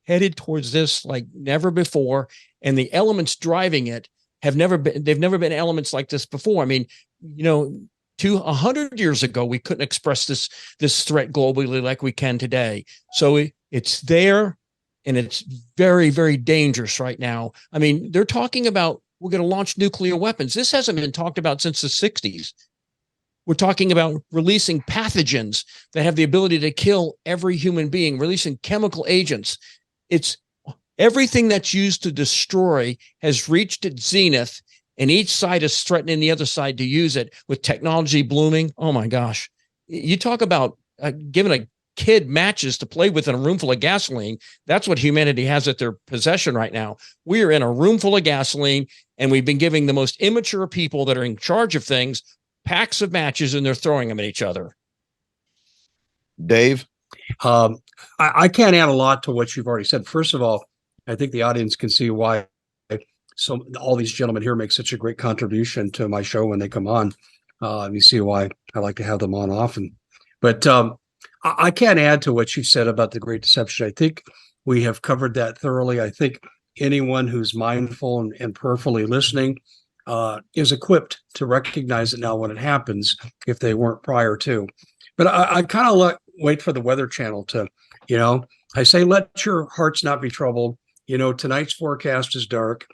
headed towards this like never before. And the elements driving it they've never been elements like this before. 100 years ago, we couldn't express this threat globally like we can today. So it's there, and it's very, very dangerous right now. They're talking about we're going to launch nuclear weapons. This hasn't been talked about since the 60s. We're talking about releasing pathogens that have the ability to kill every human being, releasing chemical agents. It's everything that's used to destroy has reached its zenith, and each side is threatening the other side to use it with technology blooming. Oh my gosh. You talk about giving a kid matches to play with in a room full of gasoline. That's what humanity has at their possession right now. We are in a room full of gasoline, and we've been giving the most immature people that are in charge of things packs of matches, and they're throwing them at each other. Dave? I can't add a lot to what you've already said. First of all, I think the audience can see why all these gentlemen here make such a great contribution to my show when they come on. You see why I like to have them on often. But I can't add to what you said about the Great Deception. I think we have covered that thoroughly. I think anyone who's mindful and prayerfully listening is equipped to recognize it now when it happens, if they weren't prior to. But I kind of wait for the Weather Channel to, I say, let your hearts not be troubled. Tonight's forecast is dark,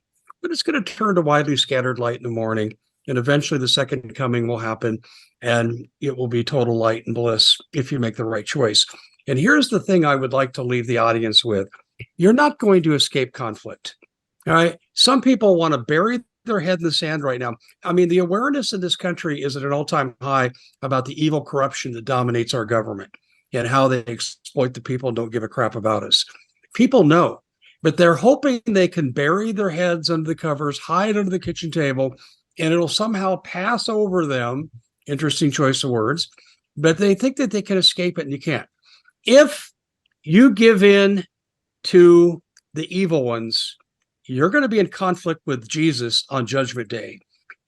but it's going to turn to widely scattered light in the morning. And eventually the second coming will happen, and it will be total light and bliss if you make the right choice. And here's the thing I would like to leave the audience with. You're not going to escape conflict. All right. Some people want to bury their head in the sand right now. The awareness in this country is at an all-time high about the evil corruption that dominates our government and how they exploit the people and don't give a crap about us. People know, but they're hoping they can bury their heads under the covers, hide under the kitchen table, and it'll somehow pass over them. Interesting choice of words, but they think that they can escape it, and you can't. If you give in to the evil ones, you're going to be in conflict with Jesus on Judgment Day.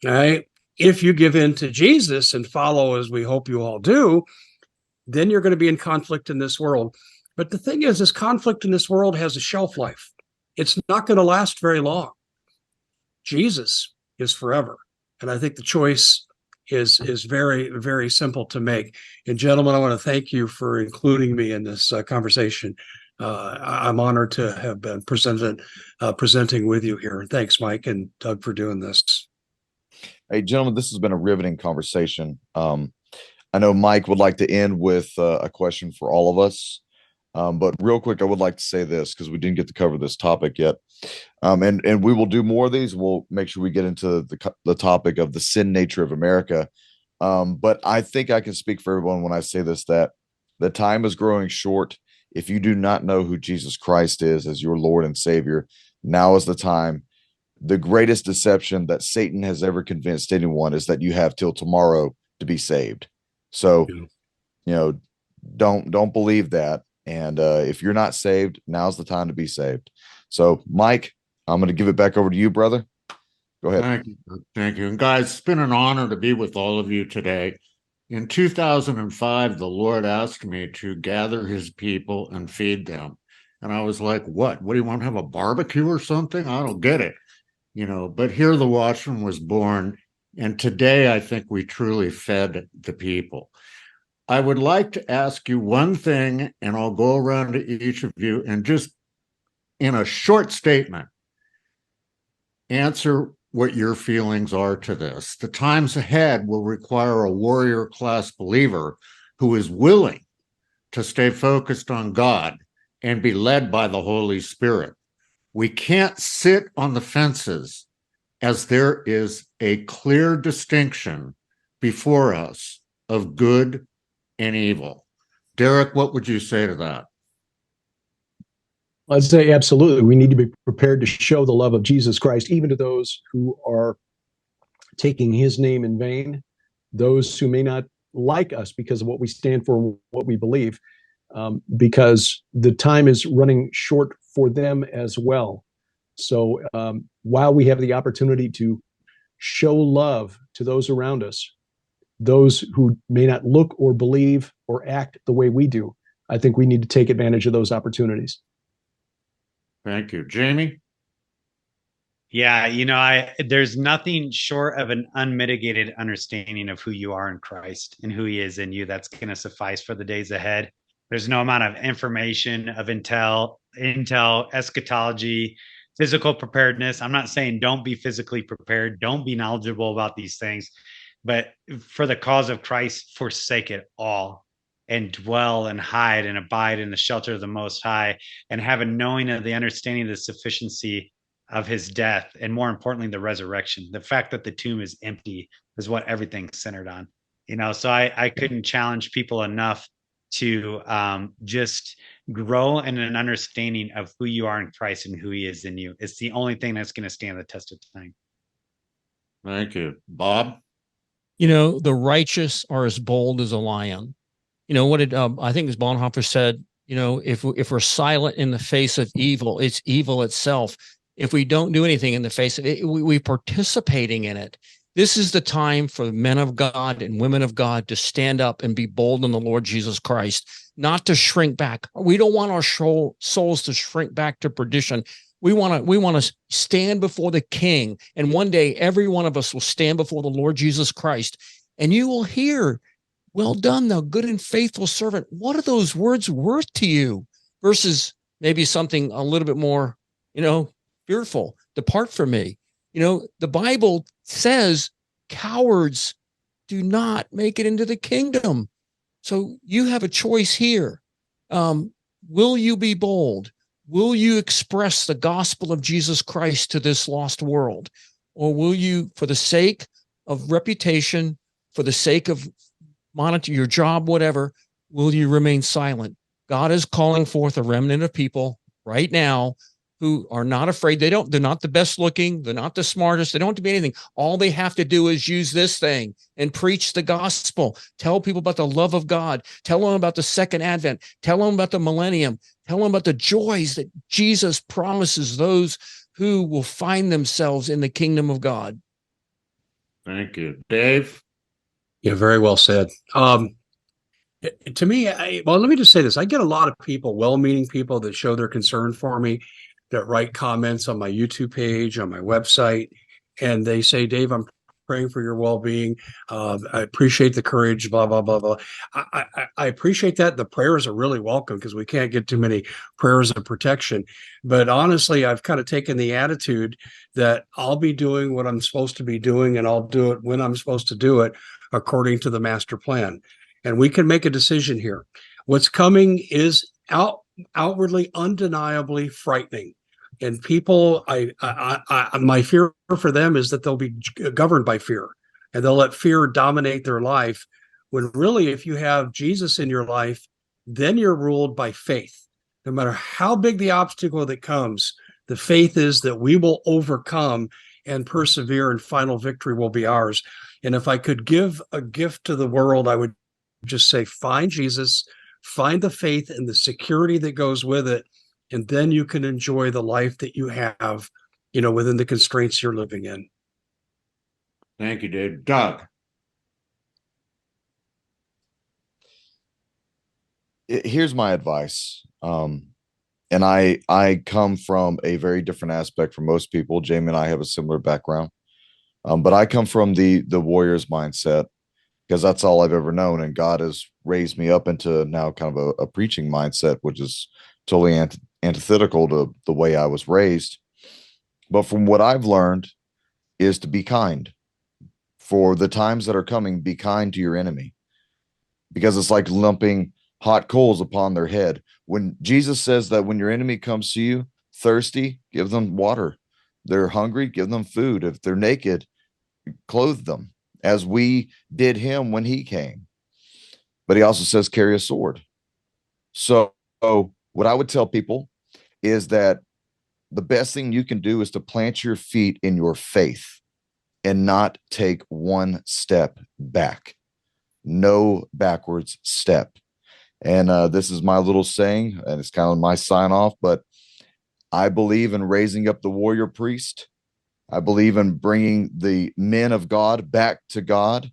All right. If you give in to Jesus and follow, as we hope you all do, then you're going to be in conflict in this world. But the thing is, this conflict in this world has a shelf life. It's not going to last very long. Jesus is forever. And I think the choice is very, very simple to make. And gentlemen, I want to thank you for including me in this conversation. I'm honored to have been presenting with you here. Thanks, Mike and Doug, for doing this. Hey, gentlemen, this has been a riveting conversation. I know Mike would like to end with a question for all of us. But real quick, I would like to say this because we didn't get to cover this topic yet. And we will do more of these. We'll make sure we get into the topic of the sin nature of America. But I think I can speak for everyone when I say this, that the time is growing short. If you do not know who Jesus Christ is as your Lord and Savior, now is the time. The greatest deception that Satan has ever convinced anyone is that you have till tomorrow to be saved. So, don't believe that. And if you're not saved, now's the time to be saved. So, Mike, I'm going to give it back over to you, brother. Go ahead. Thank you. Thank you. And guys, it's been an honor to be with all of you today. In 2005, the Lord asked me to gather his people and feed them. And I was like, what? What do you want to have a barbecue or something? I don't get it. But here the Watchman was born. And today, I think we truly fed the people. I would like to ask you one thing, and I'll go around to each of you and just in a short statement, answer what your feelings are to this. The times ahead will require a warrior class believer who is willing to stay focused on God and be led by the Holy Spirit. We can't sit on the fences as there is a clear distinction before us of good and evil. Derek, what would you say to that? I'd say absolutely. We need to be prepared to show the love of Jesus Christ, even to those who are taking his name in vain, those who may not like us because of what we stand for, what we believe, because the time is running short for them as well. So while we have the opportunity to show love to those around us, those who may not look or believe or act the way we do, I think we need to take advantage of those opportunities. Thank you. Jamie? Yeah, there's nothing short of an unmitigated understanding of who you are in Christ and who he is in you that's going to suffice for the days ahead. There's no amount of information, of intel, eschatology, physical preparedness. I'm not saying don't be physically prepared, don't be knowledgeable about these things, but for the cause of Christ, forsake it all and dwell and hide and abide in the shelter of the Most High and have a knowing of the understanding of the sufficiency of his death, and more importantly, the resurrection. The fact that the tomb is empty is what everything's centered on. So I couldn't challenge people enough to just grow in an understanding of who you are in Christ and who he is in you. It's the only thing that's going to stand the test of time. Thank you. Bob? The righteous are as bold as a lion. What did I think as Bonhoeffer said, if we're silent in the face of evil, it's evil itself. If we don't do anything in the face of it, we're participating in it. This is the time for men of God and women of God to stand up and be bold in the Lord Jesus Christ, not to shrink back. We don't want our souls to shrink back to perdition. We want to stand before the King. And one day, every one of us will stand before the Lord Jesus Christ, and you will hear, "Well done, thou good and faithful servant." What are those words worth to you? Versus maybe something a little bit more, fearful. "Depart from me." The Bible says cowards do not make it into the kingdom. So you have a choice here. Will you be bold? Will you express the gospel of Jesus Christ to this lost world? Or will you, for the sake of reputation, for the sake of monetary, your job, whatever, will you remain silent? God is calling forth a remnant of people right now who are not afraid. They're not the best looking. They're not the smartest. They don't have to be anything. All they have to do is use this thing and preach the gospel. Tell people about the love of God. Tell them about the second advent. Tell them about the millennium. Tell them about the joys that Jesus promises those who will find themselves in the kingdom of God. Thank you. Dave? Yeah, very well said. To me, well, let me just say this. I get a lot of people, well-meaning people that show their concern for me, that write comments on my YouTube page, on my website, and they say, Dave, I'm praying for your well-being. I appreciate the courage, blah, blah, blah, blah. I appreciate that. The prayers are really welcome because we can't get too many prayers of protection. But honestly, I've kind of taken the attitude that I'll be doing what I'm supposed to be doing, and I'll do it when I'm supposed to do it according to the master plan. And we can make a decision here. What's coming is outwardly, undeniably frightening. And people, my fear for them is that they'll be governed by fear, and they'll let fear dominate their life. When really, if you have Jesus in your life, then you're ruled by faith. No matter how big the obstacle that comes, the faith is that we will overcome and persevere, and final victory will be ours. And if I could give a gift to the world, I would just say, find Jesus, find the faith and the security that goes with it, and then you can enjoy the life that you have, within the constraints you're living in. Thank you, Dave. Doug. Here's my advice. And I come from a very different aspect from most people. Jamie and I have a similar background. But I come from the warrior's mindset, because that's all I've ever known. And God has raised me up into now kind of a preaching mindset, which is totally antithetical to the way I was raised. But from what I've learned is to be kind. For the times that are coming, be kind to your enemy, because it's like lumping hot coals upon their head. When Jesus says that when your enemy comes to you thirsty, give them water. They're hungry, give them food. If they're naked, clothe them, as we did him when he came. But he also says, carry a sword. So what I would tell people is that the best thing you can do is to plant your feet in your faith and not take one step back. No backwards step. And this is my little saying, and it's kind of my sign off, but I believe in raising up the warrior priest. I believe in bringing the men of God back to God.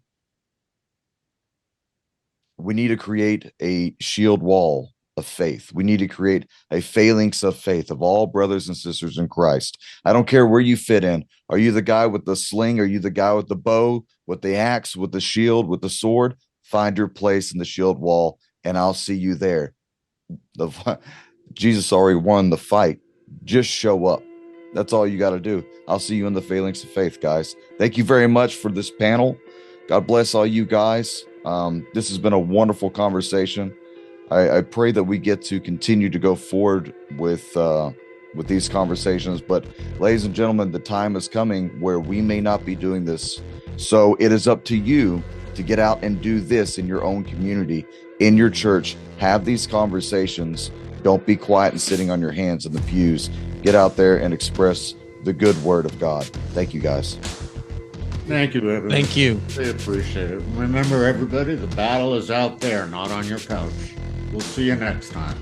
We need to create a shield wall of faith. We need to create a phalanx of faith of all brothers and sisters in Christ. I don't care where you fit in. Are you the guy with the sling? Are you the guy with the bow, with the axe, with the shield, with the sword? Find your place in the shield wall, and I'll see you there. Jesus already won the fight. Just show up. That's all you got to do. I'll see you in the phalanx of faith, guys. Thank you very much for this panel. God bless all you guys. This has been a wonderful conversation. I pray that we get to continue to go forward with these conversations. But ladies and gentlemen, the time is coming where we may not be doing this. So it is up to you to get out and do this in your own community, in your church. Have these conversations. Don't be quiet and sitting on your hands in the pews. Get out there and express the good word of God. Thank you, guys. Thank you, Evan. Thank you. I appreciate it. Remember, everybody, the battle is out there, not on your couch. We'll see you next time.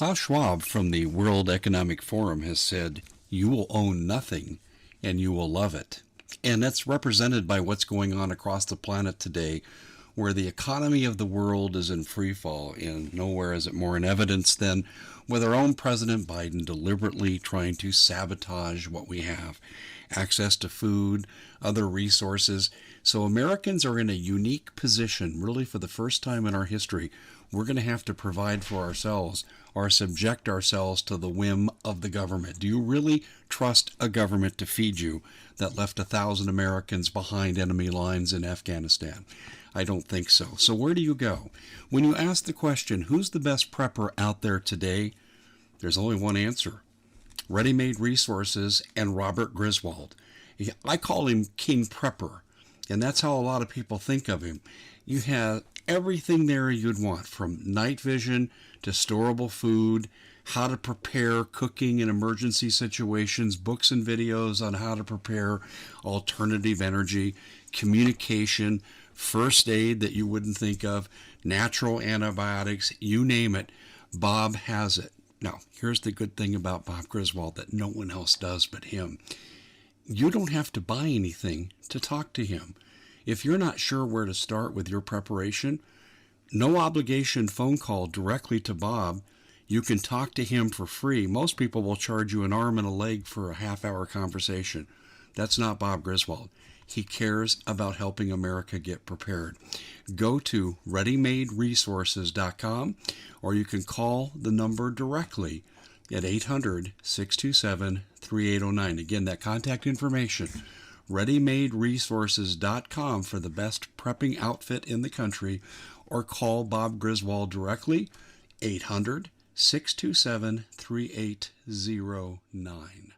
Klaus Schwab from the World Economic Forum has said, "You will own nothing and you will love it." And that's represented by what's going on across the planet today, where the economy of the world is in free fall, and nowhere is it more in evidence than with our own President Biden deliberately trying to sabotage what we have, access to food, other resources. So Americans are in a unique position, really for the first time in our history. We're going to have to provide for ourselves or subject ourselves to the whim of the government. Do you really trust a government to feed you that left 1,000 Americans behind enemy lines in Afghanistan? I don't think so. So where do you go? When you ask the question, who's the best prepper out there today? There's only one answer. Ready Made Resources and Robert Griswold. I call him King Prepper, and that's how a lot of people think of him. You have everything there you'd want, from night vision to storable food, how to prepare cooking in emergency situations, books and videos on how to prepare alternative energy, communication, first aid that you wouldn't think of, natural antibiotics, you name it, Bob has it. Now, here's the good thing about Bob Griswold that no one else does but him. You don't have to buy anything to talk to him. If you're not sure where to start with your preparation, no obligation phone call directly to Bob. You can talk to him for free. Most people will charge you an arm and a leg for a half-hour conversation. That's not Bob Griswold. He cares about helping America get prepared. Go to readymaderesources.com, or you can call the number directly at 800-627-3809. Again, that contact information, readymaderesources.com, for the best prepping outfit in the country, or call Bob Griswold directly, 800-627-3809.